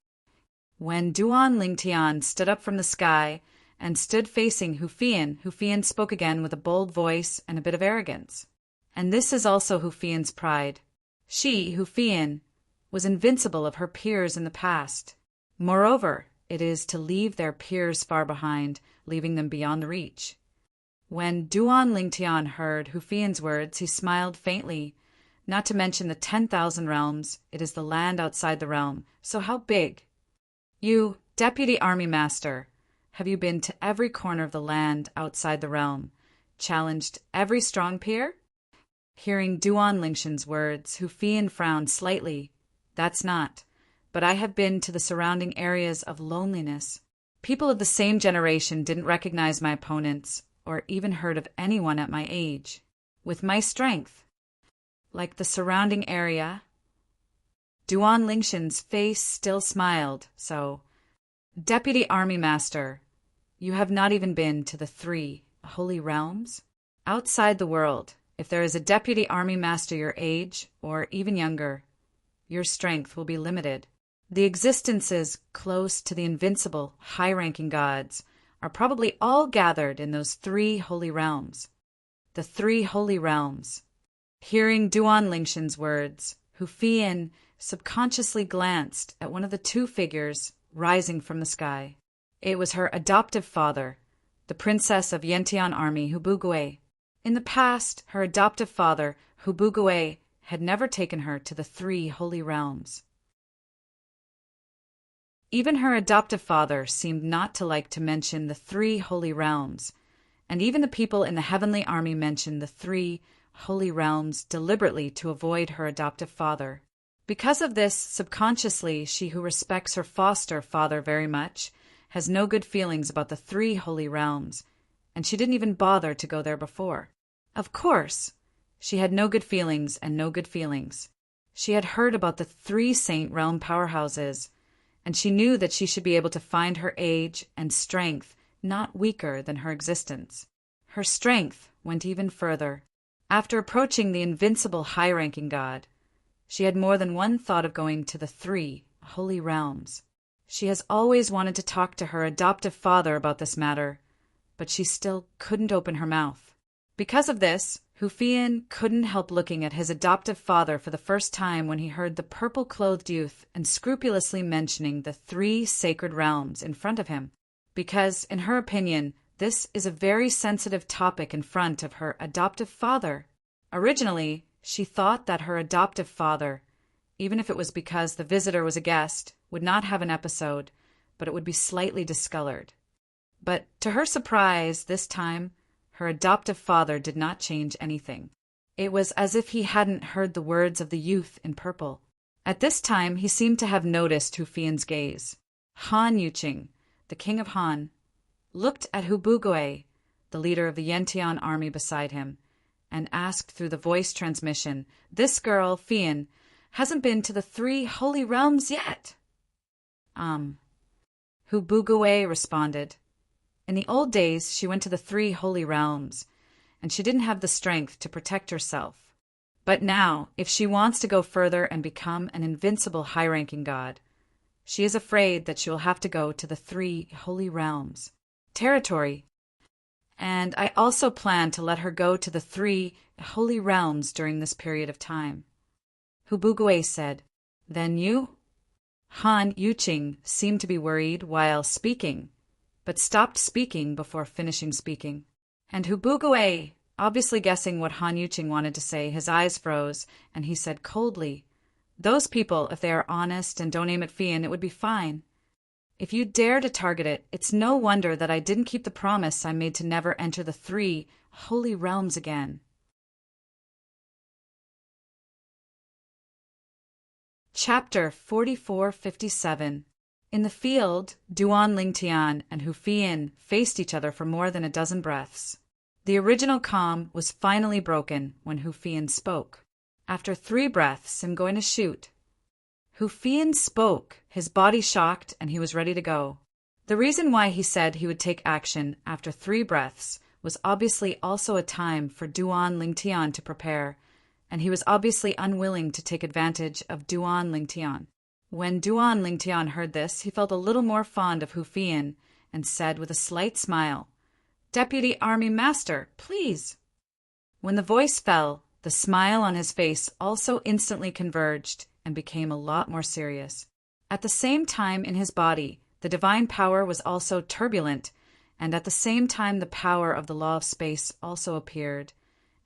When Duan Lingtian stood up from the sky and stood facing Hu Fian spoke again with a bold voice and a bit of arrogance. And this is also Hu Fian's pride. She, Hu Fian, was invincible of her peers in the past. Moreover, it is to leave their peers far behind, leaving them beyond the reach. When Duan Lingtian heard Hu Fian's words, he smiled faintly. Not to mention the 10,000 realms, it is the land outside the realm, so how big? You, Deputy Army Master, have you been to every corner of the land outside the realm, challenged every strong peer? Hearing Duan Lingshan's words, Hu Fian frowned slightly. That's not, but I have been to the surrounding areas of loneliness. People of the same generation didn't recognize my opponents, or even heard of anyone at my age. With my strength, like the surrounding area, Duan Lingshan's face still smiled, so, Deputy Army Master, you have not even been to the 3 holy realms? Outside the world, if there is a Deputy Army Master your age, or even younger, your strength will be limited. The existences close to the invincible, high-ranking gods are probably all gathered in those 3 holy realms. The 3 holy realms. Hearing Duan Lingshan's words, Hu Fian subconsciously glanced at one of the 2 figures rising from the sky. It was her adoptive father, the princess of Yentian army, Hu Bugui. In the past, her adoptive father, Hu Bugui, had never taken her to the 3 holy realms. Even her adoptive father seemed not to like to mention the 3 holy realms, and even the people in the heavenly army mentioned the 3 holy realms deliberately to avoid her adoptive father. Because of this, subconsciously, she who respects her foster father very much has no good feelings about the 3 holy realms, and she didn't even bother to go there before. Of course, she had no good feelings and no good feelings. She had heard about the 3 saint realm powerhouses, and she knew that she should be able to find her age and strength not weaker than her existence. Her strength went even further. After approaching the invincible high-ranking god, she had more than one thought of going to the 3 holy realms. She has always wanted to talk to her adoptive father about this matter, but she still couldn't open her mouth. Because of this, Hu Fian couldn't help looking at his adoptive father for the first time when he heard the purple-clothed youth unscrupulously mentioning the 3 sacred realms in front of him, because, in her opinion, this is a very sensitive topic in front of her adoptive father. Originally, she thought that her adoptive father, even if it was because the visitor was a guest, would not have an episode, but it would be slightly discolored. But to her surprise, this time, her adoptive father did not change anything. It was as if he hadn't heard the words of the youth in purple. At this time, he seemed to have noticed Hu Fian's gaze. Han Yuqing, the king of Han, looked at Hu Bugui, the leader of the Yantian army beside him, and asked through the voice transmission, "This girl, Fian, hasn't been to the 3 holy realms yet." Hu Bugui responded, "In the old days, she went to the 3 holy realms, and she didn't have the strength to protect herself. But now, if she wants to go further and become an invincible high-ranking god, she is afraid that she will have to go to the 3 holy realms territory. And I also plan to let her go to the 3 holy realms during this period of time." Hu Bugui said, "Then you?" Han Yuqing seemed to be worried while speaking, but stopped speaking before finishing speaking. And Hu Bugui, obviously guessing what Han Yuqing wanted to say, his eyes froze, and he said coldly, "Those people, if they are honest and don't aim at Fian, it would be fine. If you dare to target it, it's no wonder that I didn't keep the promise I made to never enter the 3 holy realms again." Chapter 4457. In the field, Duan Lingtian and Hu Fian faced each other for more than a dozen breaths. The original calm was finally broken when Hu Fian spoke. "After 3 breaths, I'm going to shoot." Hu Fian spoke, his body shocked, and he was ready to go. The reason why he said he would take action after 3 breaths was obviously also a time for Duan Lingtian to prepare, and he was obviously unwilling to take advantage of Duan Lingtian. When Duan Lingtian heard this, he felt a little more fond of Hu Fian and said with a slight smile, "Deputy Army Master, please." When the voice fell, the smile on his face also instantly converged and became a lot more serious. At the same time in his body, the divine power was also turbulent, and at the same time the power of the law of space also appeared,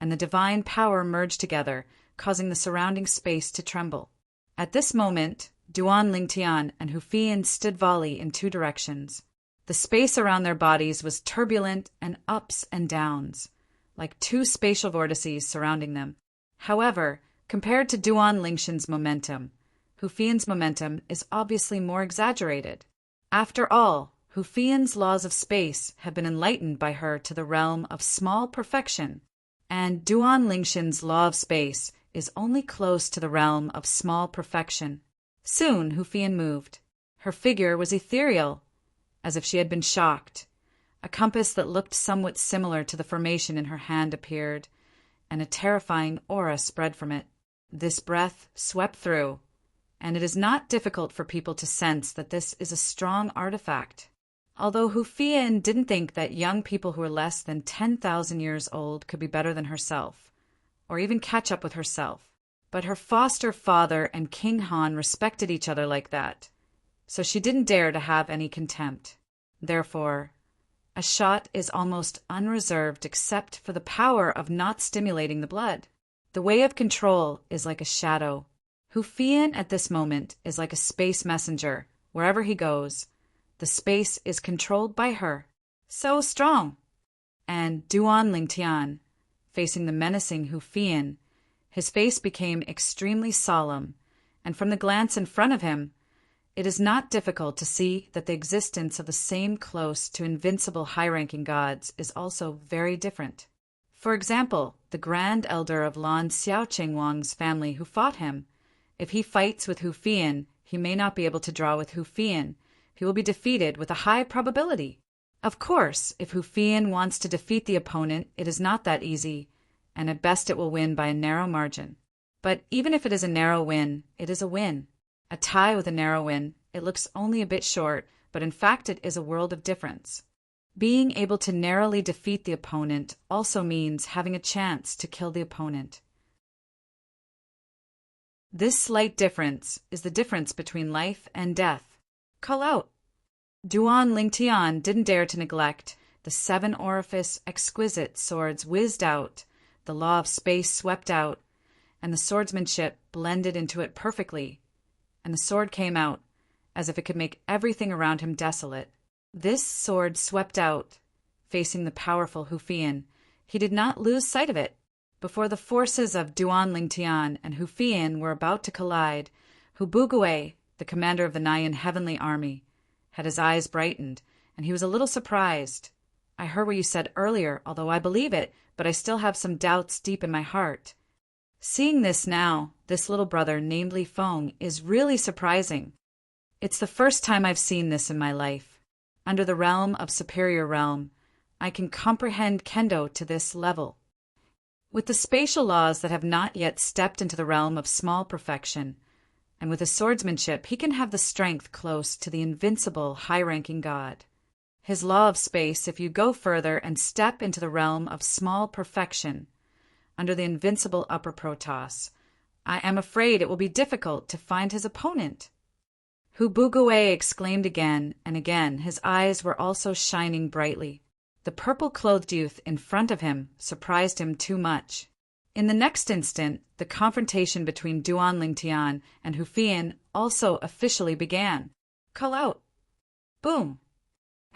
and the divine power merged together, causing the surrounding space to tremble. At this moment, Duan Lingtian and Hu Fian stood volley in 2 directions. The space around their bodies was turbulent and ups and downs, like 2 spatial vortices surrounding them. However, compared to Duan Lingtian's momentum, Hu Fian's momentum is obviously more exaggerated. After all, Hu Fian's laws of space have been enlightened by her to the realm of small perfection, and Duan Lingtian's law of space is only close to the realm of small perfection. Soon Hu Fian moved. Her figure was ethereal, as if she had been shocked. A compass that looked somewhat similar to the formation in her hand appeared, and a terrifying aura spread from it. This breath swept through, and it is not difficult for people to sense that this is a strong artifact. Although Hu Fian didn't think that young people who were less than 10,000 years old could be better than herself, or even catch up with herself, but her foster father and King Han respected each other like that, so she didn't dare to have any contempt. Therefore, a shot is almost unreserved except for the power of not stimulating the blood. The way of control is like a shadow. Hu Fian at this moment is like a space messenger. Wherever he goes, the space is controlled by her. So strong! And Duan Lingtian, facing the menacing Hu Fian, his face became extremely solemn, and from the glance in front of him, it is not difficult to see that the existence of the same close to invincible high-ranking gods is also very different. For example, the Grand Elder of Lan Xiaoqing Wang's family who fought him. If he fights with Hu Fian, he may not be able to draw with Hu Fian. He will be defeated with a high probability. Of course, if Hu Fian wants to defeat the opponent, it is not that easy, and at best it will win by a narrow margin. But even if it is a narrow win, it is a win. A tie with a narrow win, it looks only a bit short, but in fact it is a world of difference. Being able to narrowly defeat the opponent also means having a chance to kill the opponent. This slight difference is the difference between life and death. Call out. Duan Lingtian didn't dare to neglect. The 7-orifice exquisite swords whizzed out, the law of space swept out, and the swordsmanship blended into it perfectly, and the sword came out, as if it could make everything around him desolate. This sword swept out, facing the powerful Hu Fian. He did not lose sight of it. Before the forces of Duan Lingtian and Hu Fian were about to collide, Hu Bugui, the commander of the Nyan heavenly army, had his eyes brightened, and he was a little surprised. I heard what you said earlier, although I believe it, but I still have some doubts deep in my heart. Seeing this now, this little brother named Li Feng, is really surprising. It's the first time I've seen this in my life. Under the realm of superior realm, I can comprehend kendo to this level. With the spatial laws that have not yet stepped into the realm of small perfection, and with his swordsmanship, he can have the strength close to the invincible, high-ranking God. His law of space, if you go further and step into the realm of small perfection, under the invincible upper protos, I am afraid it will be difficult to find his opponent. Hu Bugue exclaimed again and again. His eyes were also shining brightly. The purple-clothed youth in front of him surprised him too much. In the next instant, the confrontation between Duan Lingtian and Hu Fian also officially began. Call out. Boom.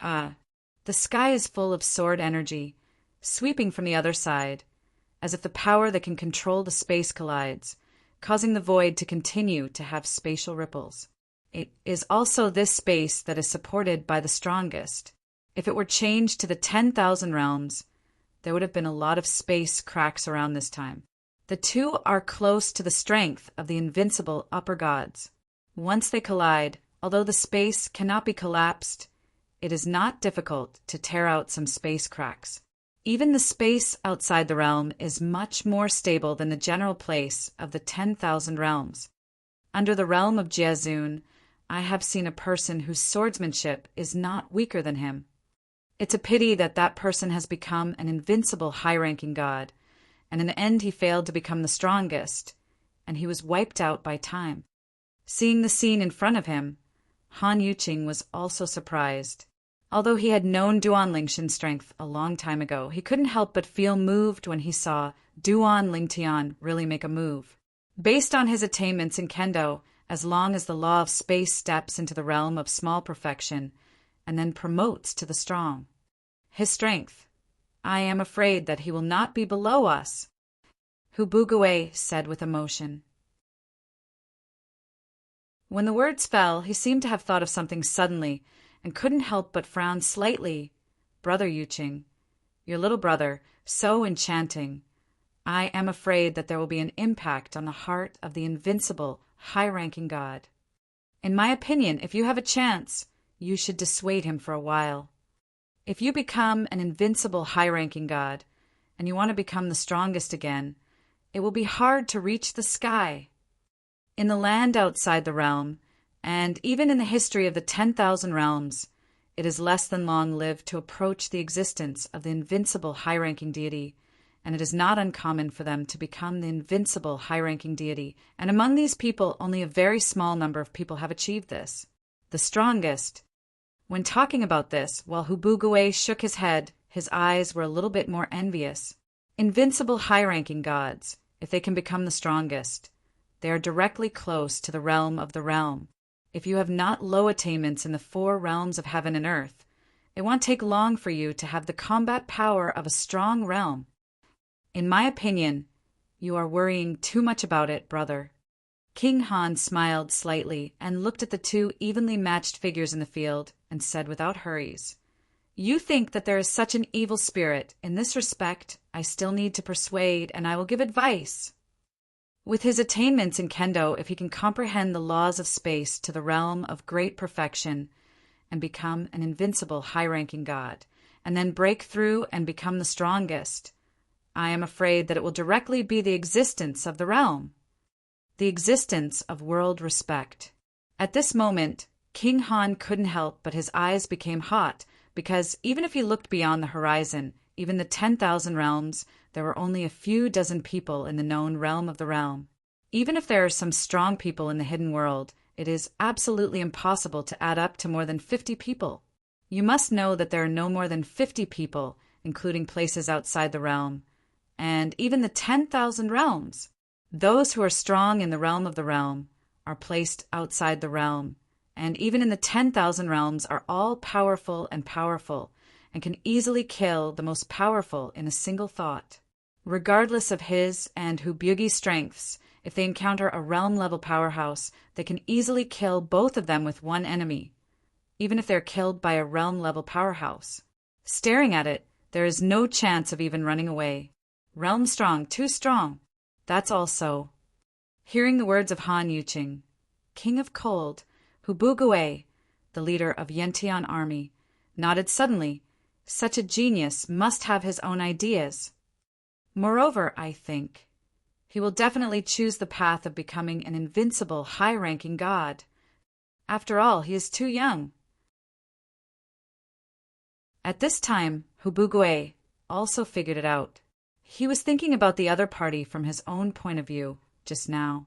The sky is full of sword energy, sweeping from the other side, as if the power that can control the space collides, causing the void to continue to have spatial ripples. It is also this space that is supported by the strongest. If it were changed to the 10,000 realms, there would have been a lot of space cracks around this time. The two are close to the strength of the invincible upper gods. Once they collide, although the space cannot be collapsed, it is not difficult to tear out some space cracks. Even the space outside the realm is much more stable than the general place of the 10,000 realms. Under the realm of Jiazun, I have seen a person whose swordsmanship is not weaker than him. It's a pity that that person has become an invincible high-ranking god, and in the end he failed to become the strongest, and he was wiped out by time. Seeing the scene in front of him, Han Yuqing was also surprised. Although he had known Duan Lingxian's strength a long time ago, he couldn't help but feel moved when he saw Duan Lingtian really make a move. Based on his attainments in kendo, as long as the law of space steps into the realm of small perfection and then promotes to the strong. His strength, I am afraid that he will not be below us, Hu Bugue said with emotion. When the words fell, he seemed to have thought of something suddenly and couldn't help but frown slightly. Brother Yuqing, your little brother, so enchanting. I am afraid that there will be an impact on the heart of the invincible, high-ranking god. In my opinion, if you have a chance, you should dissuade him for a while. If you become an invincible high-ranking god, and you want to become the strongest again, it will be hard to reach the sky. In the land outside the realm, and even in the history of the 10,000 realms, it is less than long-lived to approach the existence of the invincible high-ranking deity, and it is not uncommon for them to become the invincible high-ranking deity, and among these people only a very small number of people have achieved this. The strongest. When talking about this, while Hu Bugue shook his head, his eyes were a little bit more envious. Invincible high-ranking gods, if they can become the strongest, they are directly close to the realm of the realm. If you have not low attainments in the 4 realms of heaven and earth, it won't take long for you to have the combat power of a strong realm. In my opinion, you are worrying too much about it, brother. King Han smiled slightly and looked at the 2 evenly matched figures in the field and said without hurries, You think that there is such an evil spirit. In this respect, I still need to persuade, and I will give advice. With his attainments in kendo, if he can comprehend the laws of space to the realm of great perfection and become an invincible high-ranking god, and then break through and become the strongest, I am afraid that it will directly be the existence of the realm, the existence of world respect. At this moment, King Han couldn't help but his eyes became hot, because even if he looked beyond the horizon, even the 10,000 realms, there were only a few dozen people in the known realm of the realm. Even if there are some strong people in the hidden world, it is absolutely impossible to add up to more than 50 people. You must know that there are no more than 50 people, including places outside the realm, and even the 10,000 realms. Those who are strong in the realm of the realm are placed outside the realm, and even in the 10,000 realms are all powerful and can easily kill the most powerful in a single thought. Regardless of his and Hu Bugi's strengths, if they encounter a realm-level powerhouse, they can easily kill both of them with one enemy. even if they're killed by a realm-level powerhouse. Staring at it, there is no chance of even running away. Realm strong, too strong. That's all so. Hearing the words of Han Yuqing, King of Cold, Hubugue, the leader of Yantian army, nodded suddenly. Such a genius must have his own ideas. Moreover, I think, he will definitely choose the path of becoming an invincible, high-ranking god. After all, he is too young. At this time, Hubugue also figured it out. He was thinking about the other party from his own point of view just now,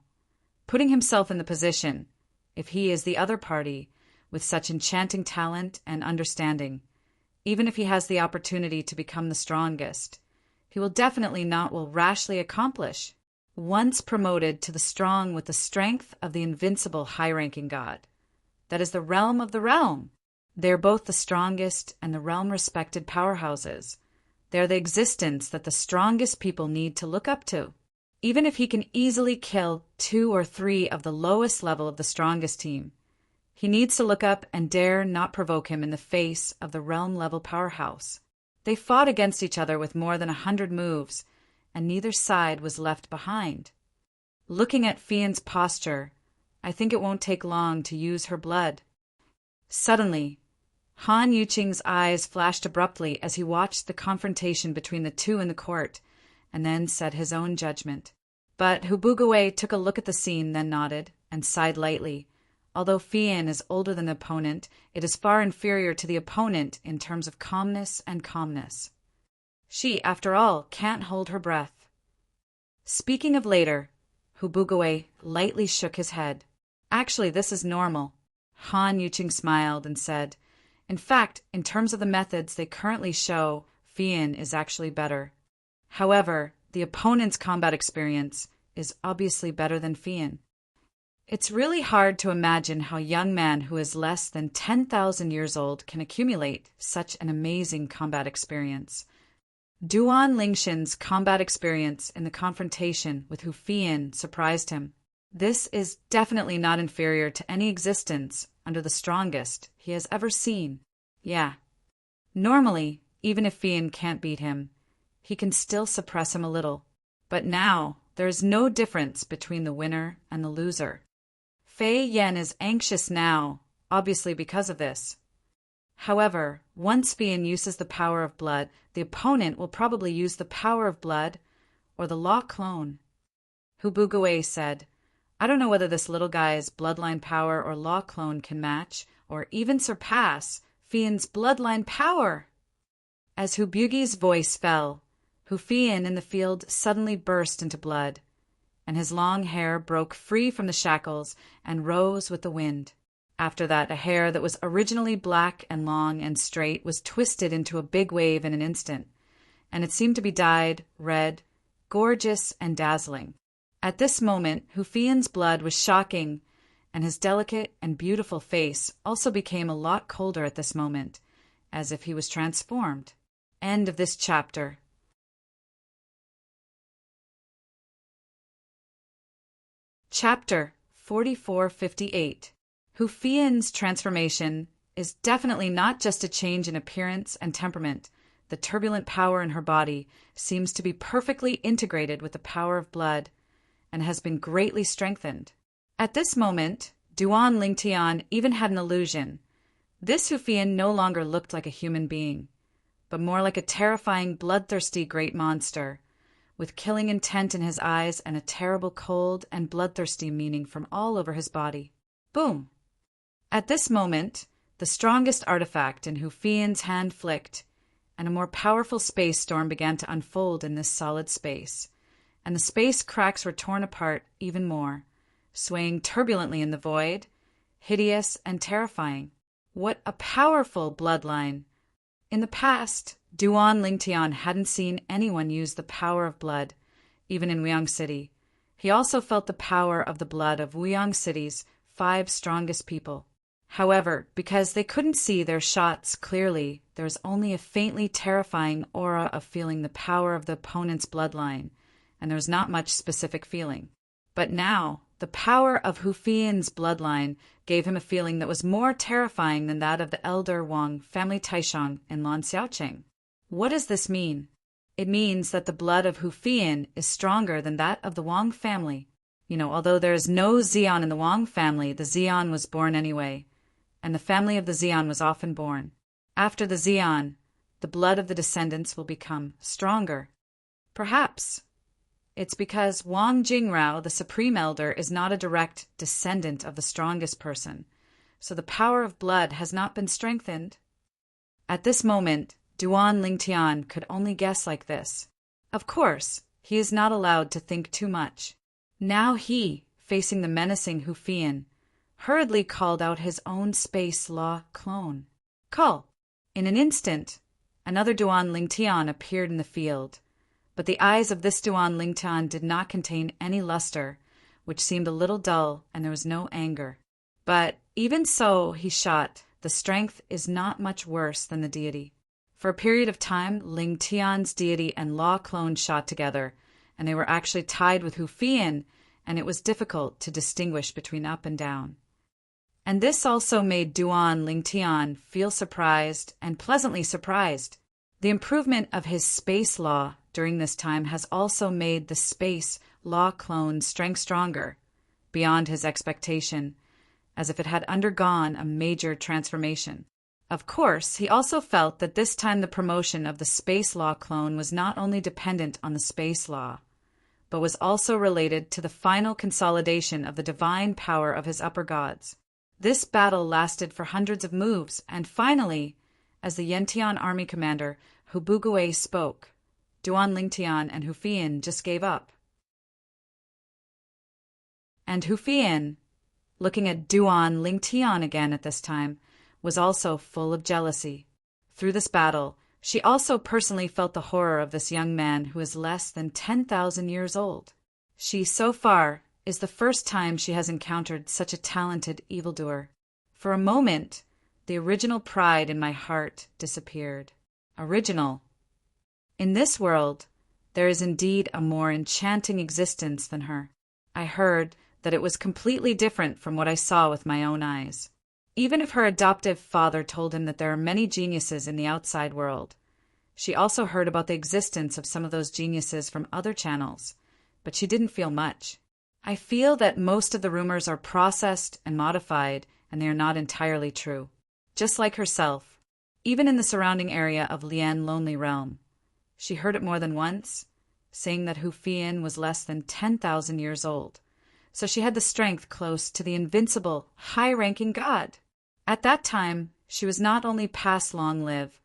putting himself in the position, if he is the other party, with such enchanting talent and understanding, even if he has the opportunity to become the strongest, he will definitely not will rashly accomplish. Once promoted to the strong with the strength of the invincible high-ranking god. That is the realm of the realm. They are both the strongest and the realm-respected powerhouses. They are the existence that the strongest people need to look up to. Even if he can easily kill 2 or 3 of the lowest level of the strongest team, he needs to look up and dare not provoke him in the face of the realm-level powerhouse. They fought against each other with more than 100 moves, and neither side was left behind. Looking at Fian's posture, I think it won't take long to use her blood. Suddenly, Han Yuqing's eyes flashed abruptly as he watched the confrontation between the two in the court, and then said his own judgment. But Hubugue took a look at the scene, then nodded, and sighed lightly. Although Fian is older than the opponent, it is far inferior to the opponent in terms of calmness and calmness. She, after all, can't hold her breath. Speaking of later, Hubugue lightly shook his head. Actually, this is normal. Han Yuqing smiled and said, in fact, in terms of the methods they currently show, Fian is actually better. However, the opponent's combat experience is obviously better than Fian. It's really hard to imagine how a young man who is less than 10,000 years old can accumulate such an amazing combat experience. Duan Lingxin's combat experience in the confrontation with Hu Fian surprised him. This is definitely not inferior to any existence under the strongest he has ever seen. Yeah. Normally, even if Fian can't beat him, he can still suppress him a little. But now, there is no difference between the winner and the loser. Fei Yan is anxious now, obviously because of this. However, once Fian uses the power of blood, the opponent will probably use the power of blood or the law clone. Hubugue said, I don't know whether this little guy's bloodline power or law clone can match or even surpass Fian's bloodline power. As Hubugi's voice fell, Hu Fian in the field suddenly burst into blood, and his long hair broke free from the shackles and rose with the wind. After that, a hair that was originally black and long and straight was twisted into a big wave in an instant, and it seemed to be dyed red, gorgeous and dazzling. At this moment, Hu Fian's blood was shocking, and his delicate and beautiful face also became a lot colder at this moment, as if he was transformed. End of this chapter. Chapter 4458. Hu Fian's transformation is definitely not just a change in appearance and temperament. The turbulent power in her body seems to be perfectly integrated with the power of blood and has been greatly strengthened. At this moment, Duan Lingtian even had an illusion. This Hu Fian no longer looked like a human being, but more like a terrifying, bloodthirsty great monster, with killing intent in his eyes and a terrible cold and bloodthirsty meaning from all over his body. Boom! At this moment, the strongest artifact in Hu Fian's hand flicked, and a more powerful space storm began to unfold in this solid space, and the space cracks were torn apart even more, swaying turbulently in the void, hideous and terrifying. What a powerful bloodline! In the past, Duan Lingtian hadn't seen anyone use the power of blood, even in Wuyang City. He also felt the power of the blood of Wuyang City's 5 strongest people. However, because they couldn't see their shots clearly, there was only a faintly terrifying aura of feeling the power of the opponent's bloodline, and there was not much specific feeling. But now, The power of Hu Fian's bloodline gave him a feeling that was more terrifying than that of the elder Wang family Taishang in Lan Xiaoqing. What does this mean? It means that the blood of Hu Fian is stronger than that of the Wang family. Although there is no Xian in the Wang family, the Xian was born anyway, and the family of the Xian was often born. After the Xian, the blood of the descendants will become stronger. Perhaps it's because Wang Jingrao, the Supreme Elder, is not a direct descendant of the strongest person, so the power of blood has not been strengthened. At this moment, Duan Lingtian could only guess like this. Of course, he is not allowed to think too much. Now he, facing the menacing Hu Fian, hurriedly called out his own space law clone. Call! In an instant, another Duan Lingtian appeared in the field, but the eyes of this Duan Lingtian did not contain any luster, which seemed a little dull, and there was no anger. But even so, he shot, the strength is not much worse than the deity. For a period of time, Lingtian's deity and law clone shot together, and they were actually tied with Hu Fian, and it was difficult to distinguish between up and down. And this also made Duan Lingtian feel surprised and pleasantly surprised. The improvement of his space law during this time has also made the space law clone's strength stronger, beyond his expectation, as if it had undergone a major transformation. Of course, he also felt that this time the promotion of the space law clone was not only dependent on the space law, but was also related to the final consolidation of the divine power of his upper gods. This battle lasted for hundreds of moves, and finally, as the Yantian army commander, Hu Bugui, spoke, Duan Lingtian and Hu Fian just gave up. And Hu Fian, looking at Duan Lingtian again at this time, was also full of jealousy. Through this battle, she also personally felt the horror of this young man who is less than 10,000 years old. She, so far, is the first time she has encountered such a talented evildoer. For a moment, the original pride in my heart disappeared. Original. In this world, there is indeed a more enchanting existence than her. I heard that it was completely different from what I saw with my own eyes. Even if her adoptive father told him that there are many geniuses in the outside world, she also heard about the existence of some of those geniuses from other channels, but she didn't feel much. I feel that most of the rumors are processed and modified, and they are not entirely true. Just like herself, even in the surrounding area of Lian Lonely Realm, she heard it more than once, saying that Hu Fian was less than 10,000 years old, so she had the strength close to the invincible, high-ranking god. At that time, she was not only past long-live,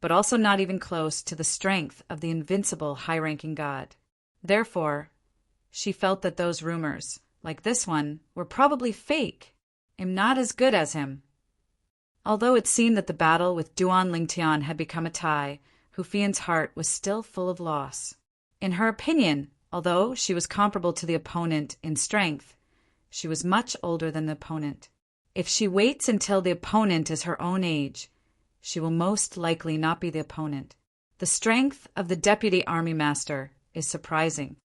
but also not even close to the strength of the invincible, high-ranking god. Therefore, she felt that those rumors, like this one, were probably fake. I'm not as good as him. Although it seemed that the battle with Duan Lingtian had become a tie, Hu Fian's heart was still full of loss. In her opinion, although she was comparable to the opponent in strength, she was much older than the opponent. If she waits until the opponent is her own age, she will most likely not be the opponent. The strength of the deputy army master is surprising.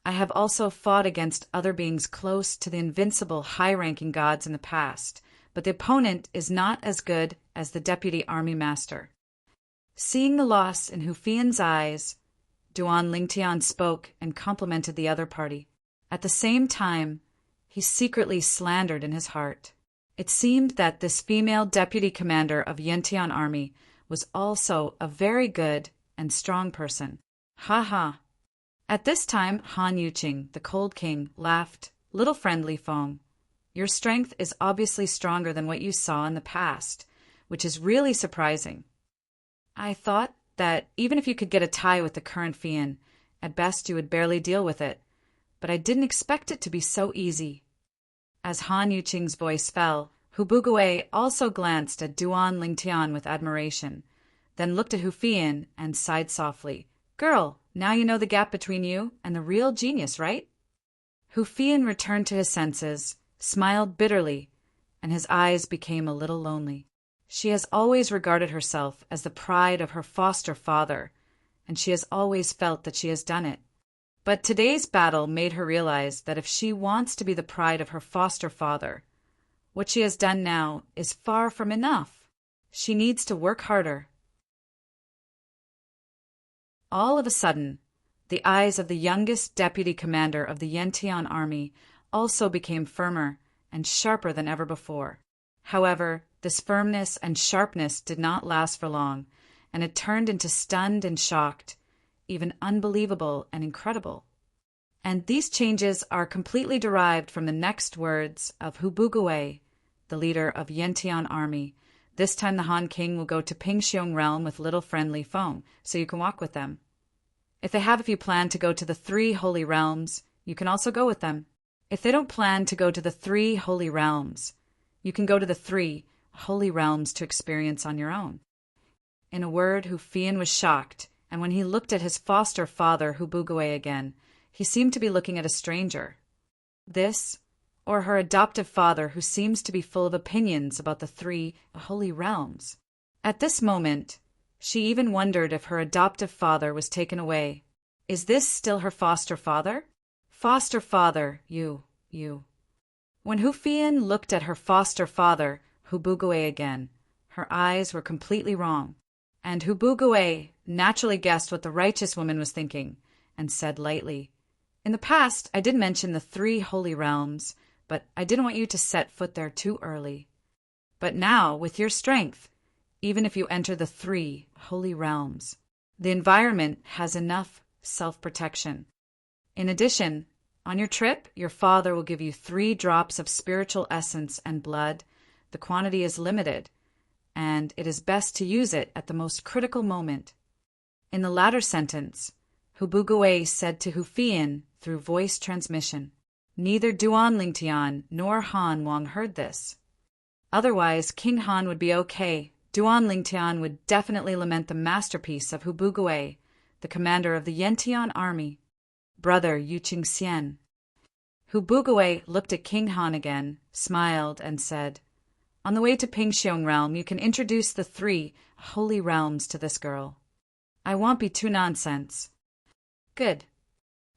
I have also fought against other beings close to the invincible high-ranking gods in the past, but the opponent is not as good as the deputy army master. Seeing the loss in Hu Fian's eyes, Duan Lingtian spoke and complimented the other party. At the same time, he secretly slandered in his heart. It seemed that this female deputy commander of Yantian army was also a very good and strong person. Ha ha. At this time, Han Yuqing, the Cold King, laughed. Little friend Li Feng, your strength is obviously stronger than what you saw in the past, which is really surprising. I thought that even if you could get a tie with the current Fian, at best you would barely deal with it, but I didn't expect it to be so easy. As Han Yuqing's voice fell, Hu Bugui also glanced at Duan Lingtian with admiration, then looked at Hu Fian and sighed softly. Girl, now you know the gap between you and the real genius, right? Hu Fian returned to his senses, smiled bitterly, and his eyes became a little lonely. She has always regarded herself as the pride of her foster father, and she has always felt that she has done it. But today's battle made her realize that if she wants to be the pride of her foster father, what she has done now is far from enough. She needs to work harder. All of a sudden, the eyes of the youngest deputy commander of the Yentian army also became firmer and sharper than ever before. However, this firmness and sharpness did not last for long, and it turned into stunned and shocked, even unbelievable and incredible. And these changes are completely derived from the next words of Hubugue, the leader of Yentian army. This time the Han King will go to Pingxiong realm with little friend Li Feng, so you can walk with them. If you plan to go to the 3 holy realms, you can also go with them. If they don't plan to go to the 3 holy realms, you can go to the 3 holy realms to experience on your own. In a word, Hu Fian was shocked, and when he looked at his foster father, Hubugue, again, he seemed to be looking at a stranger. This, or her adoptive father, who seems to be full of opinions about the 3 holy realms. At this moment, she even wondered if her adoptive father was taken away. Is this still her foster father? Foster father, you. When Hu Fian looked at her foster father, Hubugue, again, her eyes were completely wrong, and Hubugue naturally guessed what the righteous woman was thinking, and said lightly, "In the past, I did mention the 3 holy realms, but I didn't want you to set foot there too early. But now, with your strength, even if you enter the 3 holy realms, the environment has enough self-protection. In addition, on your trip, your father will give you 3 drops of spiritual essence and blood. The quantity is limited, and it is best to use it at the most critical moment." In the latter sentence, Hubugue said to Hu Fian through voice transmission. Neither Duan Lingtian nor Han Wang heard this. Otherwise, King Han would be okay. Duan Lingtian would definitely lament the masterpiece of Hubugue, the commander of the Yentian army, brother Yu Qingxian. Hubugue looked at King Han again, smiled, and said, "On the way to Pingxiong realm, you can introduce the 3 holy realms to this girl. I won't be too nonsense." "Good."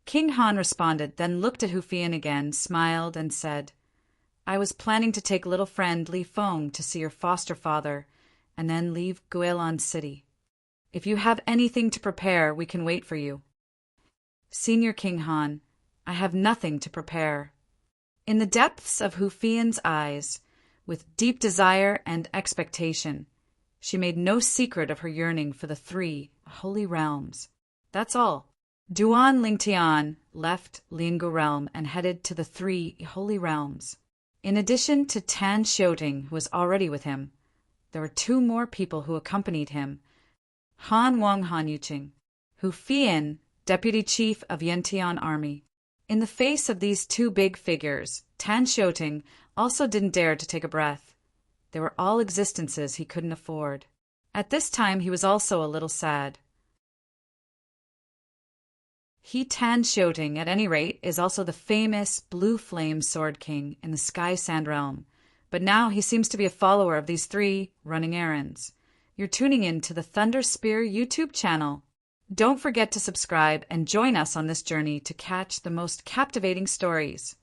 King Han responded, then looked at Hu Fian again, smiled, and said, "I was planning to take little friend Li Feng to see your foster father, and then leave Guilin City. If you have anything to prepare, we can wait for you." "Senior King Han, I have nothing to prepare." In the depths of Hu Fian's eyes, with deep desire and expectation, she made no secret of her yearning for the 3 holy realms. That's all. Duan Lingtian left Lingu realm and headed to the 3 holy realms. In addition to Tan Xiaoting, who was already with him, there were 2 more people who accompanied him: Han Wang Han Yuqing, Hu Fian, deputy chief of Yentian army. In the face of these 2 big figures, Tan Xiaoting also didn't dare to take a breath. They were all existences he couldn't afford. At this time he was also a little sad. He, Tan Xiaoting, at any rate, is also the famous Blue Flame Sword King in the Sky Sand Realm, but now he seems to be a follower of these 3 running errands. You're tuning in to the Thunder Spear YouTube channel. Don't forget to subscribe and join us on this journey to catch the most captivating stories.